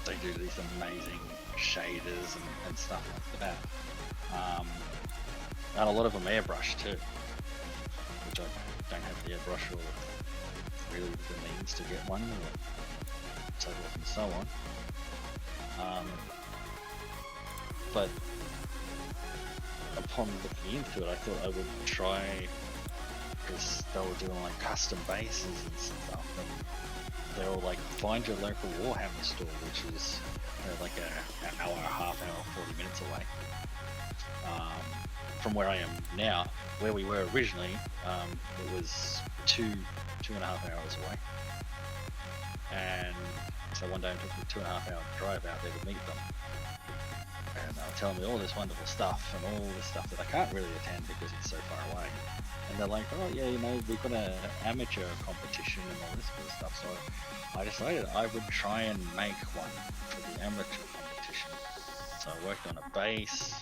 They do these amazing shaders and stuff like that, and a lot of them airbrush too, which I don't have the airbrush or really the means to get one, or so forth and so on. But upon looking into it, I thought I would try, because they were doing like custom bases and stuff, and they were like, find your local Warhammer store, which is like an hour, half hour, 40 minutes away from where I am now. Where we were originally, it was 2.5 hours away, and so one day it took me 2.5 hour drive out there to meet them, and they were telling me all this wonderful stuff and all this stuff that I can't really attend because it's so far away. And they're like, oh yeah, you know, we've got an amateur competition and all this kind of stuff. So I decided I would try and make one for the amateur competition. So I worked on a base,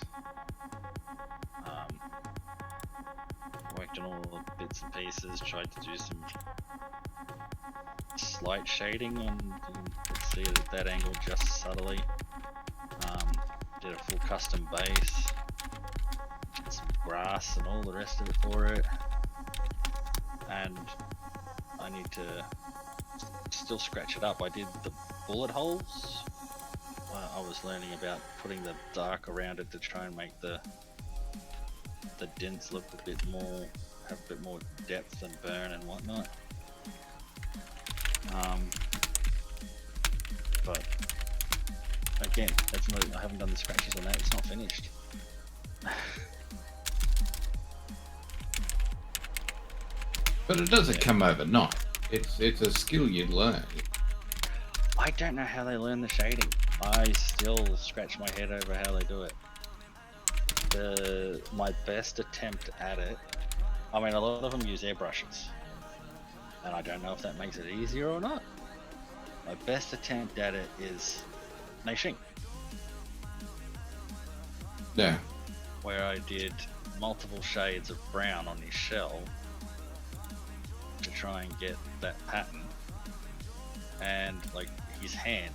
worked on all the bits and pieces, tried to do some slight shading, and you can see it at that angle just subtly. Did a full custom base, did some grass and all the rest of it for it, and I need to still scratch it up. I did the bullet holes. I was learning about putting the dark around it to try and make the dents look a bit more, have a bit more depth and burn and whatnot. But again, that's not, I haven't done the scratches on that, it's not finished. But it doesn't come overnight. It's a skill you learn. I don't know how they learn the shading. I still scratch my head over how they do it. My best attempt at it, I mean, a lot of them use airbrushes, and I don't know if that makes it easier or not. My best attempt at it is Neishing, Yeah. where I did multiple shades of brown on his shell to try and get that pattern, and like his hand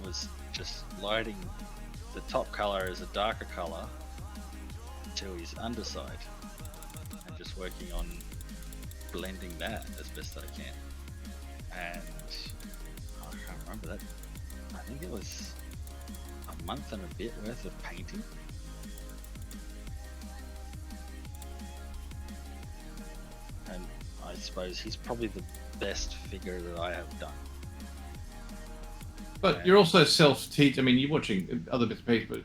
was just lighting the top color as a darker color to his underside, and just working on blending that as best I can. And I can't remember that. I think it was a month and a bit worth of painting. And I suppose he's probably the best figure that I have done. But you're also self-teach. I mean, you're watching other bits of pieces, but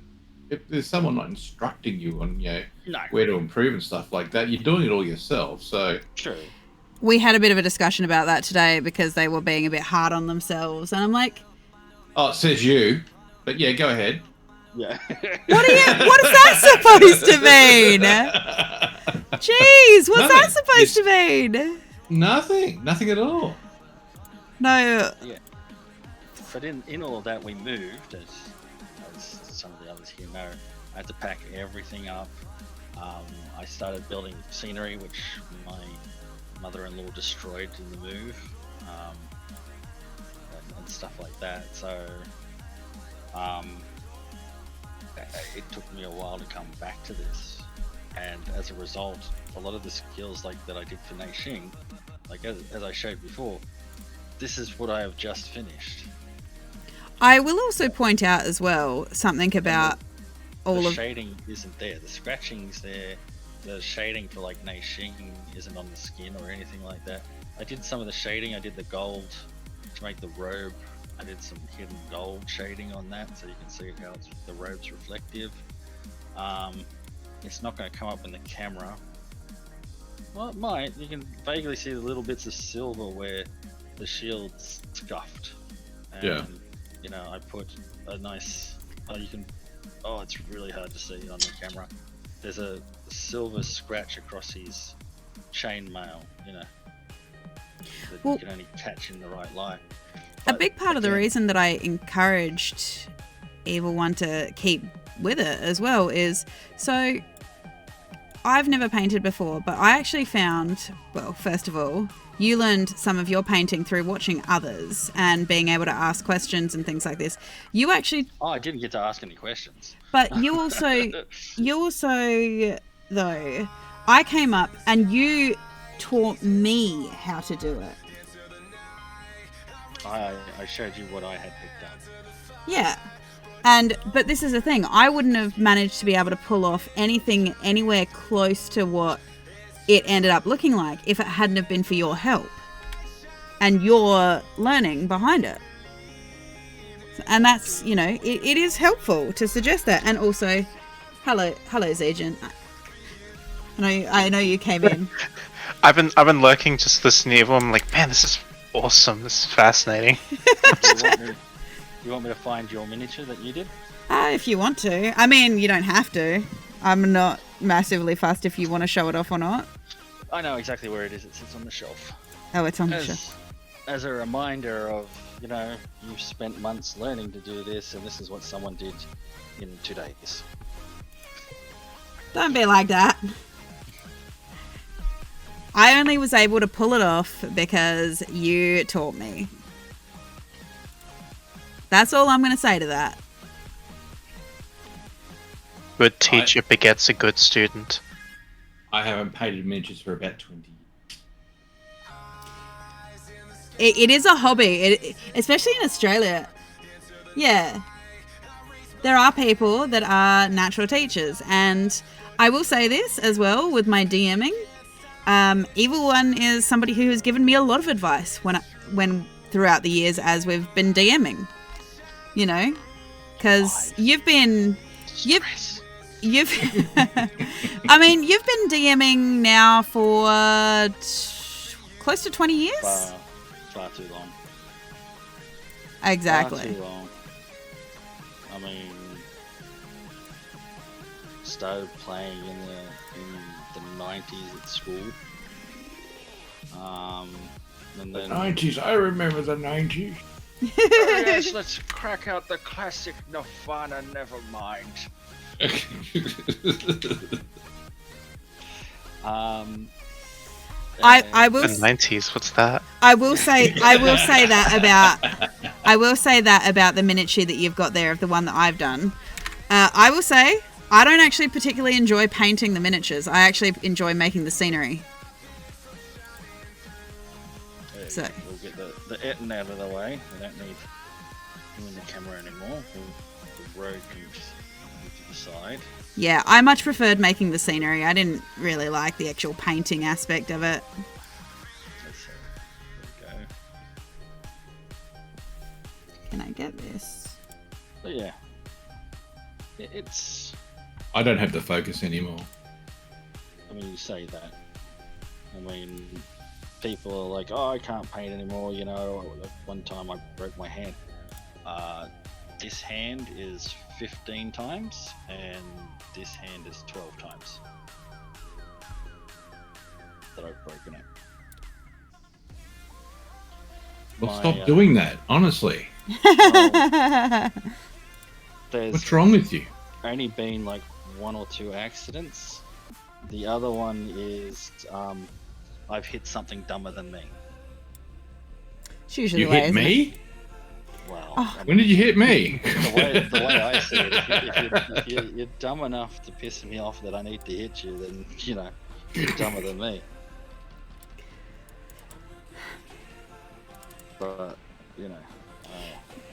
if there's someone not instructing you on, No. where to improve and stuff like that, you're doing it all yourself. So True. We had a bit of a discussion about that today because they were being a bit hard on themselves, and I'm like, oh, it says you, but yeah, go ahead. Yeah. what is that supposed to mean? Jeez, what's that Nothing. supposed to mean? Nothing at all. No, Yeah. But in all of that, we moved, as some of the others here know. I had to pack everything up. I started building scenery, which my mother-in-law destroyed in the move, and stuff like that. So it took me a while to come back to this, and as a result, a lot of the skills like that I did for Neishing, like as I showed before, this is what I have just finished. I will also point out as well something about all The of shading isn't there. The scratching's there. The shading for like Neishing isn't on the skin or anything like that. I did some of the shading. I did the gold to make the robe. I did some hidden gold shading on that, so you can see how the robe's reflective. It's not going to come up in the camera. Well, it might. You can vaguely see the little bits of silver where the shield's scuffed. And, Yeah. you know, I put a nice. It's really hard to see on the camera. There's a silver scratch across his chainmail, that Well, you can only catch in the right light. a But big part of the again, reason that I encouraged Evil One to keep with it as well is, so I've never painted before, but I actually found, well, first of all, you learned some of your painting through watching others and being able to ask questions and things like this. You actually, I didn't get to ask any questions. but you also, though, I came up and you taught me how to do it. I showed you what I had picked up. Yeah. But this is the thing, I wouldn't have managed to be able to pull off anything anywhere close to what it ended up looking like if it hadn't have been for your help and your learning behind it. And that's, it is helpful to suggest that. And also, hello Zagent. I know you came in. I've been lurking, just listening to I'm like, man, this is awesome. This is fascinating. You want me to find your miniature that you did? If you want to. I mean, you don't have to. I'm not massively fussed if you want to show it off or not. I know exactly where it is. It sits on the shelf. Oh, it's on the shelf. As a reminder of, you've spent months learning to do this, and this is what someone did in 2 days. Don't be like that. I only was able to pull it off because you taught me. That's all I'm going to say to that. Good teacher begets a good student. I haven't painted miniatures for about 20 years. It is a hobby, especially in Australia. Yeah. There are people that are natural teachers. And I will say this as well with my DMing. Evil One is somebody who has given me a lot of advice when throughout the years as we've been DMing. Because you've been DMing now for close to 20 years. Far too long. Exactly. Far too long. I mean, started playing in the 90s at school. And The then 90s. I remember the 90s. oh, yes, let's crack out the classic Nirvana Nevermind. I will The 90s, what's that? I will say that about the miniature that you've got there of the one that I've done. I will say I don't actually particularly enjoy painting the miniatures. I actually enjoy making the scenery. So we'll get the Etten out of the way. We don't need him in the camera anymore. The road can just move to the side. yeah, I much preferred making the scenery. I didn't really like the actual painting aspect of it. There we go. Can I get this? But yeah, it's. I don't have the focus anymore. I mean, you say that. I mean, people are like, "Oh, I can't paint anymore." You know, one time I broke my hand. This hand is 15 times, and this hand is 12 times that I've broken it. Well, stop doing that, honestly. Well, there's What's wrong with you? only been like 1 or 2 accidents. The other one is I've hit something dumber than me. It's usually You the way, hit isn't it? me? Well, Oh. I mean, When did you hit me? the way I see it, if you're dumb enough to piss me off that I need to hit you, then, you know, you're dumber than me. But, you know,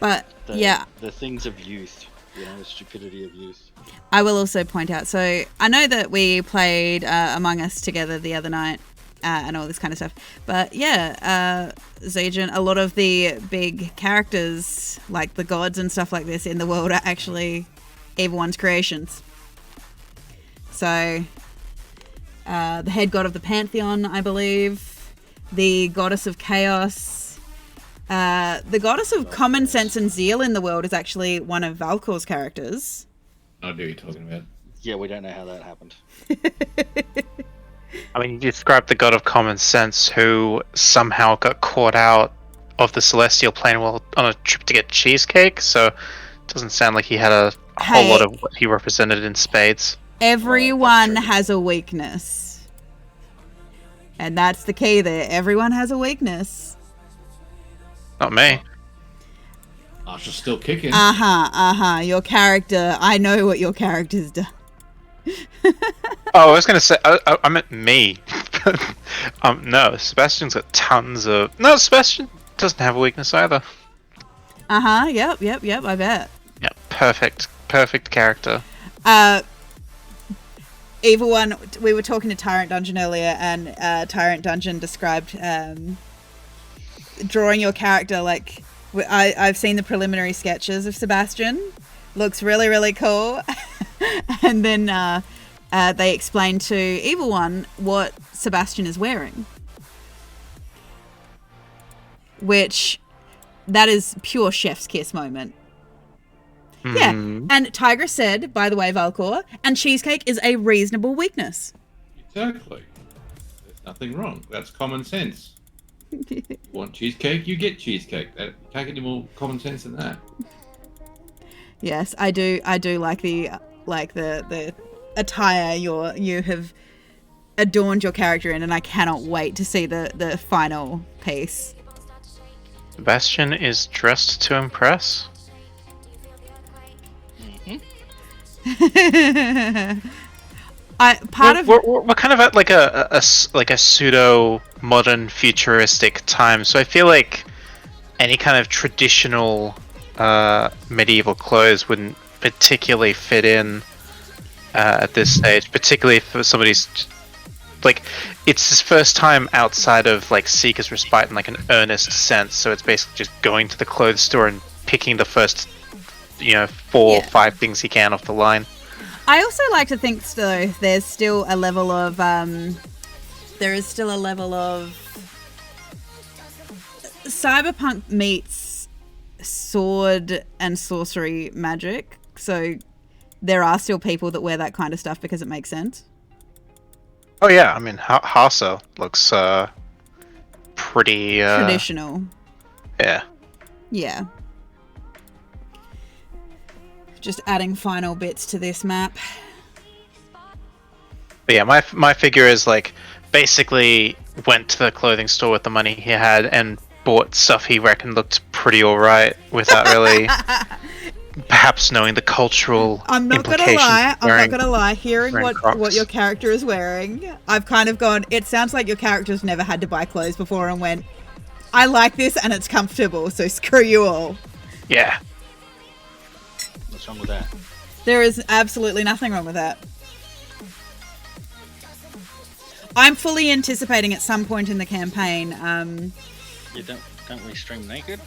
But yeah, the things of youth, you know, the stupidity of youth. I will also point out. So I know that we played Among Us together the other night and all this kind of stuff. But yeah, Zajan, a lot of the big characters, like the gods and stuff like this in the world, are actually Evil One's creations. So the head god of the Pantheon, I believe, the goddess of chaos, the goddess of common sense and zeal in the world is actually one of Valkor's characters. I know what you're talking about. Yeah, we don't know how that happened. I mean, you described the god of common sense who somehow got caught out of the celestial plane while on a trip to get cheesecake, so it doesn't sound like he had a whole Hey. lot of what he represented in spades. Everyone true. has a weakness. And that's the key there. Everyone has a weakness. Not me. Arsha's still kicking. Your character, I know what your character's done. Oh, I was gonna say, I meant me. No, Sebastian's got tons of. No, Sebastian doesn't have a weakness either. Yep, I bet. Yeah, perfect character. Evil One, we were talking to Tyrant Dungeon earlier, and Tyrant Dungeon described drawing your character like. I've seen the preliminary sketches of Sebastian. Looks really, really cool. And then they explained to Evil One what Sebastian is wearing. Which, that is pure chef's kiss moment. Yeah, and Tigress said, by the way, Valkor, and cheesecake is a reasonable weakness. Exactly. There's nothing wrong. That's common sense. You want cheesecake, you get cheesecake. You can't get any more common sense than that. Yes, I do like the attire you have adorned your character in, and I cannot wait to see the final piece. Sebastian is dressed to impress. We're kind of at like a pseudo modern futuristic time, so I feel like any kind of traditional medieval clothes wouldn't particularly fit in at this stage, particularly for somebody's like it's his first time outside of like Seeker's Respite in like an earnest sense, so it's basically just going to the clothes store and picking the first 4 or 5 things he can off the line. I also like to think, though, there's still a level of cyberpunk meets sword and sorcery magic. So there are still people that wear that kind of stuff because it makes sense. Oh yeah, I mean Hasa looks pretty traditional. Yeah. Yeah. Just adding final bits to this map. But yeah, my figure is like basically went to the clothing store with the money he had and bought stuff he reckoned looked pretty alright without really perhaps knowing the cultural I'm not gonna lie. Hearing what your character is wearing, I've kind of gone. It sounds like your character's never had to buy clothes before and went, I like this and it's comfortable, so screw you all. Yeah. What's wrong with that? There is absolutely nothing wrong with that. I'm fully anticipating at some point in the campaign. You don't we stream naked?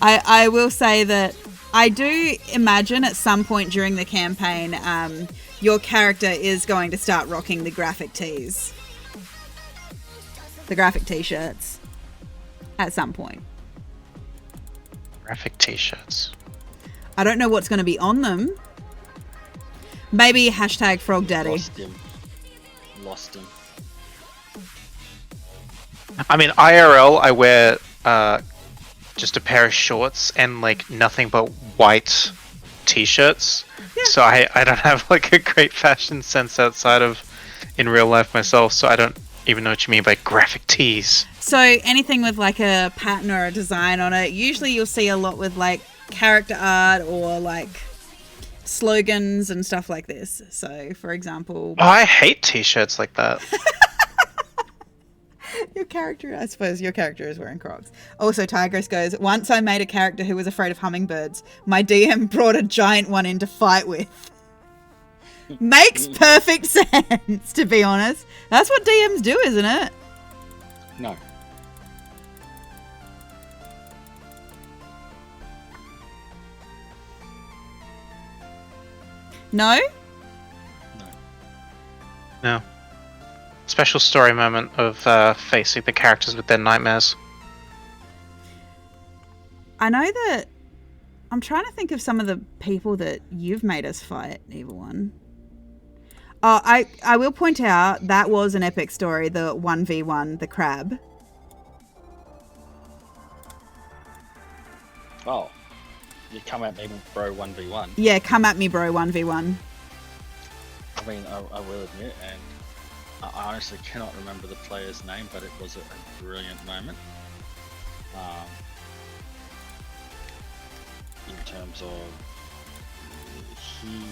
I will say that I do imagine at some point during the campaign, your character is going to start rocking the graphic tees. The graphic t-shirts. At some point. Graphic t-shirts. I don't know what's going to be on them. Maybe hashtag Frog Daddy. Lost him. I mean, IRL, I wear just a pair of shorts and like nothing but white t-shirts. Yeah. So I don't have like a great fashion sense outside of in real life myself. So I don't even know what you mean by graphic tees. So anything with like a pattern or a design on it, usually you'll see a lot with like character art or like slogans and stuff like this. So for example... Oh, I hate t-shirts like that. I suppose your character is wearing Crocs. Also, Tigress goes, once I made a character who was afraid of hummingbirds. My DM brought a giant one in to fight with. Makes perfect sense, to be honest. That's what DMs do, isn't it? No. No? No. Special story moment of facing the characters with their nightmares. I know that... I'm trying to think of some of the people that you've made us fight, Evil One. Oh, I will point out, that was an epic story, the 1v1, the crab. Oh. You come at me, bro, 1v1. Yeah, come at me, bro, 1v1. I mean, I will admit, and I honestly cannot remember the player's name, but it was a brilliant moment. In terms of, he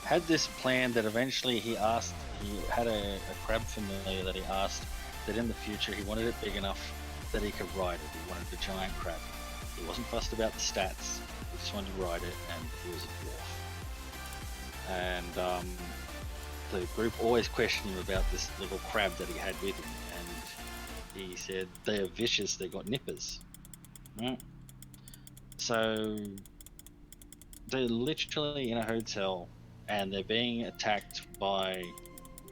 had this plan that eventually he had a crab familiar that he asked that in the future he wanted it big enough that he could ride it. He wanted a giant crab. He wasn't fussed about the stats, he just wanted to ride it, and he was a dwarf. And the group always questioned him about this little crab that he had with him, and he said, they are vicious, they got nippers. So they're literally in a hotel and they're being attacked by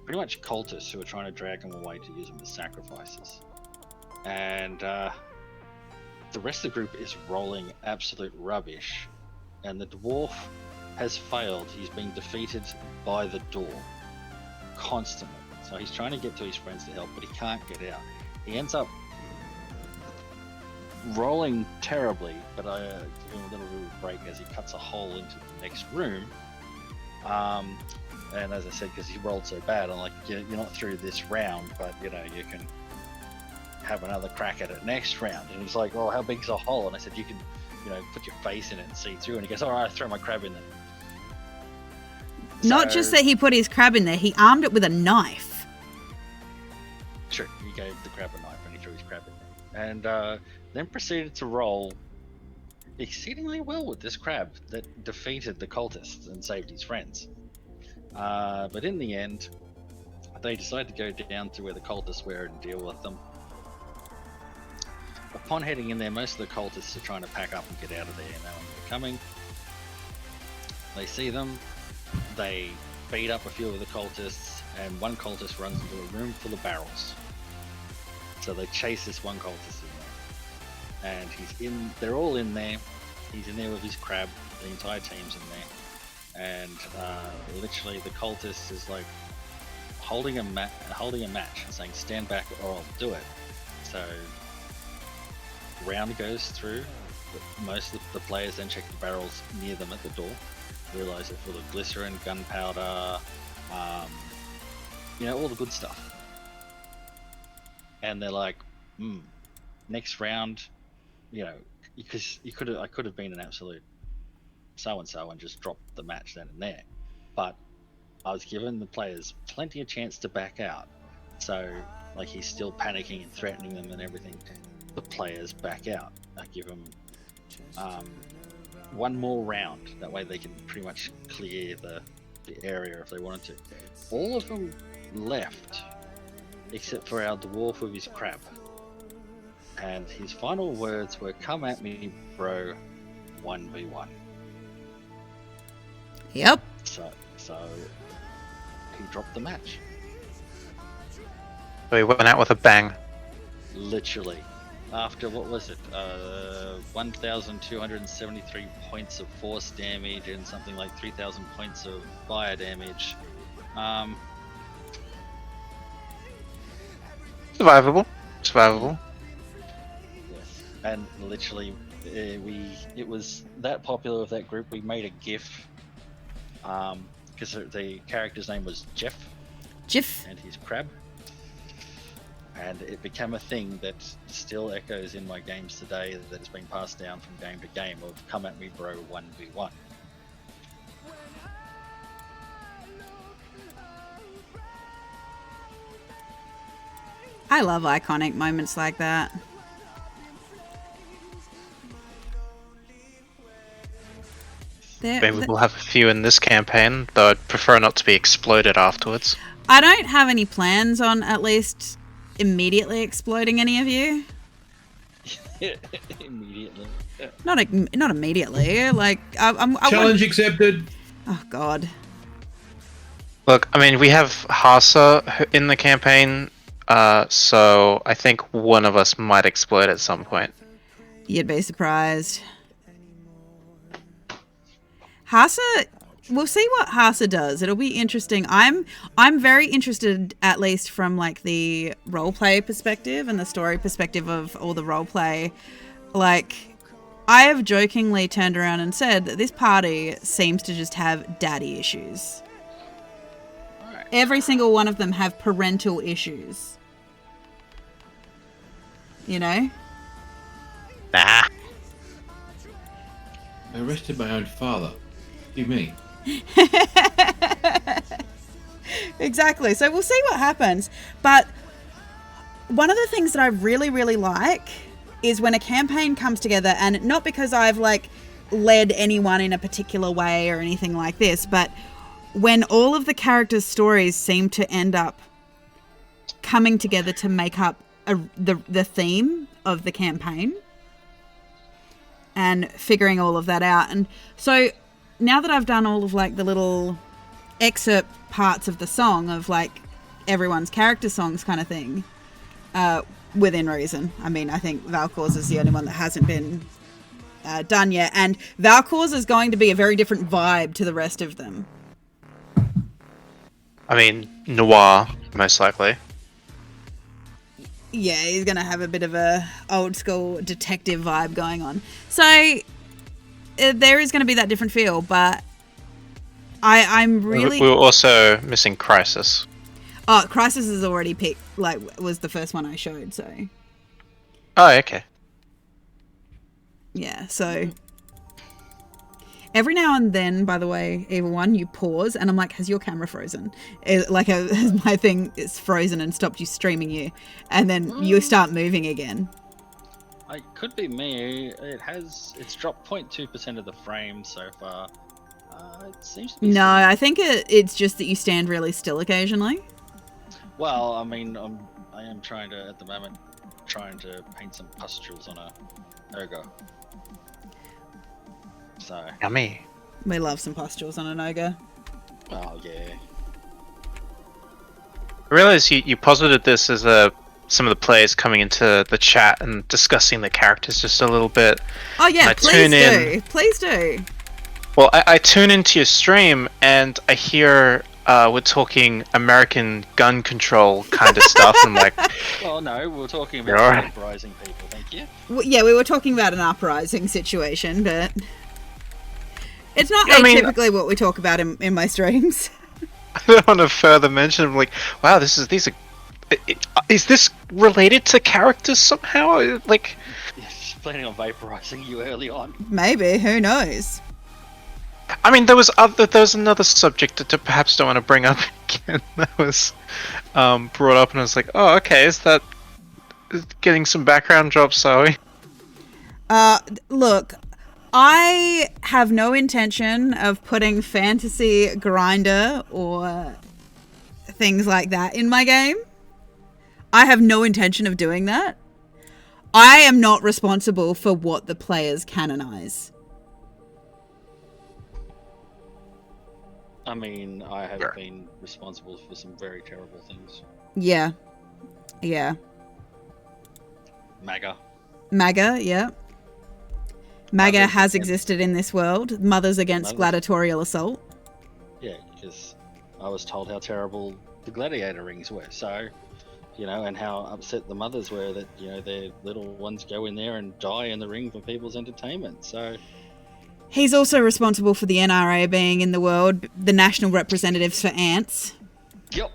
pretty much cultists who are trying to drag them away to use them as sacrifices. And the rest of the group is rolling absolute rubbish, and the dwarf has failed. He's been defeated by the door constantly. So he's trying to get to his friends to help, but he can't get out. He ends up rolling terribly, but I give him a little bit of a break as he cuts a hole into the next room. And as I said, because he rolled so bad, I'm like, you're not through this round, but you know, you can have another crack at it next round. And he's like, oh, how big's a hole? And I said, you can, you know, put your face in it and see through. And he goes, all right, throw my crab in there. Not just that he put his crab in there, he armed it with a knife. True, he gave the crab a knife and he threw his crab in there. And then proceeded to roll exceedingly well with this crab that defeated the cultists and saved his friends. But in the end, they decide to go down to where the cultists were and deal with them. Upon heading in there, most of the cultists are trying to pack up and get out of there, and no one's coming. They see them, they beat up a few of the cultists, and one cultist runs into a room full of barrels. So they chase this one cultist in there, and they're all in there. He's in there with his crab, the entire team's in there, and literally the cultist is like holding a match and saying, stand back or I'll do it. So round goes through. Most of the players then check the barrels near them at the door, realize they're full of glycerin, gunpowder, all the good stuff. And they're like, next round, because I could have been an absolute so-and-so and just dropped the match then and there. But I was giving the players plenty of chance to back out. So, like, he's still panicking and threatening them and everything. The players back out. I give them one more round. That way they can pretty much clear the area if they wanted to. All of them left, except for our dwarf with his crab. And his final words were, "Come at me, bro, 1v1. Yep. So he dropped the match. So he went out with a bang. Literally. After, what was it? 1,273 points of force damage and something like 3,000 points of fire damage. Survivable. Yes. And literally, it was that popular with that group, we made a GIF. Because the character's name was Jeff. And his crab. And it became a thing that still echoes in my games today, that has been passed down from game to game, of "Come at me, bro, 1v1. I love iconic moments like that. Maybe we'll have a few in this campaign, though I'd prefer not to be exploded afterwards. I don't have any plans on at least immediately exploding any of you. Immediately. Not immediately. Like Challenge accepted. Oh God. Look, I mean, we have Hasa in the campaign, so I think one of us might explode at some point. You'd be surprised. Hasa, we'll see what Hasa does. It'll be interesting. I'm very interested, at least from like the roleplay perspective and the story perspective of all the roleplay. Like, I have jokingly turned around and said that this party seems to just have daddy issues. Right. Every single one of them have parental issues. You know? Nah. I arrested my own father. What do you mean? Exactly. So we'll see what happens. But one of the things that I really, really like is when a campaign comes together, and not because I've like led anyone in a particular way or anything like this, but when all of the characters' stories seem to end up coming together to make up the theme of the campaign and figuring all of that out. And so now that I've done all of like the little excerpt parts of the song of like everyone's character songs kind of thing, within reason. I mean, I think Valkor's is the only one that hasn't been done yet, and Valkor's is going to be a very different vibe to the rest of them. I mean, noir, most likely. Yeah, he's going to have a bit of a old school detective vibe going on. So there is going to be that different feel, but I'm really... We were also missing Crisis. Oh, Crisis is already picked, like, was the first one I showed, so... Oh, okay. Yeah, so... Every now and then, by the way, Evil One, you pause, and I'm like, has your camera frozen? Has my thing is frozen and stopped you streaming you? And then you start moving again. It could be me. It's dropped 0.2% of the frames so far. It seems to be... No, I think it's just that you stand really still occasionally. Well, I mean, I am trying to, at the moment, paint some pustules on a ogre. So. Yummy. We love some pustules on an ogre. Oh yeah. I realize you posited this as some of the players coming into the chat and discussing the characters just a little bit. Oh yeah, please do. Please do. Well, I tune into your stream and I hear we're talking American gun control kind of stuff. I'm like, Well, no, we were talking You're about alright. uprising people. Thank you. Yeah, we were talking about an uprising situation, but it's not I mean- atypically what we talk about in my streams. I don't want to further mention. I'm like, wow, these are. Is this related to characters somehow? Like, Just planning on vaporizing you early on. Maybe, who knows? I mean, there was another subject that I perhaps don't want to bring up again that was brought up, and I was like, oh, okay, is that getting some background job, SoA? Look, I have no intention of putting fantasy grinder or things like that in my game. I have no intention of doing that. I am not responsible for what the players canonize. I mean, I have been responsible for some very terrible things. Yeah. MAGA. MAGA, yeah. MAGA Mothers has against- existed in this world. Mothers Against Mothers. Gladiatorial Assault. Yeah, because I was told how terrible the gladiator rings were. So, and how upset the mothers were that, their little ones go in there and die in the ring for people's entertainment. So, He's also responsible for the NRA being in the world, the national representatives for ants. yep.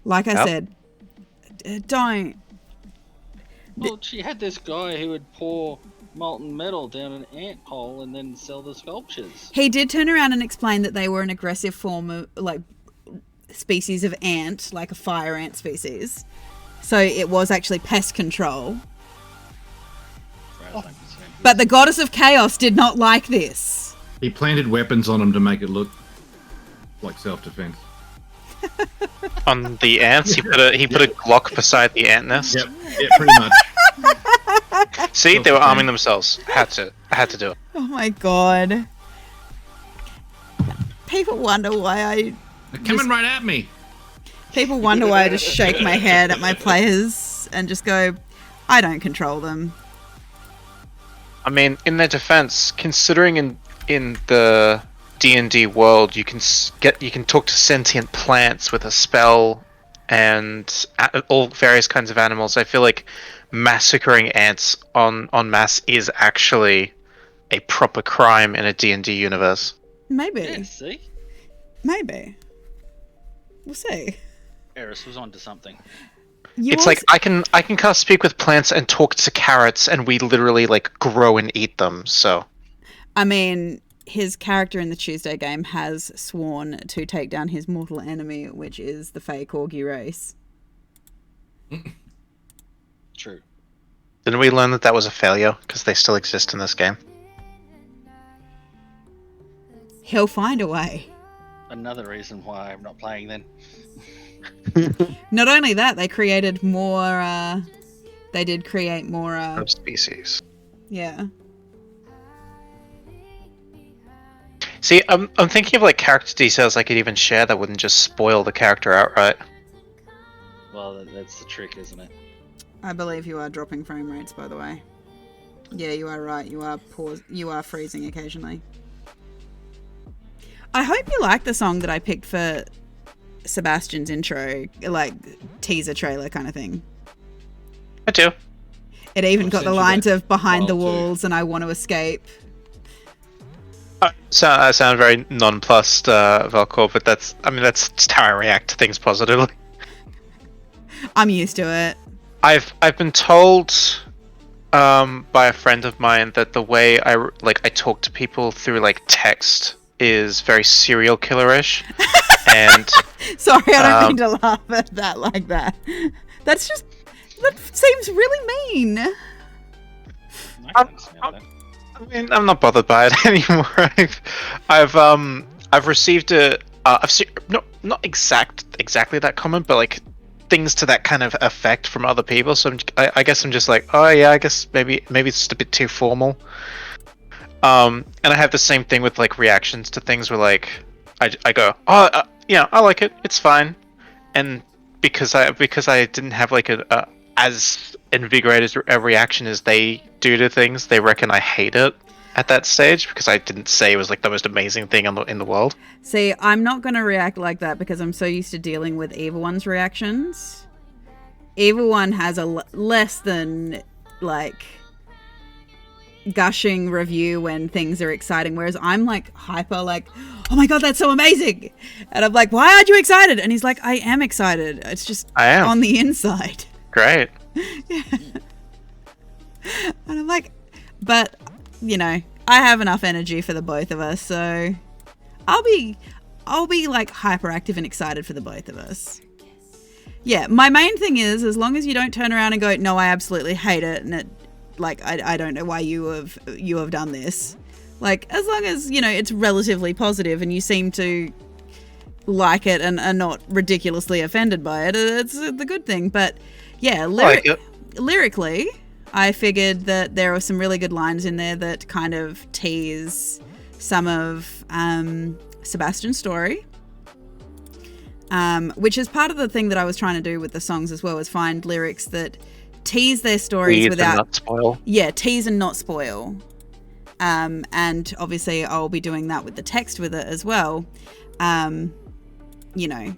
Like I Yep. said, don't. Well, she had this guy who would pour molten metal down an ant hole and then sell the sculptures. He did turn around and explain that they were an aggressive form of, species of ant, like a fire ant species. So it was actually pest control. As far as I'm concerned. But the goddess of chaos did not like this. He planted weapons on them to make it look like self-defense. On the ants, he put a Glock beside the ant nest. Yep. Yeah, pretty much. See, they were arming themselves. I had to do it. Oh my god. People wonder why They're coming right at me. People wonder why I just shake my head at my players and just go, I don't control them. I mean, in their defense, considering in the D&D world, you can talk to sentient plants with a spell and all various kinds of animals. I feel like massacring ants en masse is actually a proper crime in a D&D universe. Maybe. Yeah, see? Maybe. We'll see. Eris was onto something. It's like I can cast speak with plants and talk to carrots, and we literally grow and eat them. So, I mean, his character in the Tuesday game has sworn to take down his mortal enemy, which is the fake Corgi race. True. didn't we learn that was a failure because they still exist in this game? He'll find a way. Another reason why I'm not playing then. Not only that, they created more. They did create more. Of species. Yeah. See, I'm thinking of character details I could even share that wouldn't just spoil the character outright. Well, that's the trick, isn't it? I believe you are dropping frame rates, by the way. Yeah, you are right. You are freezing occasionally. I hope you like the song that I picked for Sebastian's intro, teaser trailer kind of thing. I do. It even got send the you lines that of behind the file too. walls and I want to escape. So I sound very nonplussed, Valcor, but that's just how I react to things positively. I'm used to it. I've been told by a friend of mine that the way I talk to people through text is very serial killer-ish, and Sorry, I don't mean to laugh at that like that. That seems really mean. I can understand that. I mean, I'm not bothered by it anymore. I've received not exactly that comment, but things to that kind of effect from other people. So I guess I'm just oh yeah, I guess maybe it's just a bit too formal. And I have the same thing with reactions to things where I go, oh yeah, I like it, it's fine, and because I didn't have a as invigorated a reaction as they do to things, they reckon I hate it. at that stage because I didn't say it was like the most amazing thing in the world. See, I'm not going to react like that because I'm so used to dealing with Evil One's reactions. Evil One has a less than, like, gushing review when things are exciting, whereas I'm, like, hyper, like, oh my god, that's so amazing! And I'm like, why aren't you excited? And he's like, I am excited. It's just I am. on the inside. Great. Yeah. And I'm like, but, you know, I have enough energy for the both of us, so I'll be like hyperactive and excited for the both of us. Yeah, my main thing is, as long as you don't turn around and go, no, I absolutely hate it, and it, like, I don't know why you have done this. Like, as long as, you know, it's relatively positive and you seem to like it and are not ridiculously offended by it, it's the good thing. But yeah, lyrically, I figured that there were some really good lines in there that kind of tease some of Sebastian's story. Which is part of the thing that I was trying to do with the songs as well, is find lyrics that tease their stories without... and not spoil. Yeah, tease and not spoil. And obviously I'll be doing that with the text with it as well. You know,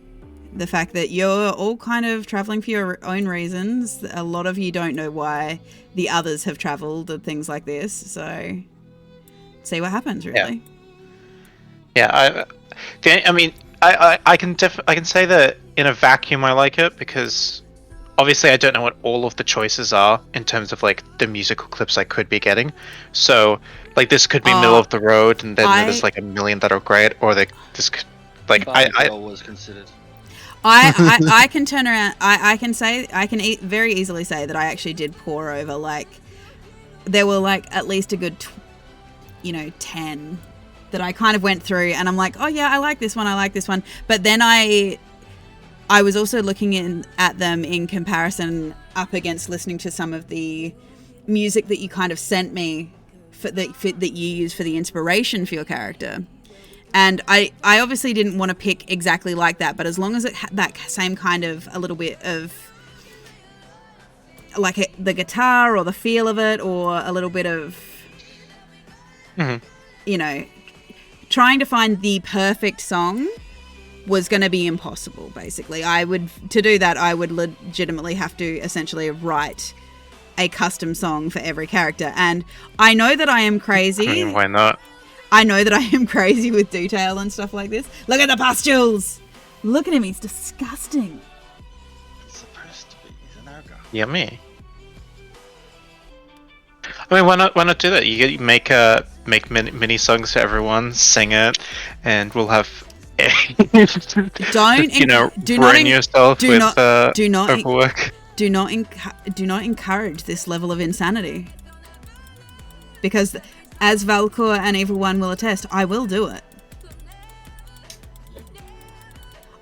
the fact that you're all kind of traveling for your own reasons. A lot of you don't know why the others have traveled and things like this. So see what happens, really. Yeah, I mean, I can say that in a vacuum I like it because obviously I don't know what all of the choices are in terms of like the musical clips I could be getting. So like this could be middle of the road, and then there's like a million that are great, or this could like I was considered. I can turn around. I can very easily say that I actually did pour over, like, there were like at least a good 10 that I kind of went through, and I'm like, oh yeah, I like this one, but then I was also looking at them in comparison up against listening to some of the music that you kind of sent me that you use for the inspiration for your character. And I obviously didn't want to pick exactly like that, but as long as it had that same kind of a little bit of like the guitar or the feel of it, or a little bit of, you know, trying to find the perfect song was going to be impossible, basically. To do that, I would legitimately have to essentially write a custom song for every character. And I know that I am crazy. I mean, why not? I know that I am crazy with detail and stuff like this. Look at the pustules! Look at him, he's disgusting. It's supposed to be. He's an ogre. Yummy. I mean, why not do that? You make mini songs for everyone, sing it, and we'll have Don't ruin yourself with overwork. Do not encourage this level of insanity, because as Valcor and Evil One will attest, I will do it.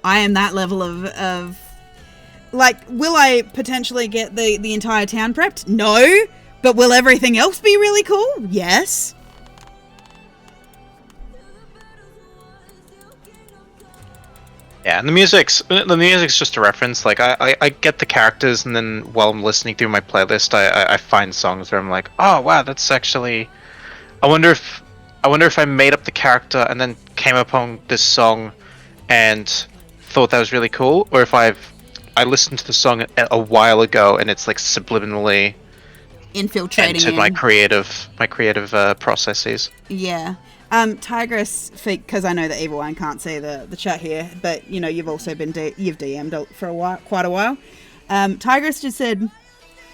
I am that level of like, will I potentially get the entire town prepped? No. But will everything else be really cool? Yes. Yeah, and the music's just a reference. Like I get the characters, and then while I'm listening through my playlist, I find songs where I'm like, oh wow, that's actually. I wonder if I made up the character and then came upon this song and thought that was really cool, or if I listened to the song a while ago and it's like subliminally infiltrating into my creative processes. Yeah. Tigress, because I know that Evil One can't see the chat here, but you know, you've also you've DM'd for quite a while. Tigress just said,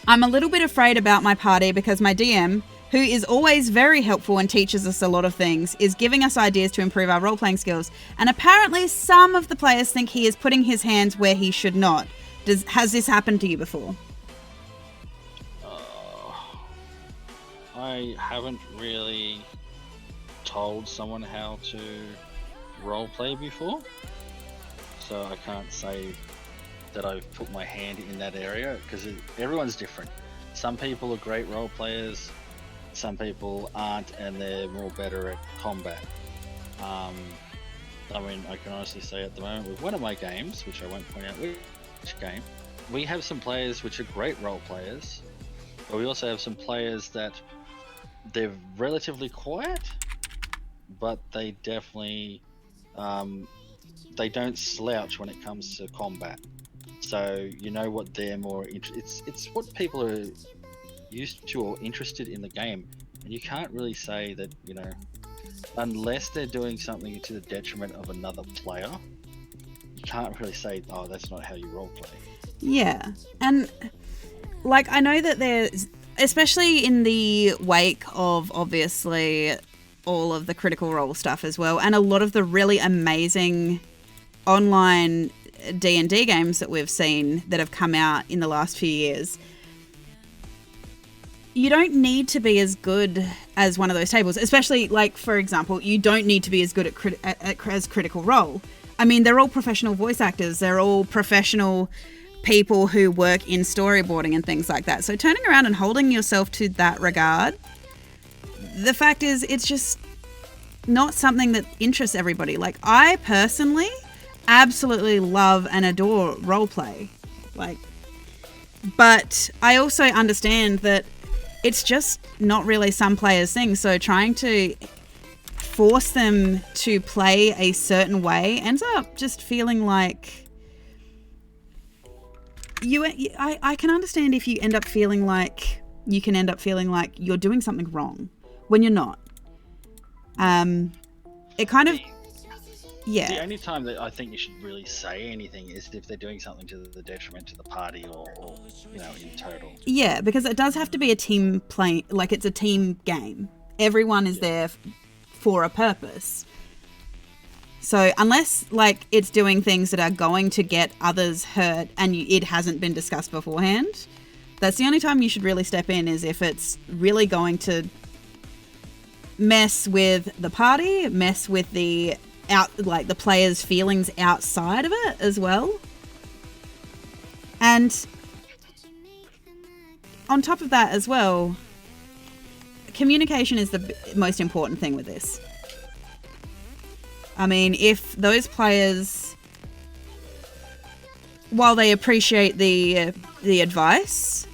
I'm a little bit afraid about my party because my DM, who is always very helpful and teaches us a lot of things, is giving us ideas to improve our role-playing skills. And apparently some of the players think he is putting his hands where he should not. Has this happened to you before? I haven't really told someone how to roleplay before, so I can't say that I've put my hand in that area, because everyone's different. Some people are great role players, some people aren't, and they're more better at combat. I mean, I can honestly say at the moment with one of my games, which I won't point out which game, we have some players which are great role players, but we also have some players that they're relatively quiet, but they definitely they don't slouch when it comes to combat. So you know what they're more it's what people are used to or interested in the game, and you can't really say that, you know, unless they're doing something to the detriment of another player, you can't really say, oh, that's not how you roleplay. Yeah, and like I know that there's, especially in the wake of obviously all of the Critical Role stuff as well, and a lot of the really amazing online D&D games that we've seen that have come out in the last few years. You don't need to be as good as one of those tables, especially like, for example, you don't need to be as good as Critical Role. I mean, they're all professional voice actors. They're all professional people who work in storyboarding and things like that. So turning around and holding yourself to that regard, the fact is, it's just not something that interests everybody. Like, I personally absolutely love and adore roleplay. Like, but I also understand that it's just not really some players' thing. So trying to force them to play a certain way ends up just feeling like I can understand if you end up feeling like you're doing something wrong when you're not. It kind of, yeah. The only time that I think you should really say anything is if they're doing something to the detriment to the party or you know, in total. Yeah, because it does have to be a team play, like it's a team game. Everyone is there for a purpose. So unless like it's doing things that are going to get others hurt and it hasn't been discussed beforehand, that's the only time you should really step in, is if it's really going to mess with the party, mess with the players' feelings outside of it as well. And on top of that as well, communication is the most important thing with this. I mean, if those players, while they appreciate the advice,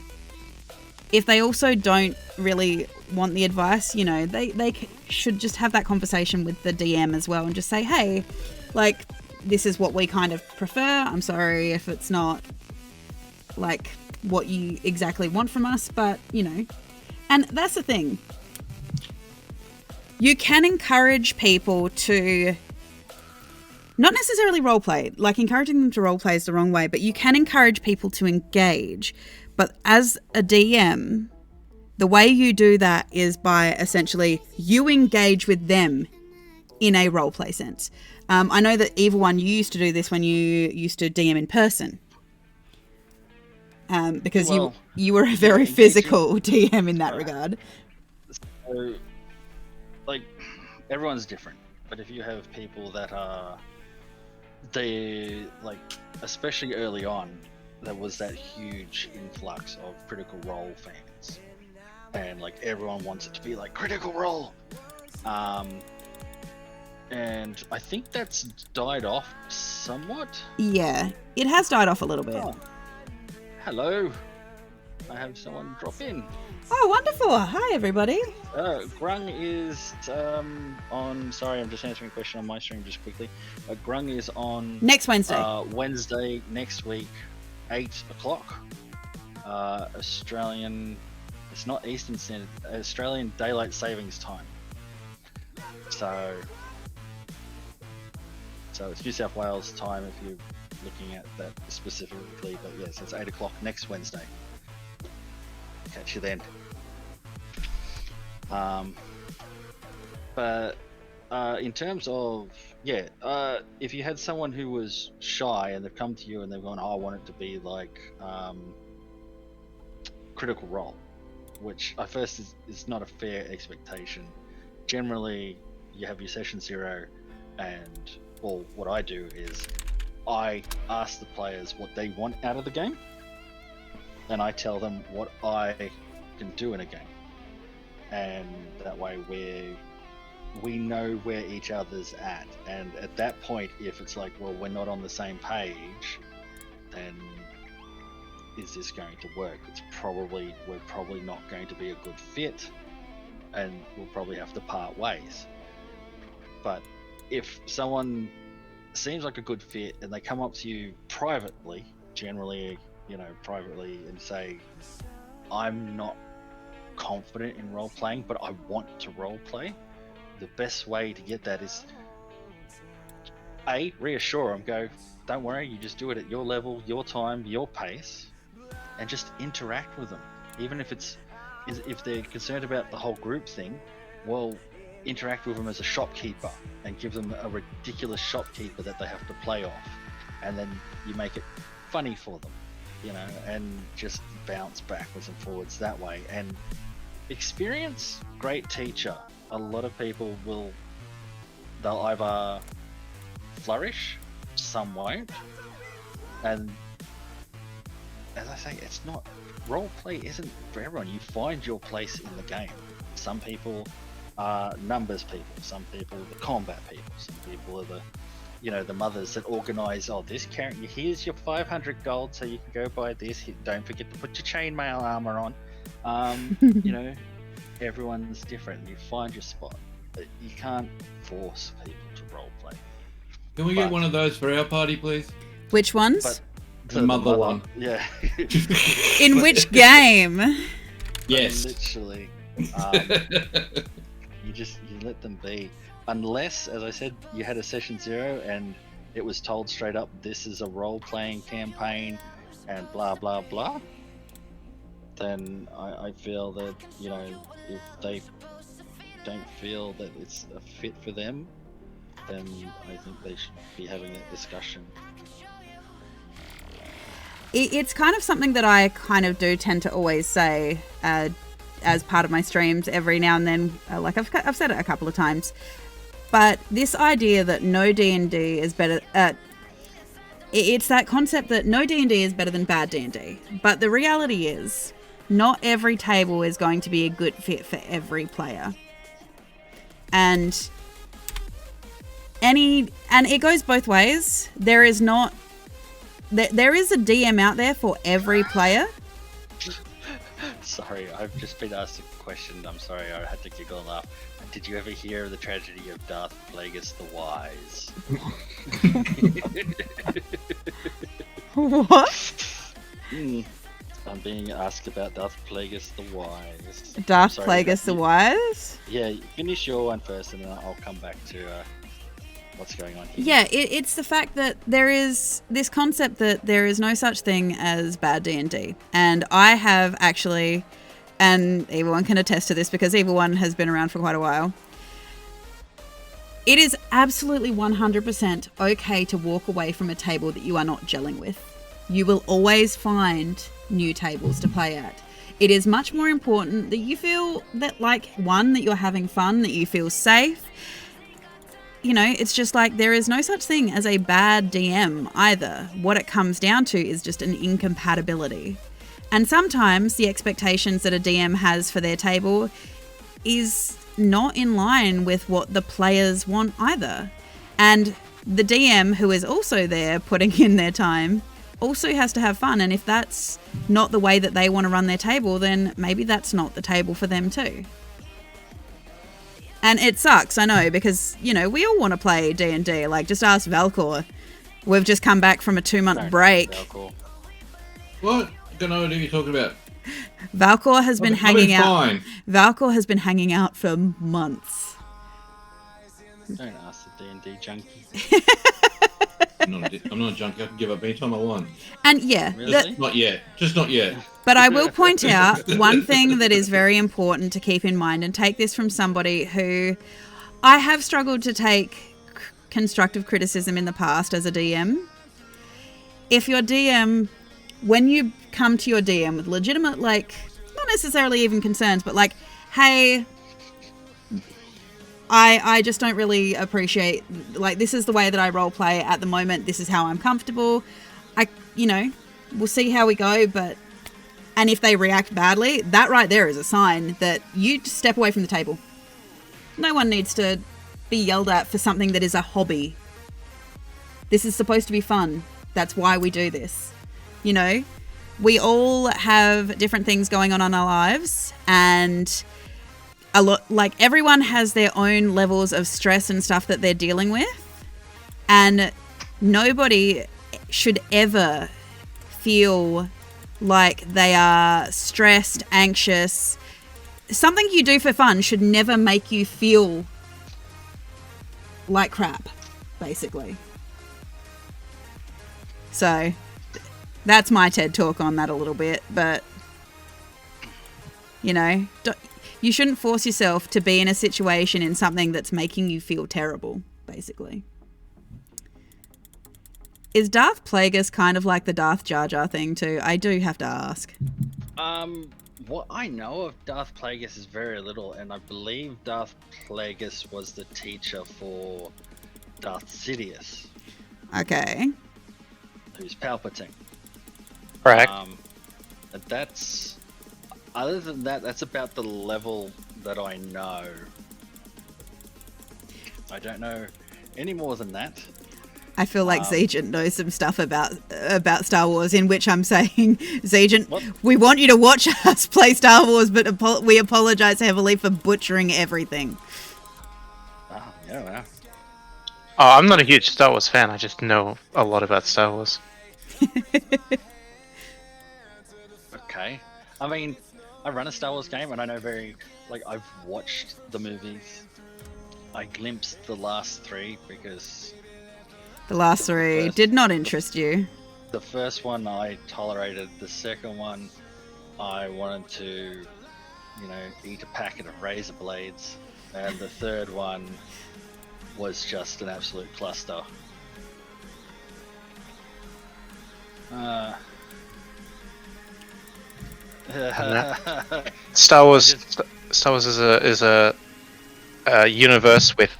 if they also don't really want the advice, you know, they should just have that conversation with the DM as well and just say, hey, like, this is what we kind of prefer. I'm sorry if it's not like what you exactly want from us, but you know. And that's the thing. You can encourage people to not necessarily roleplay, like encouraging them to roleplay is the wrong way, but you can encourage people to engage. But as a DM, the way you do that is by essentially you engage with them in a roleplay sense. I know that Evil One, you used to do this when you used to DM in person. Because you were a very physical DM in that regard. So, like, everyone's different, but if you have people that are, they like, especially early on, there was that huge influx of Critical Role fans, and like everyone wants it to be like Critical Role, and I think that's died off somewhat. Yeah, it has died off a little bit. Oh. Hello, I have someone drop in. Oh, wonderful. Hi, everybody. Grung is on... Sorry, I'm just answering a question on my stream just quickly. Grung is on... Next Wednesday. Wednesday next week, 8 o'clock. Australian... It's not Eastern Standard. Australian Daylight Savings Time. So it's New South Wales time if you're looking at that specifically. But yes, it's 8 o'clock next Wednesday. Catch you then. But in terms of if you had someone who was shy and they've come to you and they've gone, oh, I want it to be like Critical Role, which at first is not a fair expectation. Generally, you have your session 0, and what I do is I ask the players what they want out of the game, and I tell them what I can do in a game, and that way we know where each other's at. And at that point, if it's like, well, we're not on the same page, then is this going to work? We're probably not going to be a good fit, and we'll probably have to part ways. But if someone seems like a good fit and they come up to you privately, generally, privately, and say, I'm not confident in role playing, but I want to role play, the best way to get that is reassure them, go, don't worry, you just do it at your level, your time, your pace, and just interact with them. Even if they're concerned about the whole group thing, well, interact with them as a shopkeeper and give them a ridiculous shopkeeper that they have to play off, and then you make it funny for them, and just bounce backwards and forwards that way. And experience, great teacher. A lot of people they'll either flourish, some won't, and as I say, it's not, role play isn't for everyone. You find your place in the game. Some people are numbers people, some people are the combat people, some people are the mothers that organize, this character, here's your 500 gold so you can go buy this, don't forget to put your chainmail armor on. Everyone's different. You find your spot, but you can't force people to role play. Can we get one of those for our party, please? Which ones? The mother one. Yeah. In which game? Yes. Literally. You let them be. Unless, as I said, you had a session 0 and it was told straight up, this is a role-playing campaign and blah, blah, blah. Then I feel that, if they don't feel that it's a fit for them, then I think they should be having that discussion. It's kind of something that I kind of do tend to always say as part of my streams every now and then. Like I've said it a couple of times. But this idea that no D&D is better... it's that concept that no D&D is better than bad D&D. But the reality is, not every table is going to be a good fit for every player. And it goes both ways. There is a DM out there for every player. Sorry, I've just been asked a question. I'm sorry, I had to giggle and laugh. Did you ever hear of the tragedy of Darth Plagueis the Wise? What? I'm being asked about Darth Plagueis the Wise. Darth Plagueis the Wise? Yeah, finish your one first and then I'll come back to what's going on here. Yeah, it's the fact that there is this concept that there is no such thing as bad D&D. And I have actually, and Evil One can attest to this because Evil One has been around for quite a while, it is absolutely 100% okay to walk away from a table that you are not gelling with. You will always find new tables to play at. It is much more important that you feel that, like, one, that you're having fun, that you feel safe. It's just like there is no such thing as a bad DM either. What it comes down to is just an incompatibility. And sometimes the expectations that a DM has for their table is not in line with what the players want either. And the DM, who is also there putting in their time, also has to have fun. And if that's not the way that they want to run their table, then maybe that's not the table for them too. And it sucks, I know, because, we all want to play D&D. Like, just ask Valcor. We've just come back from a 2-month break. What? I don't know what you're talking about. Valcor has been hanging out. Fine. Valcor has been hanging out for months. Don't ask the D&D junkie. I'm not a junkie. I can give up anytime I want. And yeah, really? Not yet. Just not yet. But I will point out one thing that is very important to keep in mind, and take this from somebody who I have struggled to take constructive criticism in the past as a DM. If your DM, when you come to your DM with legitimate, not necessarily even concerns, but hey, I just don't really appreciate, this is the way that I role play at the moment. This is how I'm comfortable. We'll see how we go, and if they react badly, that right there is a sign that you just step away from the table. No one needs to be yelled at for something that is a hobby. This is supposed to be fun. That's why we do this. We all have different things going on in our lives, and a lot, like everyone has their own levels of stress and stuff that they're dealing with, and nobody should ever feel like they are stressed, anxious. Something you do for fun should never make you feel like crap, basically. So that's my TED talk on that a little bit, but you know, you shouldn't force yourself to be in a situation in something that's making you feel terrible, basically. Is Darth Plagueis kind of like the Darth Jar Jar thing too? I do have to ask. What I know of Darth Plagueis is very little, and I believe Darth Plagueis was the teacher for Darth Sidious. Okay. Who's Palpatine. Correct. That's... Other than that, that's about the level that I know. I don't know any more than that. I feel like Zegent knows some stuff about Star Wars, in which I'm saying, Zegent, we want you to watch us play Star Wars, but we apologize heavily for butchering everything. Oh, yeah, wow. Oh, I'm not a huge Star Wars fan. I just know a lot about Star Wars. Okay. I mean, I run a Star Wars game, and I know I've watched the movies. I glimpsed the last 3 because... The last 3 did not interest you. The first one I tolerated. The second one, I wanted to, eat a packet of razor blades. And the third one was just an absolute cluster. Star Wars is a universe with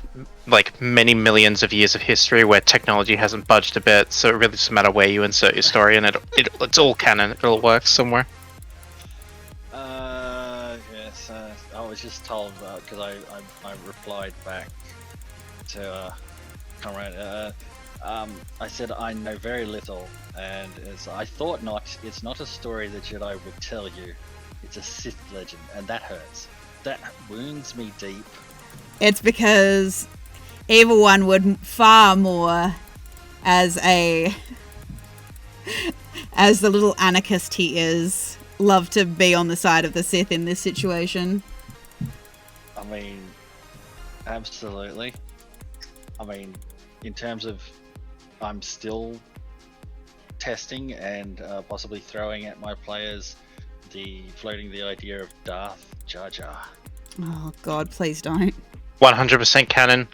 like many millions of years of history where technology hasn't budged a bit, so it really doesn't matter where you insert your story, and it's all canon. It all works somewhere. Yes. I was just told because I replied back to comrade. I said I know very little, and I thought not. It's not a story that Jedi would tell you. It's a Sith legend, and that hurts. That wounds me deep. It's because Evil One would far more, as the little anarchist he is, love to be on the side of the Sith in this situation. I mean, absolutely. I mean, in terms of, I'm still testing and possibly throwing at my players floating the idea of Darth Jar Jar. Oh God, please don't. 100% canon.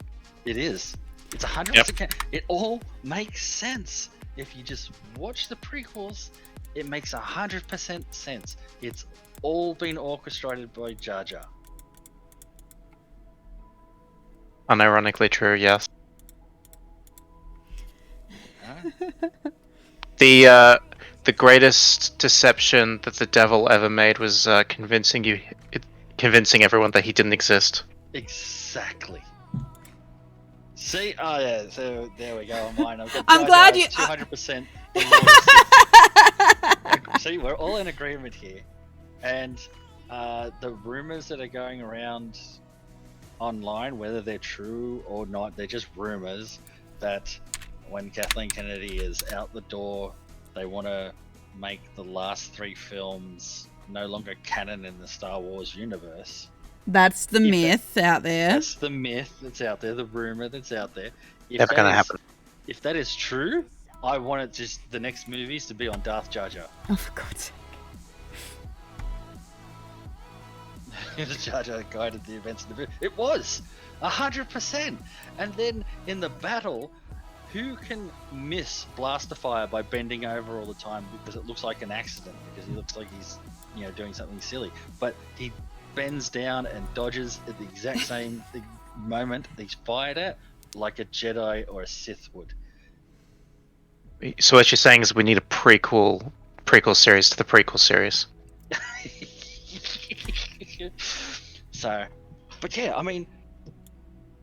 It is. It's 100% canon. It all makes sense. If you just watch the prequels, it makes 100% sense. It's all been orchestrated by Jar Jar. Unironically true, yes. The greatest deception that the devil ever made was convincing everyone that he didn't exist. Exactly. See, oh yeah, so there we go on mine. I'm glad you 200%. See, we're all in agreement here, and the rumors that are going around online, whether they're true or not, they're just rumors that when Kathleen Kennedy is out the door, they want to make the last 3 films no longer canon in the Star Wars universe. That's the myth out there. That's the myth that's out there, the rumor that's out there. Never gonna happen. If that is true, I want it just the next movies to be on Darth Jar Jar. Oh, for God's sake. The Jar Jar guided the events of the movie. It was 100%. And then in the battle, who can miss Blasterfire by bending over all the time because it looks like an accident, because he looks like he's doing something silly, but he bends down and dodges at the exact same moment he's fired at, like a Jedi or a Sith would. So what you're saying is we need a prequel series to the prequel series. So, but yeah, I mean.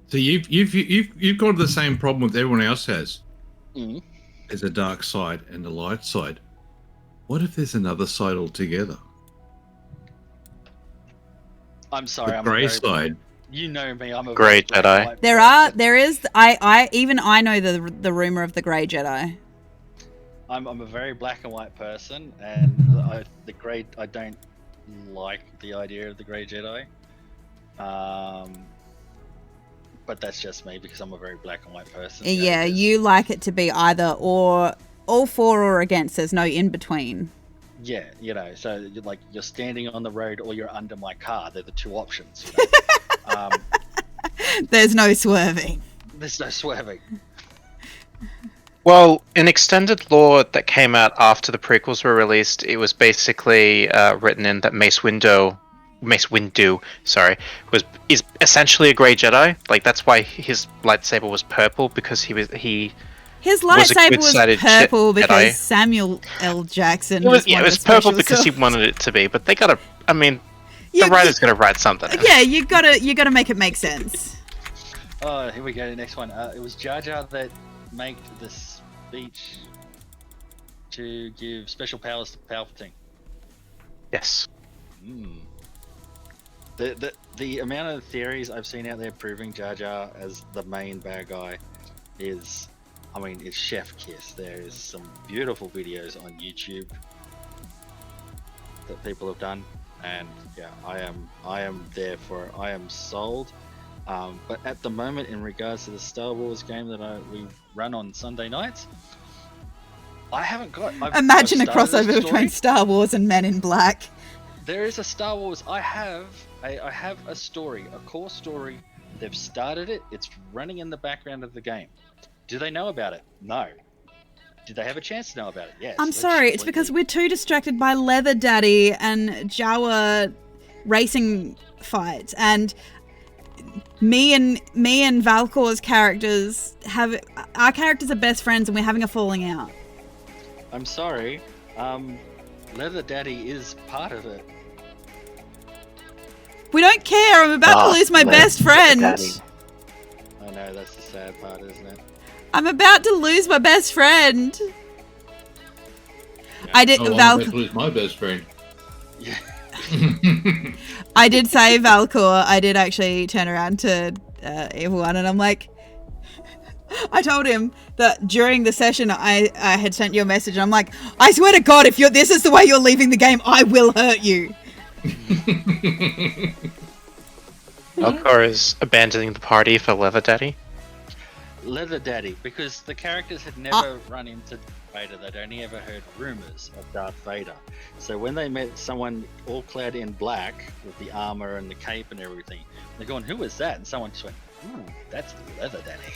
So you've got the same problem with everyone else has. Mm. There's a dark side and a light side. What if there's another side altogether? I'm sorry. The I'm grey a very, side. You know me. I'm a Grey very black Jedi. and white There person. I know the rumor of the Grey Jedi. I'm a very black and white person, and I don't like the idea of the Grey Jedi. But that's just me because I'm a very black and white person. Yeah, you like it to be either or, all for or against. There's no in between. Yeah, so you're standing on the road or you're under my car. They're the two options. There's no swerving. There's no swerving. Well, in extended lore that came out after the prequels were released, it was basically written in that Mace Windu, is essentially a Grey Jedi. Like that's why his lightsaber was purple, because he His was a lightsaber was good-sided purple Jedi. because Samuel L. Jackson. It was purple special because he sauce. wanted it to be. But they gotta. I mean, You- the writer's gonna write something. Yeah, you gotta make it make sense. Oh, here we go. Next one. It was Jar Jar that made the speech to give special powers to Palpatine. Yes. The amount of theories I've seen out there proving Jar Jar as the main bad guy is, it's chef kiss. There is some beautiful videos on YouTube that people have done, and yeah, I am there for it. I am sold. But at the moment, in regards to the Star Wars game that we run on Sunday nights, I haven't got. Imagine I've a started crossover story. between Star Wars and Men in Black. There is a Star Wars. I have a story, a core story. They've started it. It's running in the background of the game. Do they know about it? No. Did they have a chance to know about it? Yes. I'm sorry, it's because we're too distracted by Leather Daddy and Jawa racing fights, and me and Valkor's characters our characters are best friends, and we're having a falling out. I'm sorry. Leather Daddy is part of it. We don't care. I'm about to lose my best friend. I know, that's the sad part, isn't it? I'm about to lose my best friend. I did. I'm about to lose my best friend. Yeah. I did say Valkor. I did actually turn around to Evil One, and I'm like, I told him that during the session I had sent you a message, and I'm like, I swear to God, if this is the way you're leaving the game, I will hurt you. Valkor is abandoning the party for Leather Daddy. Leather Daddy, because the characters had never run into Vader. They'd only ever heard rumors of Darth Vader. So when they met someone all clad in black with the armor and the cape and everything, they're going, "Who is that?" And someone just went, "Ooh, that's Leather Daddy."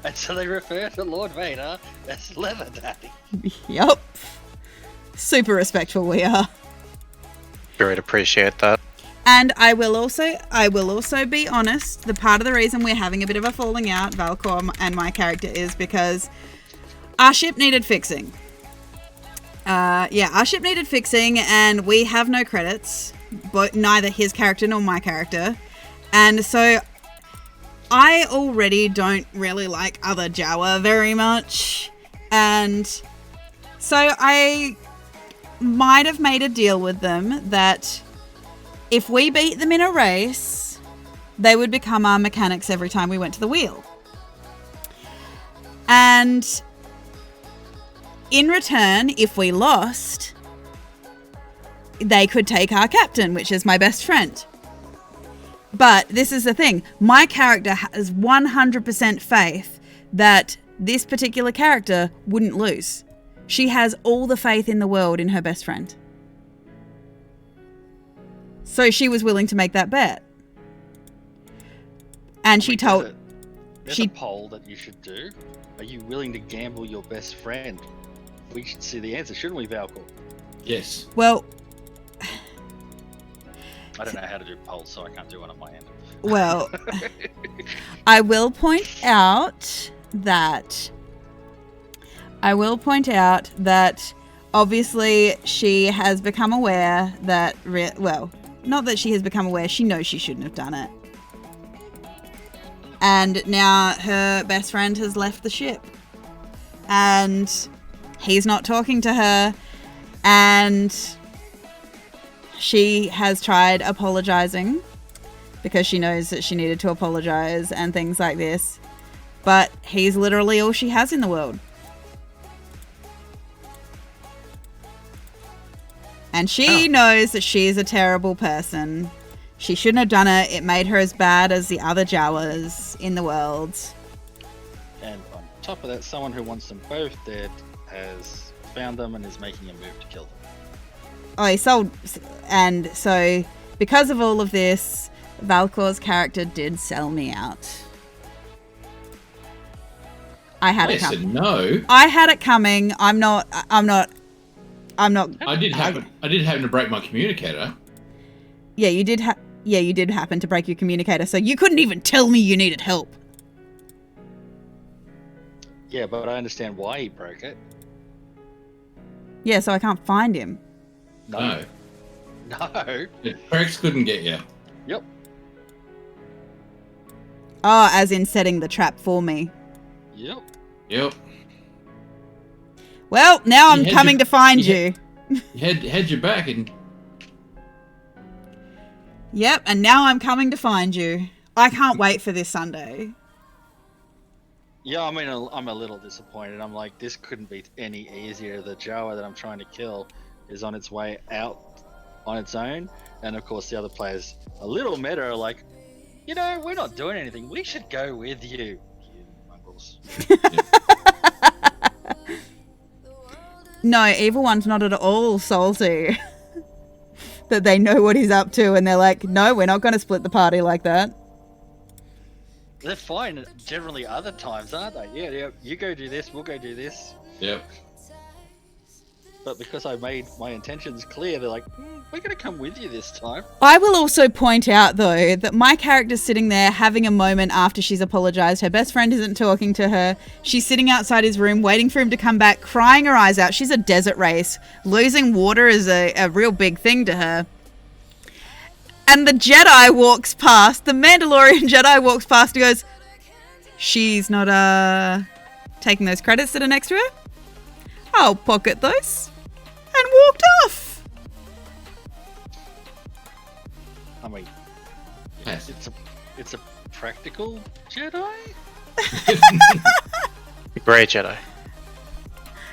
And so they refer to Lord Vader as Leather Daddy. Yup. Super respectful we are. Sure, would appreciate that. And I will also be honest, the part of the reason we're having a bit of a falling out, Valkor and my character, is because our ship needed fixing. Our ship needed fixing, and we have no credits, but neither his character nor my character. And so I already don't really like other Jawa very much. And so I might have made a deal with them that if we beat them in a race, they would become our mechanics every time we went to the wheel. And in return, if we lost, they could take our captain, which is my best friend. But this is the thing. My character has 100% faith that this particular character wouldn't lose. She has all the faith in the world in her best friend. So she was willing to make that bet. And she told... There's a poll that you should do. Are you willing to gamble your best friend? We should see the answer, shouldn't we, Valkor? Yes. Well... I don't know how to do polls, so I can't do one on my end. Well, I will point out that obviously she has become aware that, not that she has become aware, she knows she shouldn't have done it. And now her best friend has left the ship. And he's not talking to her. And she has tried apologizing because she knows that she needed to apologize and things like this. But he's literally all she has in the world. And she knows that she is a terrible person. She shouldn't have done it. It made her as bad as the other Jawas in the world. And on top of that, someone who wants them both dead has found them and is making a move to kill them. Oh, he sold. And so, because of all of this, Valkor's character did sell me out. I had it coming. No. I had it coming. I'm not. I did happen to break my communicator. Yeah, you did. You did happen to break your communicator, so you couldn't even tell me you needed help. Yeah, but I understand why he broke it. Yeah, so I can't find him. No. No. Prex couldn't get you. Yep. Oh, as in setting the trap for me. Yep. Well, now I'm coming to find you. Had your back and. Yep, and now I'm coming to find you. I can't wait for this Sunday. Yeah, I mean, I'm a little disappointed. I'm like, this couldn't be any easier. The Jawa that I'm trying to kill is on its way out on its own. And of course, the other players, a little meta, are like, you know, we're not doing anything. We should go with you. You mongrels. No, Evil One's not at all salty. That they know what he's up to and they're like, no, we're not going to split the party like that. They're fine generally other times, aren't they? Yeah, you go do this, we'll go do this. Yep. But because I made my intentions clear, they're like, we're going to come with you this time. I will also point out, though, that my character's sitting there having a moment after she's apologized. Her best friend isn't talking to her. She's sitting outside his room waiting for him to come back, crying her eyes out. She's a desert race. Losing water is a real big thing to her. And the Jedi walks past, the Mandalorian Jedi walks past and goes, she's not taking those credits that are next to her? I'll pocket those. And walked off. I mean, Yes. it's a practical Jedi? Grey Jedi.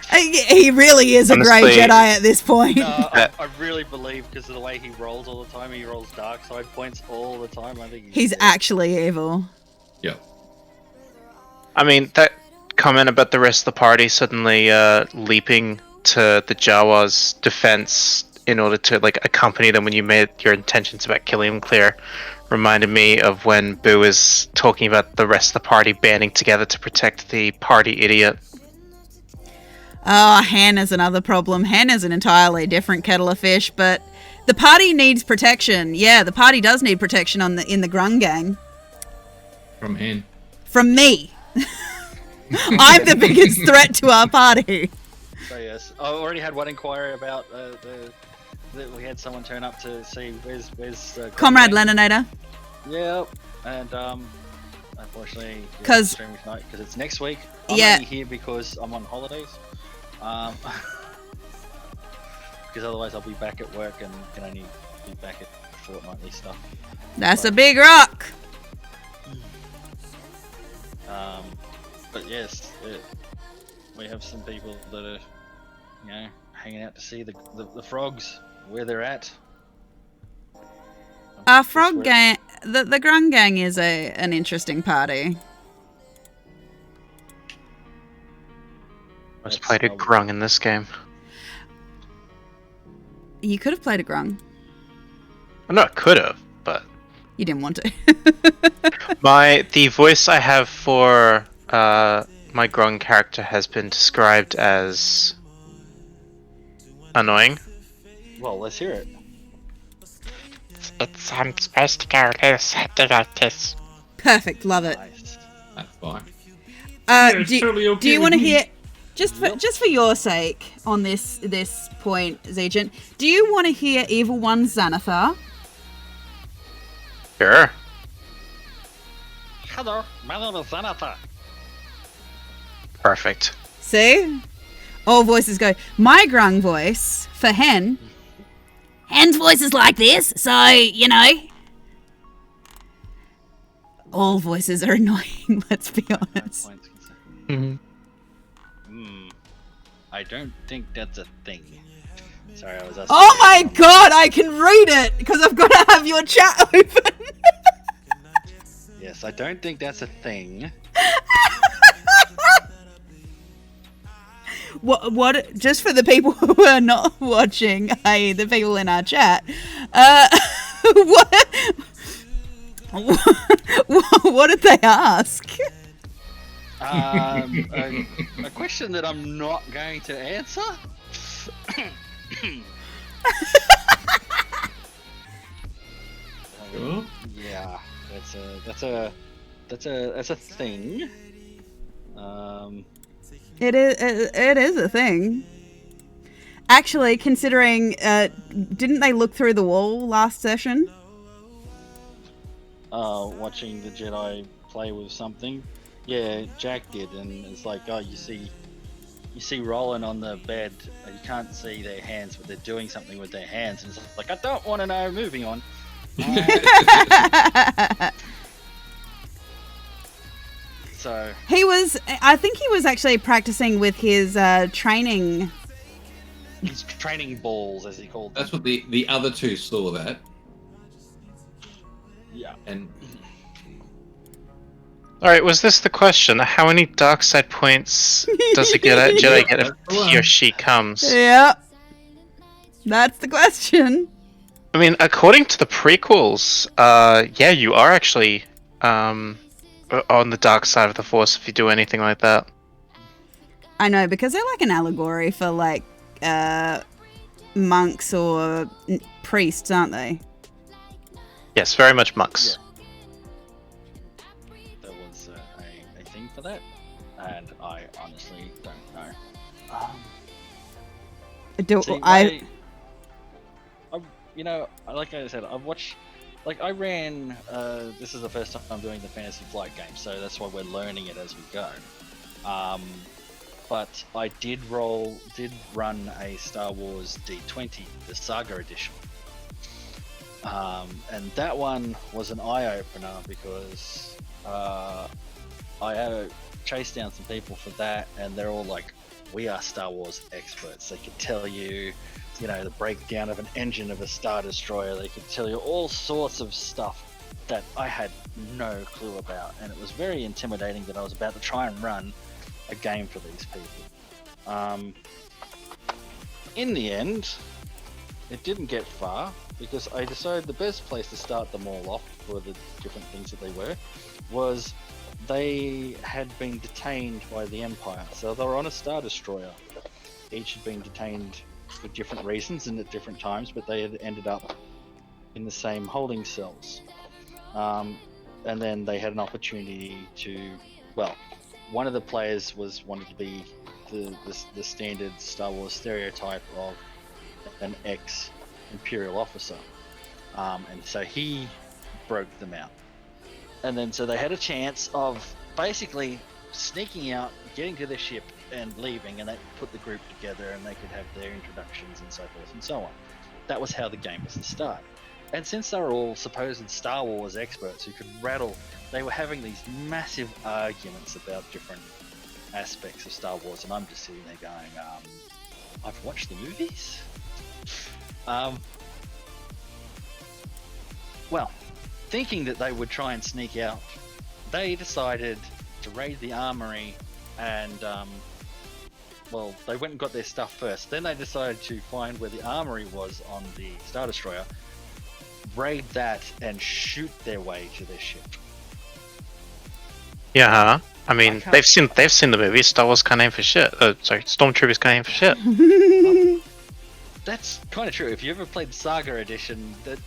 He really is Honestly, a grey Jedi at this point. No, I really believe because of the way he rolls all the time. He rolls dark side points all the time. I think He's actually evil. Yep. I mean, that comment about the rest of the party suddenly leaping to the Jawa's defense in order to accompany them when you made your intentions about killing them clear reminded me of when Boo was talking about the rest of the party banding together to protect the party idiot. Oh, Hannah's another problem. Hannah's an entirely different kettle of fish, but the party needs protection. Yeah, the party does need protection in the Grung Gang. From Han. From me. I'm the biggest threat to our party. So yes, I already had one inquiry about that we had someone turn up to see where's Comrade Grung Gang. Leninator. Yep, and unfortunately, because it's next week. I'm only here because I'm on holidays. Because otherwise I'll be back at work and can only be back at fortnightly stuff. That's a big rock. But yes, we have some people that are, hanging out to see the frogs where they're at. Our frog gang, the Grung Gang is an interesting party. I just played a Grung in this game. You could have played a Grung. I know I could have, but You didn't want to. the voice I have for my Grung character has been described as annoying. Well, let's hear it. I'm supposed to go like this. Perfect, love it. Nice. That's fine. Do you want to hear, just for your sake, on this point, Zegent, do you want to hear Evil One Xanathar? Sure. Hello, my name is Xanathar. Perfect. See? All voices go. My Grung voice for Hen Hen's voice is like this, so, you know. All voices are annoying, let's be honest. Mhm. I don't think that's a thing. Sorry, I was asking. Oh my god, I can read it! Because I've got to have your chat open. Yes, I don't think that's a thing. What? Just for the people who are not watching, hey, the people in our chat, what did they ask? A question that I'm not going to answer. Sure. Yeah, that's a thing. It is a thing. Actually, considering, didn't they look through the wall last session? Watching the Jedi play with something. Yeah, Jack did, and it's like, oh, you see Roland on the bed, and you can't see their hands, but they're doing something with their hands, and it's like, I don't want to know. Moving on. So I think he was actually practicing with his training. he's training balls, as he called them. That's what the other two saw that. Yeah. And Alright, was this the question? How many dark side points does a Jedi get if he or she comes? Yeah. That's the question. I mean, according to the prequels, yeah, you are actually on the dark side of the Force if you do anything like that. I know, because they're like an allegory for like monks or priests, aren't they? Yes, very much monks. There was a thing for that, and I honestly don't know. I you know, like I said, I've watched, like I ran, this is the first time I'm doing the Fantasy Flight game, so that's why we're learning it as we go. But I did run a Star Wars D20, the Saga Edition. And that one was an eye-opener because I had chased down some people for that, and they're all like, we are Star Wars experts. They could tell you, you know, the breakdown of an engine of a Star Destroyer. They could tell you all sorts of stuff that I had no clue about, and it was very intimidating that I was about to try and run a game for these people. In the end, it didn't get far because I decided the best place to start them all off for the different things that they were was they had been detained by the Empire. So they were on a Star Destroyer. Each had been detained for different reasons and at different times, but they had ended up in the same holding cells. And then they had an opportunity to, well, one of the players wanted to be the standard Star Wars stereotype of an ex-Imperial officer. And so he broke them out. And then so they had a chance of basically sneaking out, getting to their ship and leaving, and they put the group together and they could have their introductions and so forth and so on. That was how the game was to start. And since they were all supposed Star Wars experts who could rattle, they were having these massive arguments about different aspects of Star Wars, and I'm just sitting there going, I've watched the movies? Well, thinking that they would try and sneak out, they decided to raid the armory and, well, they went and got their stuff first. Then they decided to find where the armory was on the Star Destroyer, raid that, and shoot their way to their ship. Yeah, I mean, they've seen the movie. Star Wars can't aim for shit. Sorry, Stormtroopers can't aim for shit. That's kind of true. If you ever played the Saga Edition, it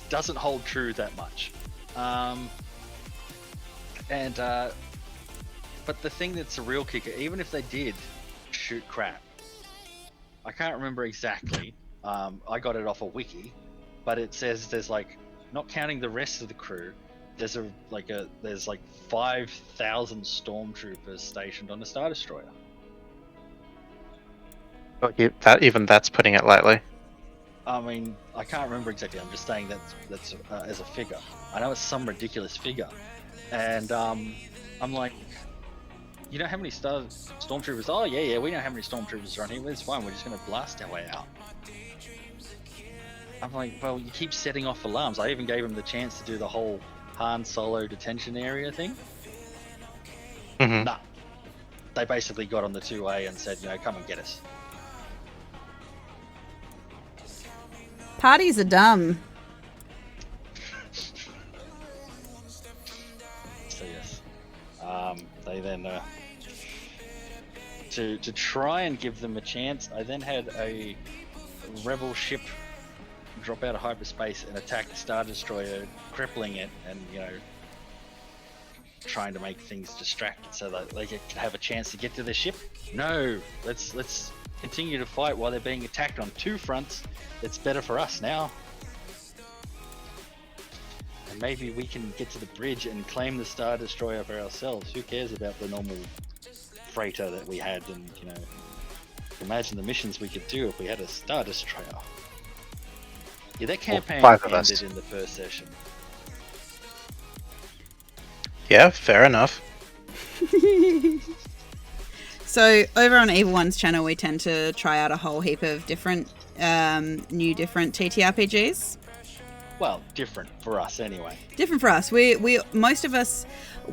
doesn't hold true that much. But the thing that's a real kicker, even if they did shoot crap, I can't remember exactly. I got it off a wiki, but it says there's like, not counting the rest of the crew, there's like 5,000 stormtroopers stationed on the Star Destroyer. That's putting it lightly. I mean, I can't remember exactly. I'm just saying that's as a figure. I know it's some ridiculous figure, and I'm like, you know how many stormtroopers? Oh yeah, we know how many stormtroopers are on here. It's fine. We're just gonna blast our way out. I'm like, well, you keep setting off alarms. I even gave him the chance to do the whole Han Solo detention area thing. Nah, they basically got on the 2A and said, come and get us. Parties are dumb. So yes, they then to try and give them a chance, I then had a rebel ship drop out of hyperspace and attack the Star Destroyer, crippling it, and trying to make things distracted so that they could have a chance to get to their ship. No, let's continue to fight while they're being attacked on two fronts. It's better for us now. And maybe we can get to the bridge and claim the Star Destroyer for ourselves. Who cares about the normal freighter that we had? And imagine the missions we could do if we had a Star Destroyer. Yeah, that campaign ended in the first session. Yeah, fair enough. So over on Evil One's channel, we tend to try out a whole heap of different, different TTRPGs. Well, different for us anyway. Different for us. We most of us,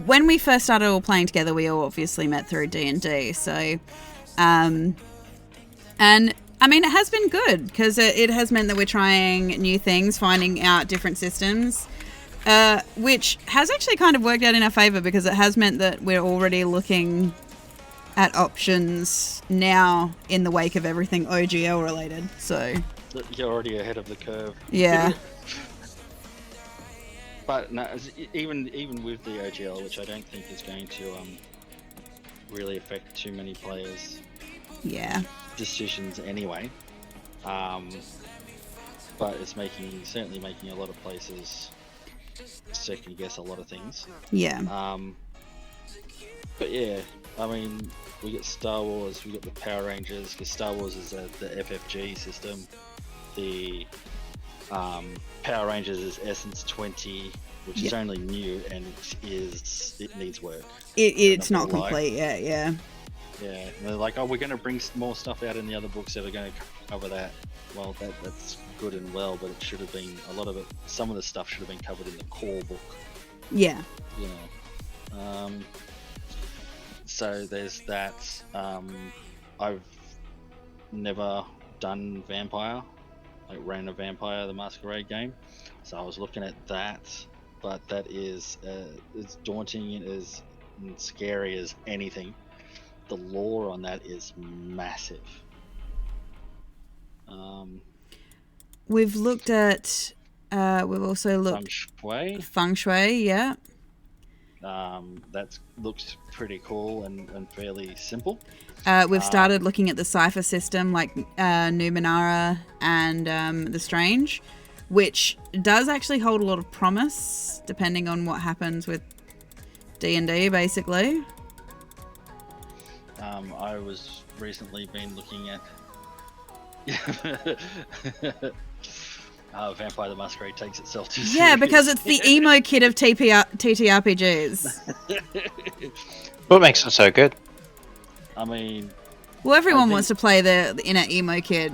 when we first started all playing together, we all obviously met through D&D. So, and I mean, it has been good because it has meant that we're trying new things, finding out different systems, which has actually kind of worked out in our favor because it has meant that we're already looking at options now in the wake of everything OGL related. So you're already ahead of the curve. Yeah. But no, even with the OGL, which I don't think is going to really affect too many players. Yeah. Decisions anyway, but it's certainly making a lot of places second guess a lot of things. Yeah. But yeah, I mean, we got Star Wars, we got the Power Rangers, because Star Wars is the FFG system. The Power Rangers is Essence20, which is only new and it needs work. It's not complete yet. Yeah. Yeah, and they're like, oh, we're going to bring more stuff out in the other books that are going to cover that. Well, that's good and well, but it should have been, some of the stuff should have been covered in the core book. Yeah. So there's that. I've never done Vampire, ran a Vampire the Masquerade game. So I was looking at that, but that is as daunting and scary as anything. The lore on that is massive. We've looked at. We've also looked Feng Shui. Yeah. That looks pretty cool and fairly simple. We've started looking at the cipher system, like Numenera and the Strange, which does actually hold a lot of promise, depending on what happens with D&D, basically. I was recently been looking at Vampire the Masquerade takes itself too serious. Yeah, because it's the emo kid of TTRPGs. What makes it so good? I mean... Well, everyone wants to play the inner emo kid.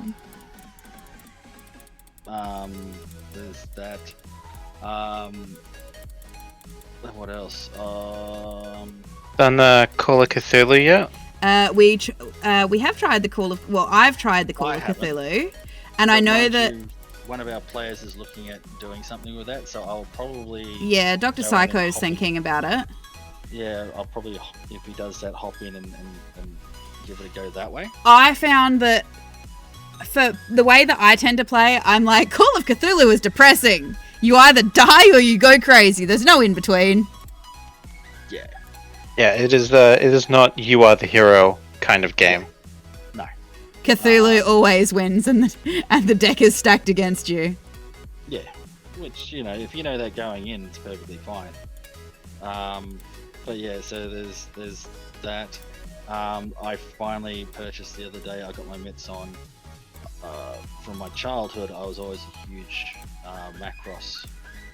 There's that. What else? Done the Call of Cthulhu yet? We have tried the Call of... Well, I've tried the Call of Cthulhu. And I know that... One of our players is looking at doing something with that, so I'll probably... Yeah, Dr. Psycho's thinking about it. Yeah, I'll probably, if he does that, hop in and give it a go that way. I found that for the way that I tend to play, I'm like, Call of Cthulhu is depressing. You either die or you go crazy. There's no in between. Yeah. Yeah, it is not you are the hero kind of game. No. Cthulhu always wins and the deck is stacked against you. Yeah. Which, if you know that going in, it's perfectly fine. But yeah, so there's that. I finally purchased the other day. I got my mitts on. from my childhood, I was always a huge Macross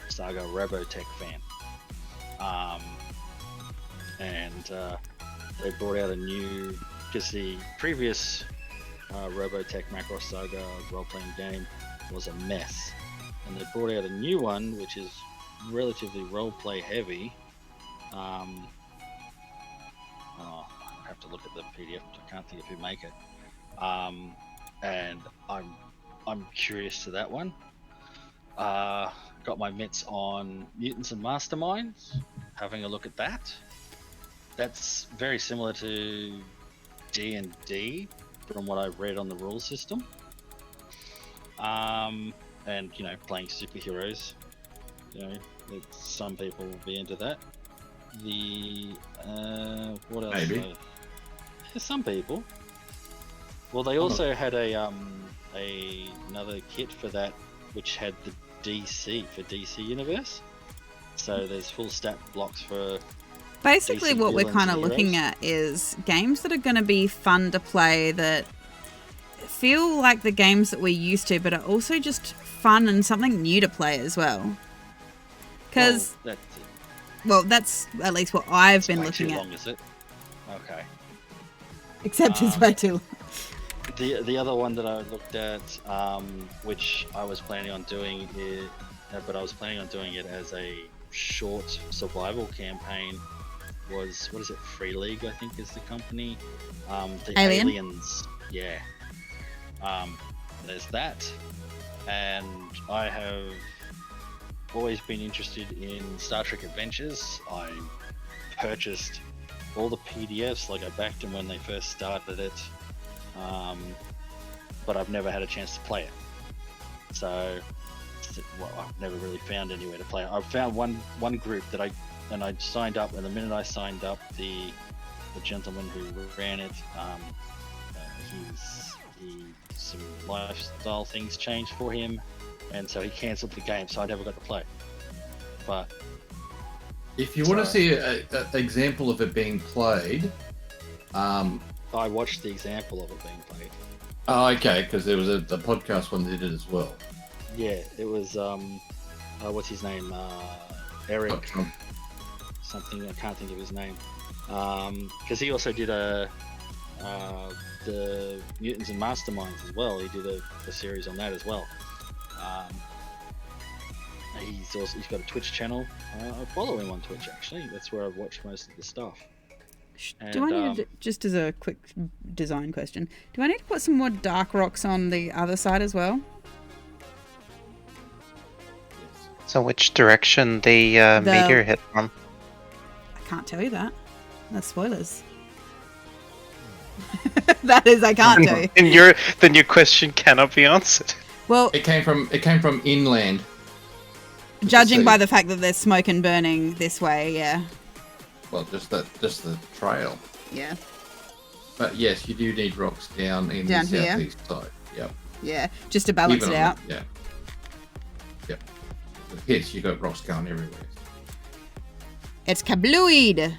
Saga Robotech fan. And they brought out a new, because the previous Robotech Macross Saga role-playing game was a mess. And they brought out a new one, which is relatively role-play heavy. I have to look at the PDF, I can't think of who make it. And I'm curious to that one. Got my mitts on Mutants and Masterminds, having a look at that. That's very similar to D&D from what I've read on the rule system. And you know, playing superheroes, you know, some people will be into that. The what else? Maybe. Some people. Well, they also had another kit for that, which had the DC for DC Universe. So there's full stat blocks for. Basically, DC what we're villains kind of and looking heroes. at is games that are going to be fun to play that feel like the games that we're used to, but are also just fun and something new to play as well. Because, well, that's at least what I've been looking too at. long, is it? Okay. Except it's way too long. The other one that I looked at, which I was planning on doing it, but I was planning on doing it as a short survival campaign, was, what is it, Free League, I think is the company. The Alien? Aliens, yeah. There's that, and I have always been interested in Star Trek Adventures. I purchased all the PDFs, like I backed them when they first started it, but I've never had a chance to play it. So, well, I've never really found anywhere to play it. I've found one group that I signed up, and the minute I signed up, the gentleman who ran it, some lifestyle things changed for him, and so he cancelled the game, so I never got to play. But if you want to see an example of it being played, I watched the example of it being played. Oh, okay, because there was the podcast one that did it as well. Yeah, it was what's his name? Eric something, I can't think of his name. Because he also did the Mutants and Masterminds as well. He did a series on that as well. He's got a Twitch channel. I follow him on Twitch, actually. That's where I've watched most of the stuff. Do I need to, just as a quick design question, do I need to put some more dark rocks on the other side as well? So which direction the meteor hit from? I can't tell you that. That's spoilers. That is, I can't tell you. Then your question cannot be answered. Well, it came from inland. Judging by the fact that there's smoke and burning this way, yeah. Well, just the trail. Yeah. But yes, you do need rocks down in Down the here? southeast side. Yep. Yeah, just to balance Even it on out. Yeah. Yep. The pits, you got rocks going everywhere. It's kablooid.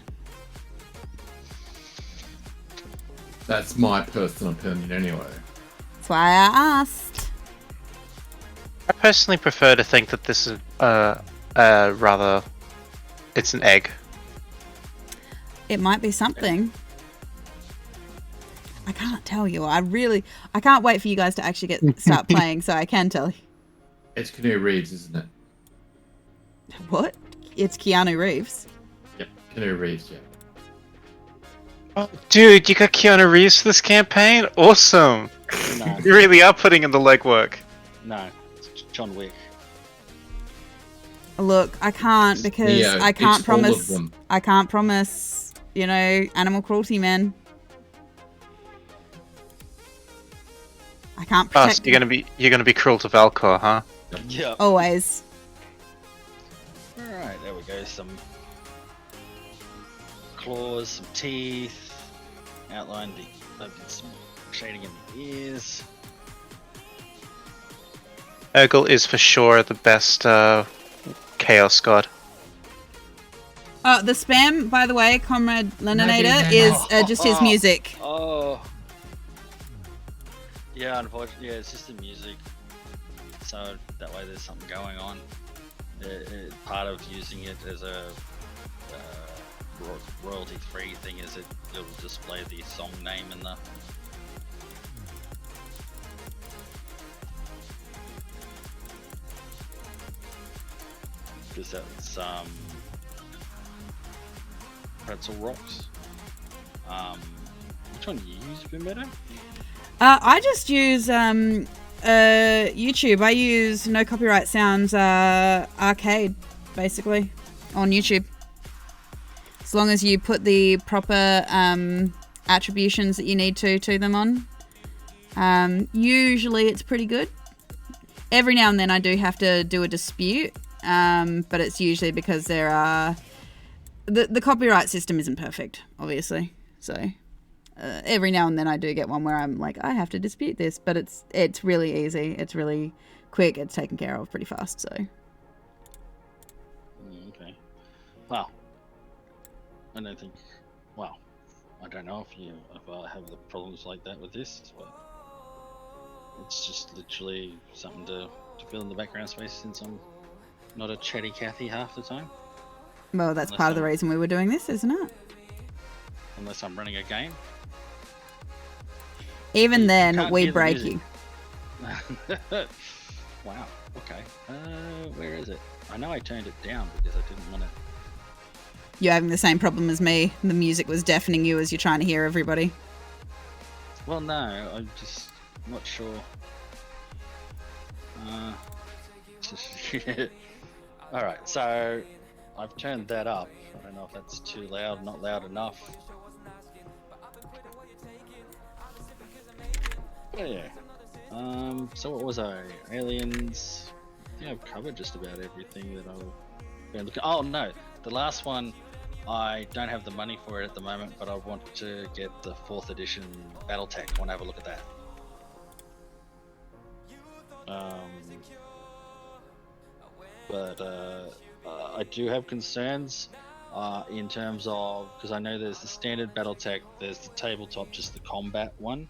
That's my personal opinion, anyway. That's why I asked. I personally prefer to think that this is rather, it's an egg. It might be something. I can't tell you. I can't wait for you guys to actually start playing so I can tell you. It's Keanu Reeves, isn't it? What? It's Keanu Reeves. Yep, Keanu Reeves, yeah. Oh, dude, you got Keanu Reeves for this campaign? Awesome! No. You really are putting in the legwork. No, it's John Wick. Look, I can't because Neo, I can't it's all of promise. them. I can't promise. You know, animal cruelty, man. I can't Oh, protect. so you're gonna be cruel to Valcor, huh? Yeah. Always. Alright, there we go. Some claws, some teeth. Outline some shading in the ears. Urgle is for sure the best Chaos God. Oh, the spam, by the way, Comrade Leninator, is just his music. Oh. Yeah, unfortunately, yeah, it's just the music. So that way there's something going on. Part of using it as a royalty-free thing is it'll display the song name in the. Because that's Pretzel Rocks. Which one do you use, Boomeadow? I just use YouTube. I use No Copyright Sounds Arcade, basically, on YouTube. As long as you put the proper attributions that you need to them on. Usually it's pretty good. Every now and then I do have to do a dispute, but it's usually because there are... The copyright system isn't perfect, obviously, so... every now and then I do get one where I'm like, I have to dispute this, but it's really easy. It's really quick. It's taken care of pretty fast. So. Okay. Well, I don't think. Well, I don't know if I have the problems like that with this, but it's just literally something to fill in the background space since I'm not a chatty Cathy half the time. Well, that's part of the reason we were doing this, isn't it? Unless I'm running a game. Even then, we break you. Wow. Okay. Where is it? I know I turned it down because I didn't want it. You're having the same problem as me. The music was deafening you as you're trying to hear everybody. Well, no, I'm just not sure. Alright, so I've turned that up. I don't know if that's too loud, not loud enough. Yeah. So what was I? Aliens. I think I've covered just about everything that I've been looking. Oh no, the last one. I don't have the money for it at the moment, but I want to get the 4th edition Battletech. I want to have a look at that. But I do have concerns in terms of, because I know there's the standard Battletech, there's the tabletop, just the combat one.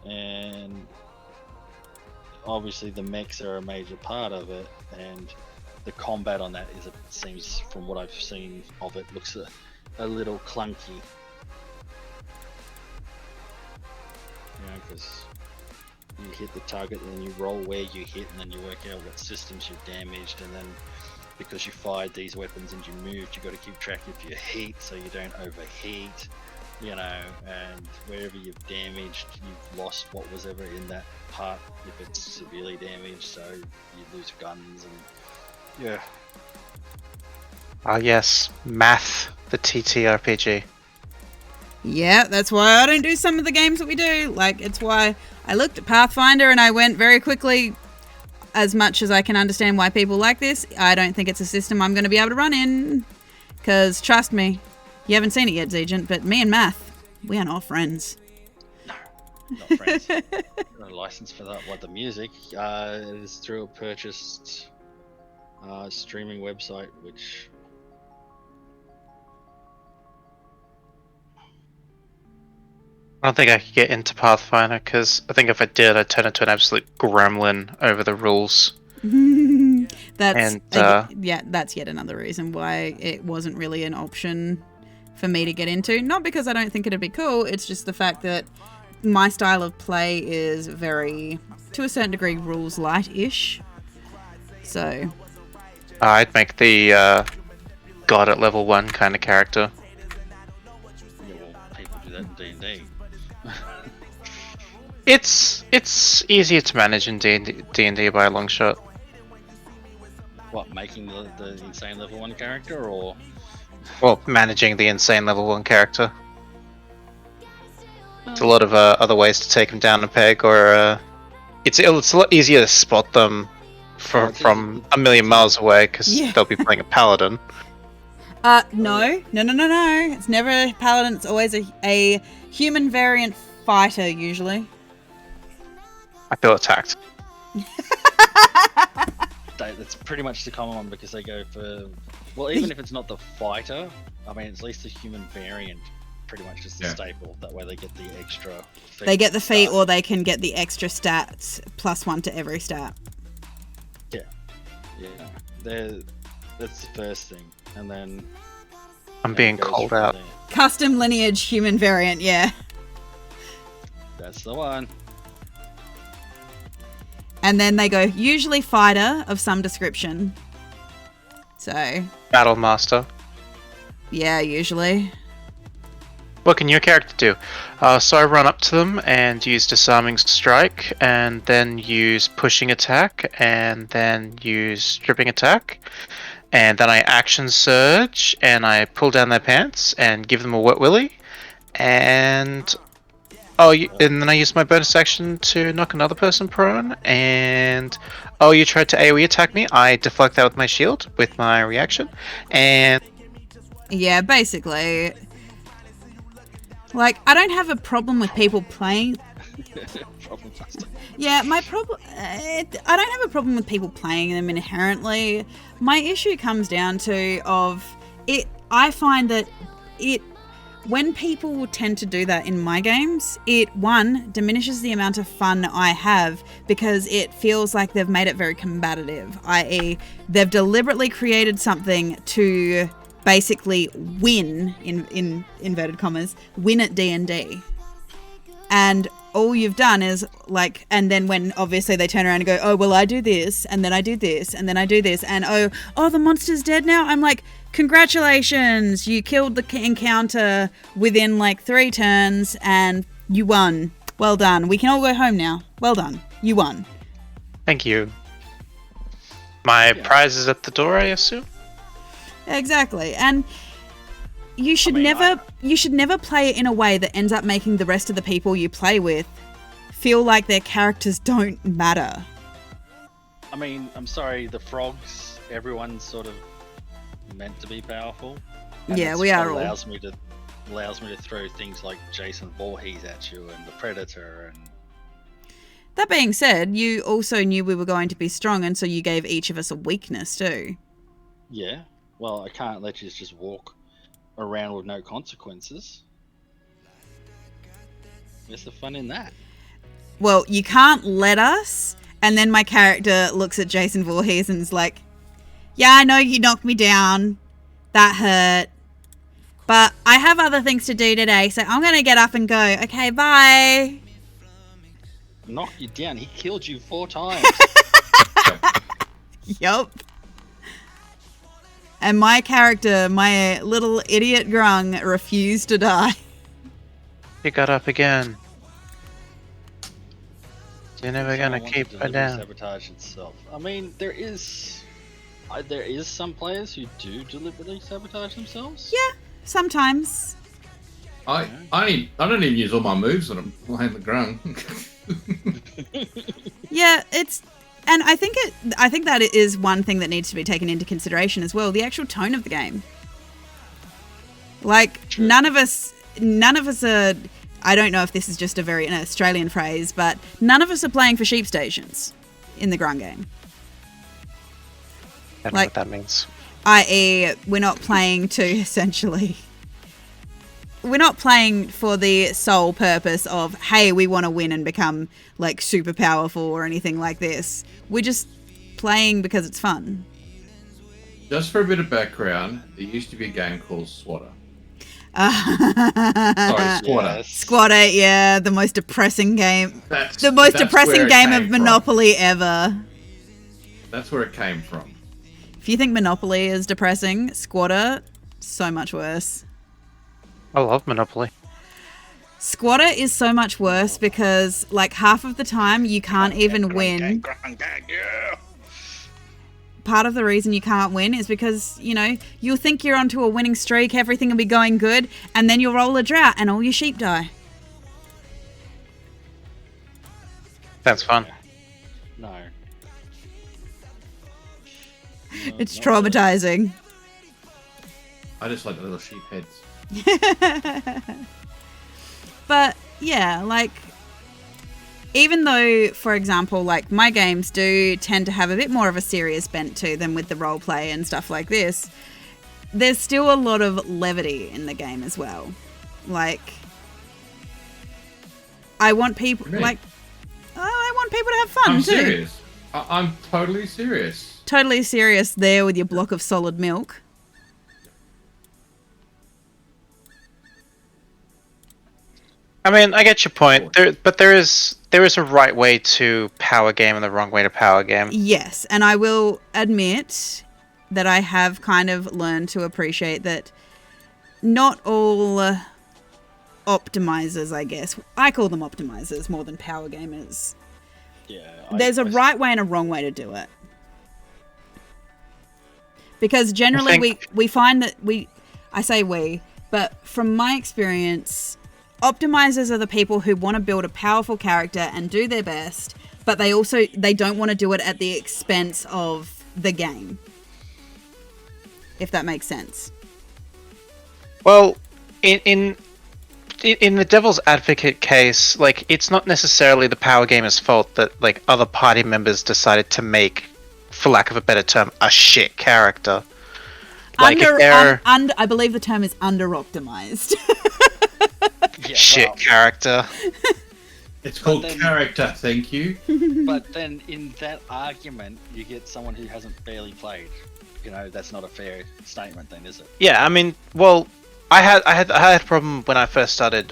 And obviously the mechs are a major part of it, and the combat on that is, it seems from what I've seen of it, looks a little clunky. You know, because you hit the target and then you roll where you hit, and then you work out what systems you've damaged, and then because you fired these weapons and you moved, you got to keep track of your heat so you don't overheat. You know, and wherever you've damaged, you've lost what was ever in that part if it's severely damaged, so you lose guns and yeah. Ah yes, Math, the TTRPG. Yeah, that's why I don't do some of the games that we do. Like, it's why I looked at Pathfinder and I went very quickly, as much as I can understand why people like this, I don't think it's a system I'm going to be able to run in. Because, trust me, you haven't seen it yet, Zegent, but me and Math, we are not friends. No, not friends. No license for that. What, the music? It is through a purchased streaming website, which... I don't think I could get into Pathfinder, because I think if I did, I'd turn into an absolute gremlin over the rules. That's yeah, that's yet another reason why it wasn't really an option for me to get into. Not because I don't think it'd be cool, it's just the fact that my style of play is very, to a certain degree, rules light-ish. So... I'd make the God at level 1 kind of character. Yeah, well, people do that in D&D. It's easier to manage in D&D by a long shot. What, making the insane level 1 character, or...? Well, managing the insane level 1 character. There's a lot of other ways to take them down a peg, or it's a lot easier to spot them from a million miles away, because they'll be playing a paladin. No. It's never a paladin, it's always a human variant fighter, usually. I feel attacked. That's pretty much the common one, because they go for... Well, even if it's not the fighter, I mean, it's at least the human variant pretty much just a staple. That way they get the extra feat. They get the feat, or they can get the extra stats +1 to every stat. Yeah. That's the first thing, and then I'm being called out. there. Custom lineage human variant, yeah. That's the one. And then they go usually fighter of some description. So, Battle Master. yeah, usually. What can your character do? So I run up to them and use Disarming Strike, and then use Pushing Attack, and then use Stripping Attack, and then I Action Surge, and I pull down their pants and give them a Wet Willy, and and then I use my bonus action to knock another person prone, and you tried to AoE attack me. I deflect that with my shield with my reaction, and Yeah, basically. Like, I don't have a problem with people playing. Yeah, my problem. I don't have a problem with people playing them inherently. My issue comes down to I find that when people tend to do that in my games, it diminishes the amount of fun I have because it feels like they've made it very combative. I.e., they've deliberately created something to basically win, in inverted commas, win at D&D. And all you've done is like, and then when obviously they turn around and go, oh, well, I do this, and then I do this, and then I do this, and oh, the monster's dead now? I'm like, congratulations, you killed the encounter within like 3 turns, and you won. Well done. We can all go home now. Well done. You won. thank you. My prize is at the door, I assume? Exactly. And you should never play it in a way that ends up making the rest of the people you play with feel like their characters don't matter. I mean, I'm sorry, the frogs, everyone's sort of meant to be powerful. And Yeah, we are all. allows me to throw things like Jason Voorhees at you and the Predator and That being said, you also knew we were going to be strong, and so you gave each of us a weakness too. yeah. Well, I can't let you just walk around with no consequences. Where's the fun in that? Well, you can't let us. And then my character looks at Jason Voorhees and is like, yeah, I know you knocked me down. That hurt. But I have other things to do today, so I'm going to get up and go. Okay, bye. Knock you down. He killed you 4 times. Yup. And my character, my little idiot Grung, refused to die. You got up again. You're never gonna Someone keep to her deliberately down. Sabotage itself. I mean, there is some players who do deliberately sabotage themselves. Yeah, sometimes. I don't even use all my moves when I'm playing the Grung. Yeah, and I think that it is one thing that needs to be taken into consideration as well, the actual tone of the game. Like, True. none of us are, I don't know if this is just an Australian phrase, but none of us are playing for sheep stations in the Grung game. I don't know Like- what that means. I.e., we're not playing to essentially... We're not playing for the sole purpose of, hey, we want to win and become, like, super powerful or anything like this. We're just playing because it's fun. Just for a bit of background, there used to be a game called Swatter. Sorry, Squatter. Yes. Squad 8, yeah, the most depressing game. That's The most that's depressing where it game came of from. Monopoly ever. That's where it came from. If you think Monopoly is depressing, Squatter, so much worse. I love Monopoly. Squatter is so much worse because, like, half of the time you can't even win. Grung Gang, yeah. Part of the reason you can't win is because, you know, you'll think you're onto a winning streak, everything will be going good, and then you'll roll a drought and all your sheep die. That's fun. No. It's not really. traumatizing. I just like the little sheep heads. But yeah, like, even though, for example, like, my games do tend to have a bit more of a serious bent to them with the role play and stuff like this, there's still a lot of levity in the game as well. Like, I want people What do you mean? I want people to have fun I'm too. serious. I'm totally serious. Totally serious there with your block of solid milk. I mean, I get your point. There is a right way to power game and the wrong way to power game. Yes, and I will admit that I have kind of learned to appreciate that not all optimizers, I guess. I call them optimizers more than power gamers. Yeah. There's a right way and a wrong way to do it. Because generally we find that I say we, but from my experience, optimizers are the people who want to build a powerful character and do their best, but they don't want to do it at the expense of the game. If that makes sense. Well, in the devil's advocate case, like, it's not necessarily the power gamer's fault that, like, other party members decided to make, for lack of a better term, a shit character. Like, I believe the term is under-optimized. Shit character. It's called then- character, thank you. But then in that argument, you get someone who hasn't barely played. You know, that's not a fair statement then, is it? Yeah, I mean, well, I had a problem when I first started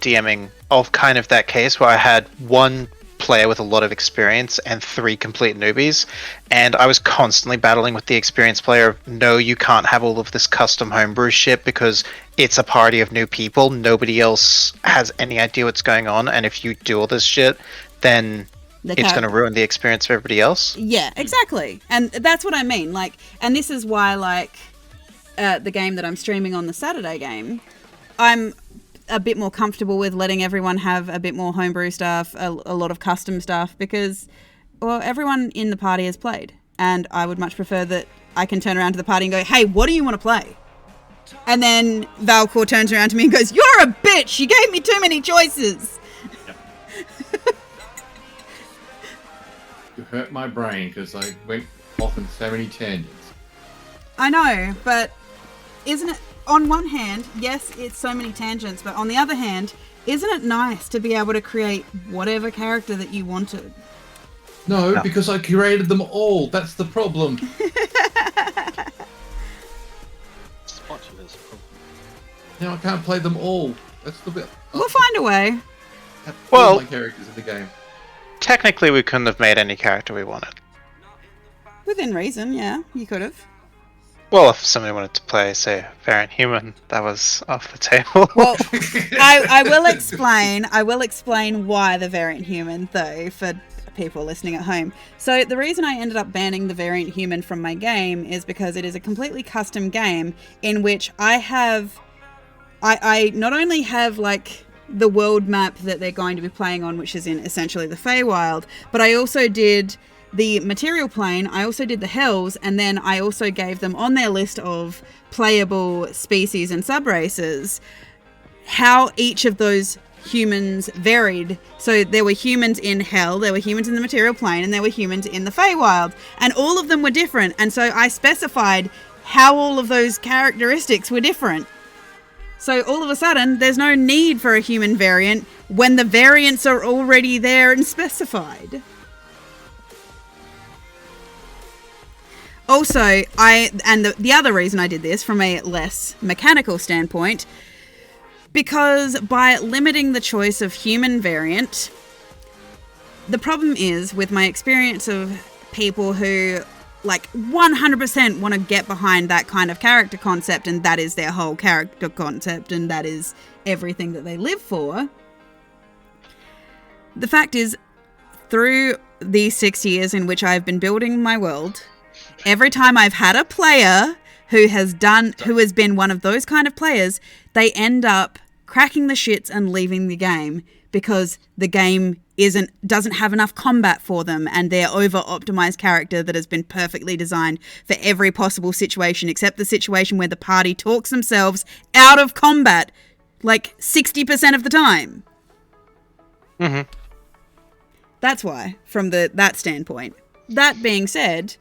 DMing of kind of that case where I had one player with a lot of experience and 3 complete newbies, and I was constantly battling with the experienced player of, no, you can't have all of this custom homebrew shit because it's a party of new people, nobody else has any idea what's going on, and if you do all this shit, then it's going to ruin the experience of everybody else. Yeah, exactly. And that's what I mean. Like, and this is why, like, the game that I'm streaming on the Saturday game, I'm a bit more comfortable with letting everyone have a bit more homebrew stuff, a lot of custom stuff, because, well, everyone in the party has played. And I would much prefer that I can turn around to the party and go, hey, what do you want to play? And then Valcor turns around to me and goes, you're a bitch! You gave me too many choices! You hurt my brain because I went off in so many tangents. I know, but isn't it, on one hand, yes, it's so many tangents, but on the other hand, isn't it nice to be able to create whatever character that you wanted? No, because I curated them all. That's the problem. Now I can't play them all. That's the bit. We'll find a way. Well- my characters in the game. Technically, we couldn't have made any character we wanted. Within reason, yeah, you could have. Well, if somebody wanted to play, say, variant human, that was off the table. Well, I will explain. I will explain why the variant human, though, for people listening at home. So the reason I ended up banning the variant human from my game is because it is a completely custom game in which I not only have, like, the world map that they're going to be playing on, which is in essentially the Feywild, but I also did the material plane, I also did the hells, and then I also gave them on their list of playable species and subraces how each of those humans varied. So there were humans in hell, there were humans in the material plane, and there were humans in the Feywild, and all of them were different, and so I specified how all of those characteristics were different. So all of a sudden, there's no need for a human variant when the variants are already there and specified. Also, the other reason I did this from a less mechanical standpoint, because by limiting the choice of human variant, the problem is with my experience of people who like 100% want to get behind that kind of character concept, and that is their whole character concept, and that is everything that they live for. The fact is, through these 6 years in which I've been building my world, every time I've had a player who has been one of those kind of players, they end up cracking the shits and leaving the game because the game doesn't have enough combat for them, and their over-optimized character that has been perfectly designed for every possible situation except the situation where the party talks themselves out of combat like 60% of the time. Mm-hmm. That's why, from that standpoint. That being said,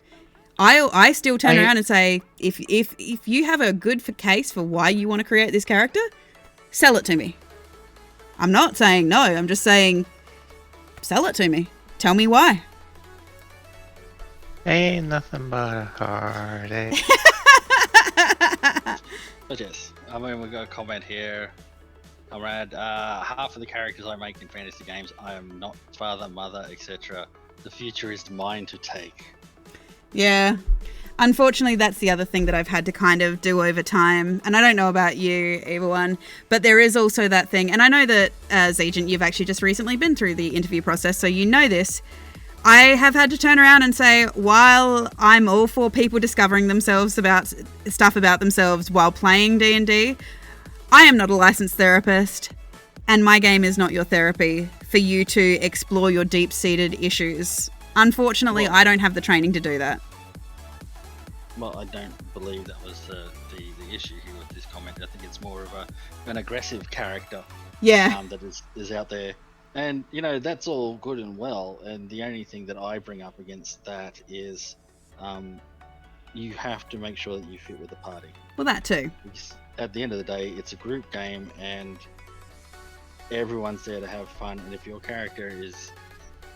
I still turn around and say, if you have a good case for why you want to create this character, sell it to me. I'm not saying no. I'm just saying sell it to me. Tell me why. Ain't nothing but a heartache. But yes, I mean, we got a comment here. Comrade, half of the characters I make in fantasy games, I am not father, mother, etc. The future is mine to take. Yeah. Unfortunately, that's the other thing that I've had to kind of do over time. And I don't know about you, Evil One, but there is also that thing. And I know that as Agent, you've actually just recently been through the interview process, so you know this. I have had to turn around and say, while I'm all for people discovering themselves about stuff about themselves while playing D&D, I am not a licensed therapist, and my game is not your therapy for you to explore your deep-seated issues. Unfortunately, I don't have the training to do that. Well, I don't believe that was the issue here with this comment. I think it's more of an aggressive character that is out there. And, you know, that's all good and well. And the only thing that I bring up against that is you have to make sure that you fit with the party. Well, that too. Because at the end of the day, it's a group game and everyone's there to have fun. And if your character is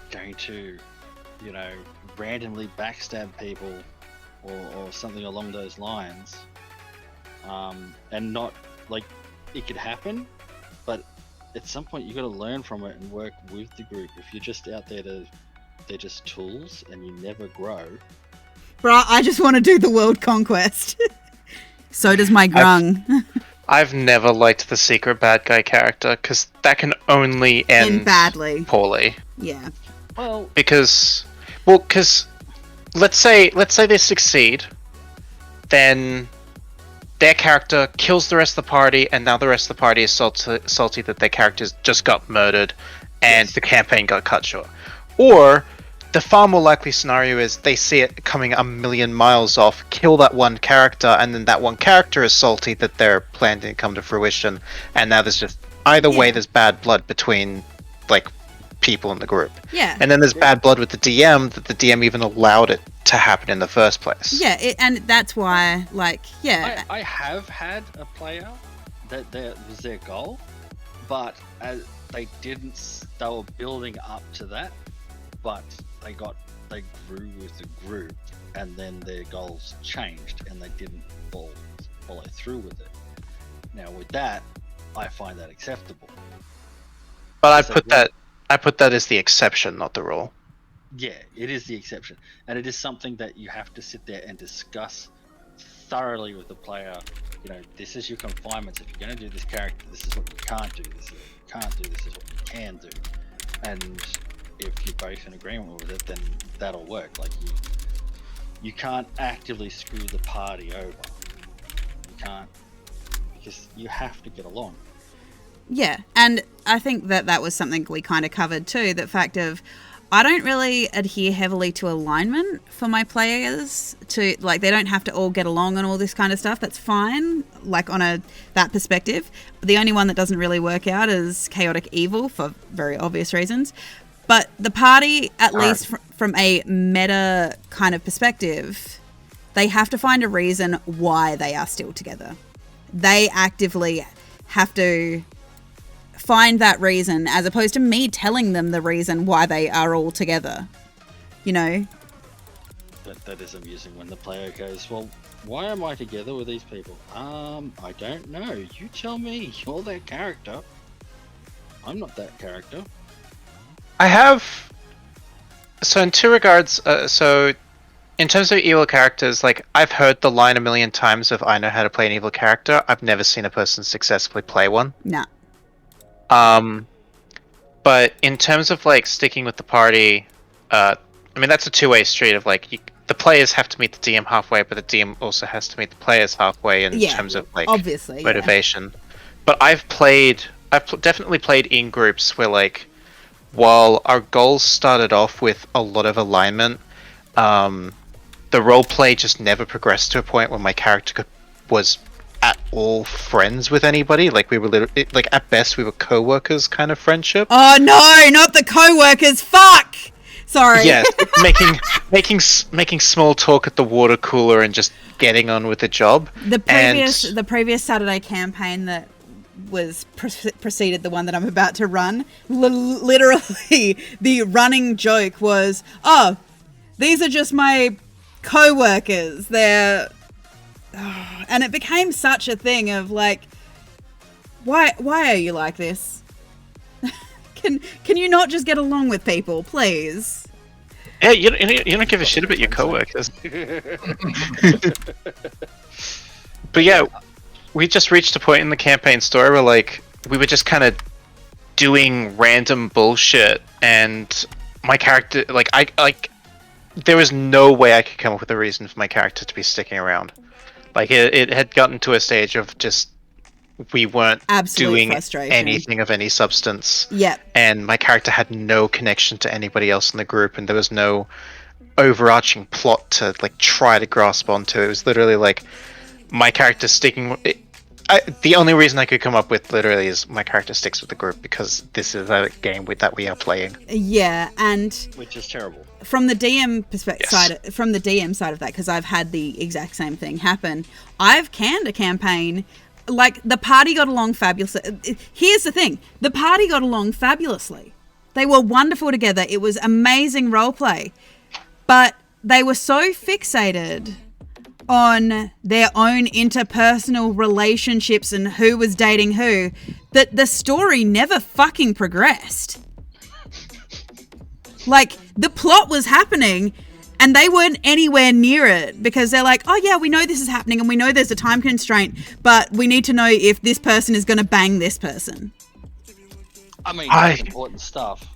going to, you know, randomly backstab people or something along those lines, and not, like, it could happen, but at some point you got to learn from it and work with the group. If you're just out there they're just tools and you never grow. Bruh, I just want to do the world conquest. So does my Grung. I've never liked the secret bad guy character, because that can only end badly. Poorly. Yeah. Well, because let's say they succeed, then their character kills the rest of the party, and now the rest of the party is salty that their characters just got murdered and the campaign got cut short. Or the far more likely scenario is they see it coming a million miles off, kill that one character, and then that one character is salty that their plan didn't come to fruition, and now there's just either way there's bad blood between, like, people in the group. Yeah. And then there's bad blood with the DM, that the DM even allowed it to happen in the first place. Yeah, and that's why, like, yeah. I have had a player that was their goal, but they were building up to that, but they grew with the group, and then their goals changed, and they didn't follow through with it. Now with that, I find that acceptable. But I put that as the exception, not the rule. Yeah, it is the exception, and it is something that you have to sit there and discuss thoroughly with the player. You know, this is your confinements. If you're going to do this character, this is what you can't do. This is what you can't do. This is what you can do. And if you're both in agreement with it, then that'll work. Like, you can't actively screw the party over. You can't, because you have to get along. Yeah, and I think that was something we kind of covered too, the fact of I don't really adhere heavily to alignment for my players. To, like, they don't have to all get along and all this kind of stuff. That's fine, like, on that perspective. The only one that doesn't really work out is chaotic evil for very obvious reasons. But the party, at least from a meta kind of perspective, they have to find a reason why they are still together. They actively have to find that reason, as opposed to me telling them the reason why they are all together. You know? That is amusing when the player goes, well, why am I together with these people? I don't know. You tell me. You're that character. I'm not that character. I have... So in two regards, so in terms of evil characters, like, I've heard the line a million times of I know how to play an evil character. I've never seen a person successfully play one. Nah. But in terms of, like, sticking with the party, I mean, that's a two-way street of, like, the players have to meet the DM halfway, but the DM also has to meet the players halfway in terms of, like, obviously, motivation. Yeah. But I've definitely played in groups where, like, while our goals started off with a lot of alignment, the roleplay just never progressed to a point where my character was at all friends with anybody. Like, we were literally, like, at best we were co-workers kind of friendship. Oh no, not the co-workers, fuck! Sorry. Yeah, making small talk at the water cooler and just getting on with the job. The previous Saturday campaign that preceded the one that I'm about to run. Literally, the running joke was, "Oh, these are just my co-workers. They're," and it became such a thing of like, why are you like this? Can you not just get along with people, please? Yeah, you don't give a shit about your coworkers. But yeah, we just reached a point in the campaign story where like we were just kind of doing random bullshit, and my character, there was no way I could come up with a reason for my character to be sticking around. Like it had gotten to a stage of just we weren't doing anything of any substance. Yep. And my character had no connection to anybody else in the group, and there was no overarching plot to like try to grasp onto. It was literally like my character sticking. The only reason I could come up with literally is my character sticks with the group because this is a game that we are playing. Yeah, and which is terrible. From the DM from the DM side of that, because I've had the exact same thing happen. I've canned a campaign. Like, the party got along fabulously. Here's the thing. The party got along fabulously. They were wonderful together. It was amazing roleplay. But they were so fixated on their own interpersonal relationships and who was dating who that the story never fucking progressed. Like, the plot was happening and they weren't anywhere near it because they're like, oh yeah, we know this is happening and we know there's a time constraint, but we need to know if this person is going to bang this person. I mean, that's important stuff.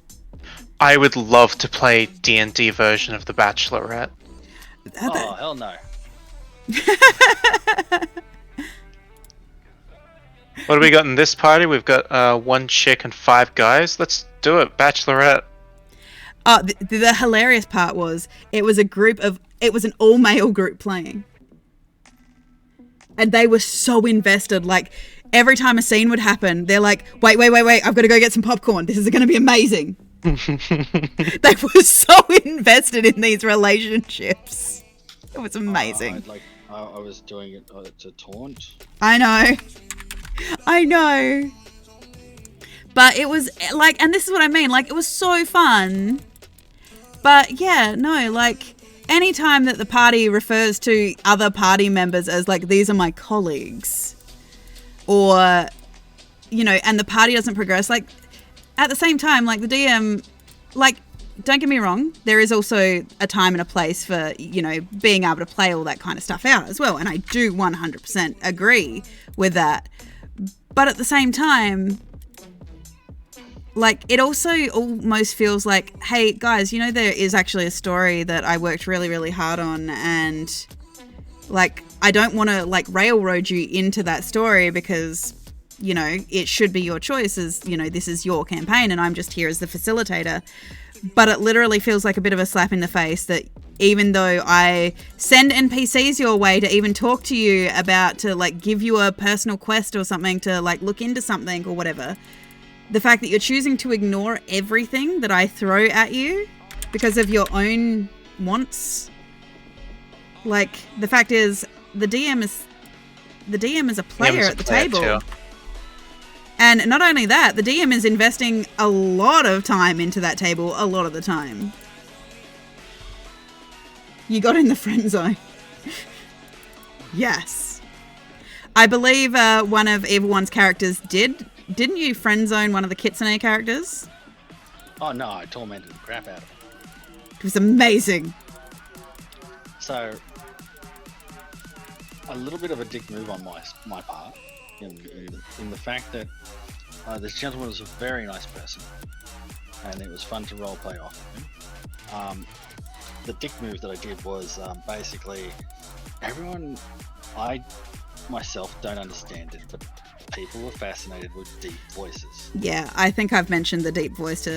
I would love to play D&D version of The Bachelorette. Oh, hell no. What do we got in this party? We've got 1 chick and 5 guys. Let's do it, Bachelorette. Oh, the hilarious part was it was an all-male group playing. And they were so invested. Like, every time a scene would happen, they're like, wait, I've got to go get some popcorn. This is going to be amazing. They were so invested in these relationships. It was amazing. I was doing it to taunt. I know. But it was like, and this is what I mean, like, it was so fun. But yeah, no, like, anytime that the party refers to other party members as like, these are my colleagues, or, you know, and the party doesn't progress, like, at the same time, like, the DM, like, don't get me wrong, there is also a time and a place for, you know, being able to play all that kind of stuff out as well, and I do 100% agree with that. But at the same time, like, it also almost feels like, hey, guys, you know, there is actually a story that I worked really, really hard on, and, like, I don't want to, like, railroad you into that story because, you know, it should be your choice as, you know, this is your campaign and I'm just here as the facilitator. But it literally feels like a bit of a slap in the face that even though I send NPCs your way to even talk to you about, to, like, give you a personal quest or something to, like, look into something or whatever, the fact that you're choosing to ignore everything that I throw at you because of your own wants. Like, the fact is, the DM is a player at the table. Too. And not only that, the DM is investing a lot of time into that table a lot of the time. You got in the friend zone. Yes. I believe one of Evil One's characters didn't you friend zone one of the Kitsune characters? Oh no, I tormented the crap out of him. It was amazing. So, a little bit of a dick move on my part, in the fact that this gentleman was a very nice person, and it was fun to roleplay off of him. The dick move that I did was basically everyone, I myself don't understand it, but people were fascinated with deep voices. Yeah, I think I've mentioned the deep voice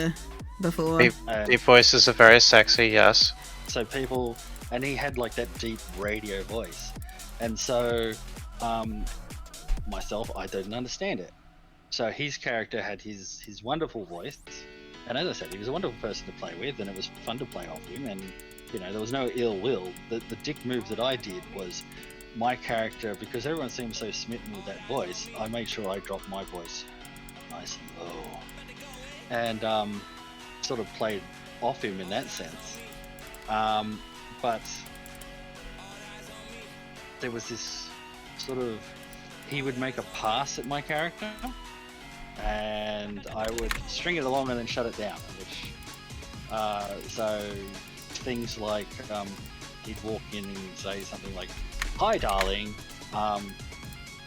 before. Deep voices are very sexy, yes. So people, and he had like that deep radio voice, and so myself, I didn't understand it. So his character had his wonderful voice, and as I said, he was a wonderful person to play with, and it was fun to play off him, and you know, there was no ill will. The dick move that I did was my character, because everyone seems so smitten with that voice, I made sure I dropped my voice nice and low, and sort of played off him in that sense. But there was this sort of, he would make a pass at my character, and I would string it along and then shut it down. Which, so things like he'd walk in and say something like, "Hi, darling,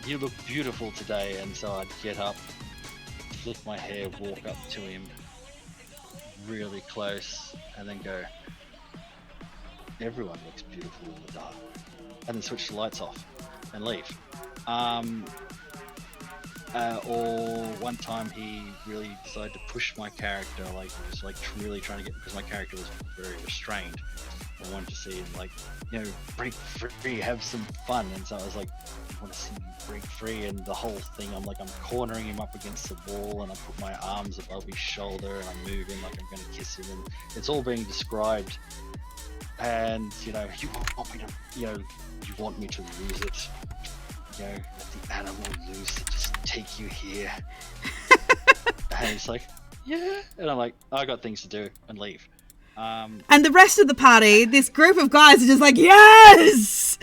you look beautiful today," and so I'd get up, flick my hair, walk up to him really close, and then go, "Everyone looks beautiful in the dark," and then switch the lights off and leave. Or one time he really decided to push my character, like he was like really trying to get, because my character was very restrained. I wanted to see him like, you know, break free, have some fun, and so I was like, I want to see him break free, and the whole thing, I'm cornering him up against the wall, and I put my arms above his shoulder, and I'm moving like I'm going to kiss him, and it's all being described. And you know, you want me to, you know, you want me to lose it. You know, let the animal loose and just take you here. And he's like, yeah. And I'm like, I got things to do, and leave. And the rest of the party, this group of guys are just like, yes!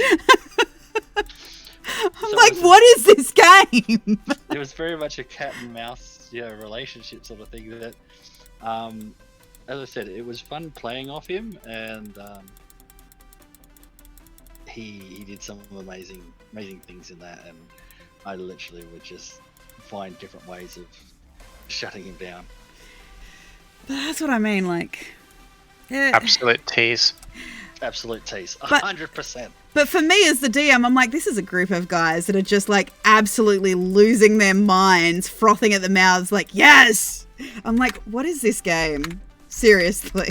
I'm like, what is this game? It was very much a cat and mouse, you know, relationship sort of thing that, as I said, it was fun playing off him, and he did some amazing things in that, and I literally would just find different ways of shutting him down. That's what I mean, like... Absolute tease. Absolute tease. 100%. But for me as the DM, I'm like, this is a group of guys that are just like absolutely losing their minds, frothing at the mouths, like, yes! I'm like, what is this game? Seriously.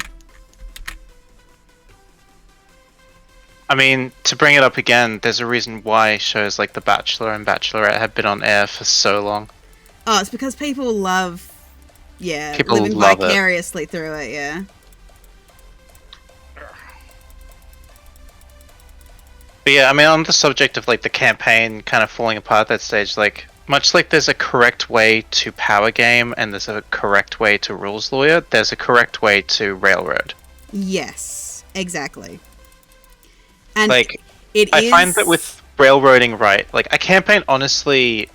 I mean, to bring it up again, there's a reason why shows like The Bachelor and Bachelorette have been on air for so long. Oh, it's because people love, people living love vicariously through it, yeah. But yeah, I mean, on the subject of like the campaign kind of falling apart at that stage, like much like there's a correct way to power game and there's a correct way to rules lawyer, there's a correct way to railroad. Yes, exactly. And like, I find that with railroading right, like a campaign honestly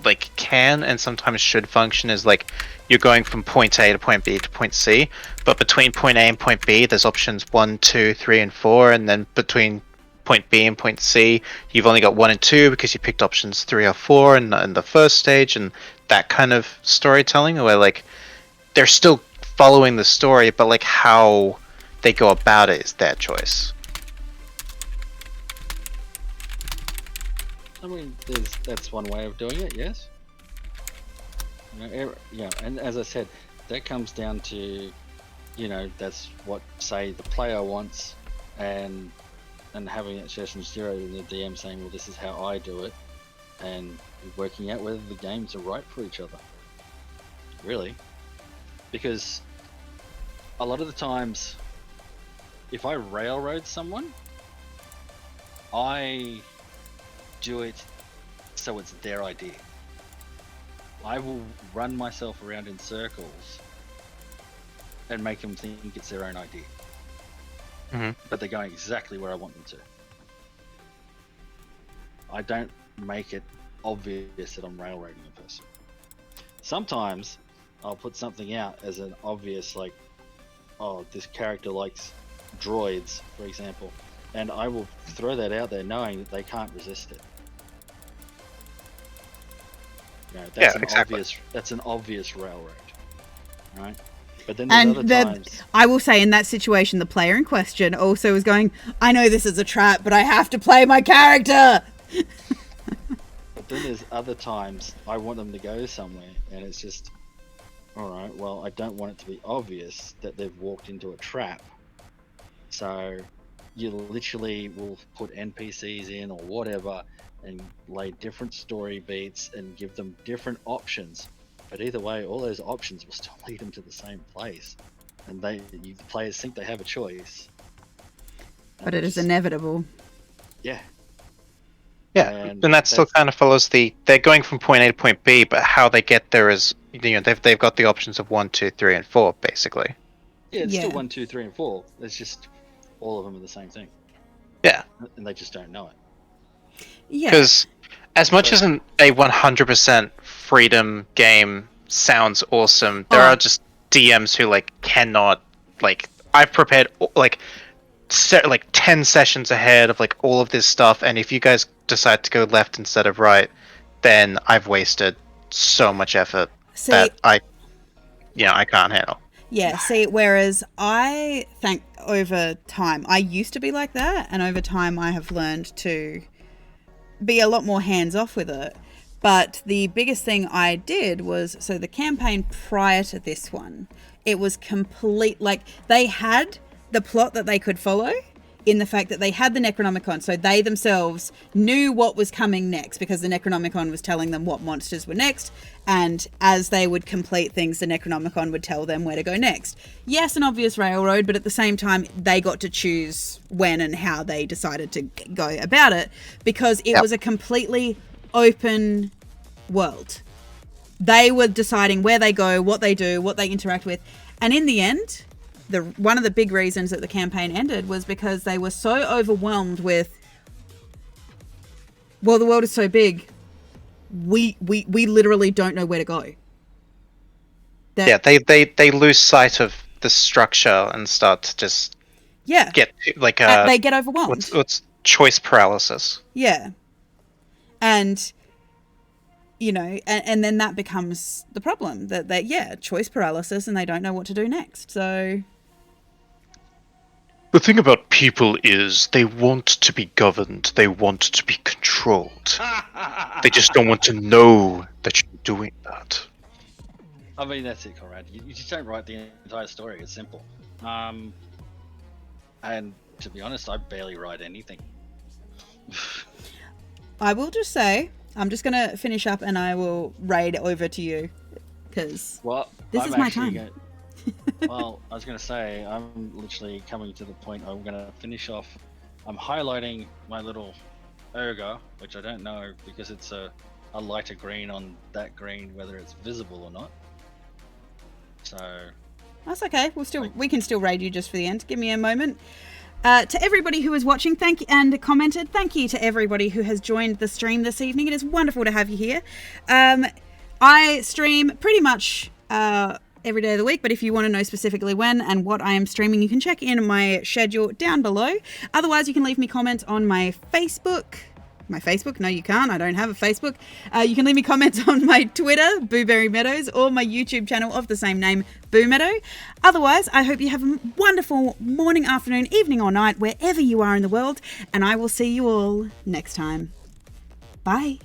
like can and sometimes should function as like you're going from point A to point B to point C, but between point A and point B there's options 1, 2, 3, and 4, and then between point B and point C you've only got 1 and 2 because you picked options 3 or 4 in the first stage, and that kind of storytelling where like they're still following the story, but like how they go about it is their choice. I mean, that's one way of doing it, yes. You know, yeah, and as I said, that comes down to, you know, that's what, say, the player wants, and having that session 0 and the DM saying, well, this is how I do it, and working out whether the games are right for each other. Really. Because a lot of the times, if I railroad someone, I do it so it's their idea. I will run myself around in circles and make them think it's their own idea. Mm-hmm. But they're going exactly where I want them to. I don't make it obvious that I'm railroading a person. Sometimes I'll put something out as an obvious, like, oh, this character likes droids, for example, and I will throw that out there knowing that they can't resist it. You know, that's an obvious railroad, right? But then there's other times. I will say in that situation, the player in question also is going, I know this is a trap, but I have to play my character. But then there's other times I want them to go somewhere, and it's just, all right, well, I don't want it to be obvious that they've walked into a trap. So you literally will put NPCs in or whatever and lay different story beats and give them different options. But either way, all those options will still lead them to the same place. And the players think they have a choice. But it is inevitable. Yeah. Yeah, and that still kind of follows they're going from point A to point B, but how they get there is, they've got the options of 1, 2, 3, and 4, basically. Yeah, it's Yeah. still 1, 2, 3, and 4. It's just all of them are the same thing. Yeah. And they just don't know it. Yeah. Because as much as a 100% freedom game sounds awesome, there are just DMs who cannot I've prepared 10 sessions ahead of all of this stuff, and if you guys decide to go left instead of right, then I've wasted so much effort that I can't handle. Yeah, see, whereas I think over time, I used to be like that, and over time I have learned to be a lot more hands-off with it. But the biggest thing I did was, so the campaign prior to this one, it was complete, they had the plot that they could follow, in the fact that they had the Necronomicon, so they themselves knew what was coming next because the Necronomicon was telling them what monsters were next, and as they would complete things, the Necronomicon would tell them where to go next. Yes, an obvious railroad, but at the same time, they got to choose when and how they decided to go about it, because it was a completely open world. They were deciding where they go, what they do, what they interact with, and in the end, one of the big reasons that the campaign ended was because they were so overwhelmed with, well, the world is so big, we literally don't know where to go. They lose sight of the structure and start to just get they get overwhelmed. What's choice paralysis? Yeah, and and then that becomes the problem, that choice paralysis, and they don't know what to do next. So the thing about people is they want to be governed, they want to be controlled. They just don't want to know that you're doing that. I mean, that's it, Conrad. You just don't write the entire story. It's simple. And to be honest, I barely write anything. I will just say, I'm just going to finish up and I will raid over to you, because this is my time. Well, I was going to say, I'm literally coming to the point I'm going to finish off. I'm highlighting my little ogre, which I don't know because it's a lighter green on that green, whether it's visible or not. So that's okay. We can still raid you just for the end. Give me a moment. To everybody who is watching, thank you, and commented. Thank you to everybody who has joined the stream this evening. It is wonderful to have you here. I stream pretty much every day of the week, but if you want to know specifically when and what I am streaming, you can check in my schedule down below. Otherwise, you can leave me comments on my Facebook. My Facebook? No, you can't. I don't have a Facebook. You can leave me comments on my Twitter, Boomeadow, or my YouTube channel of the same name, Boomeadow. Otherwise, I hope you have a wonderful morning, afternoon, evening, or night, wherever you are in the world, and I will see you all next time. Bye.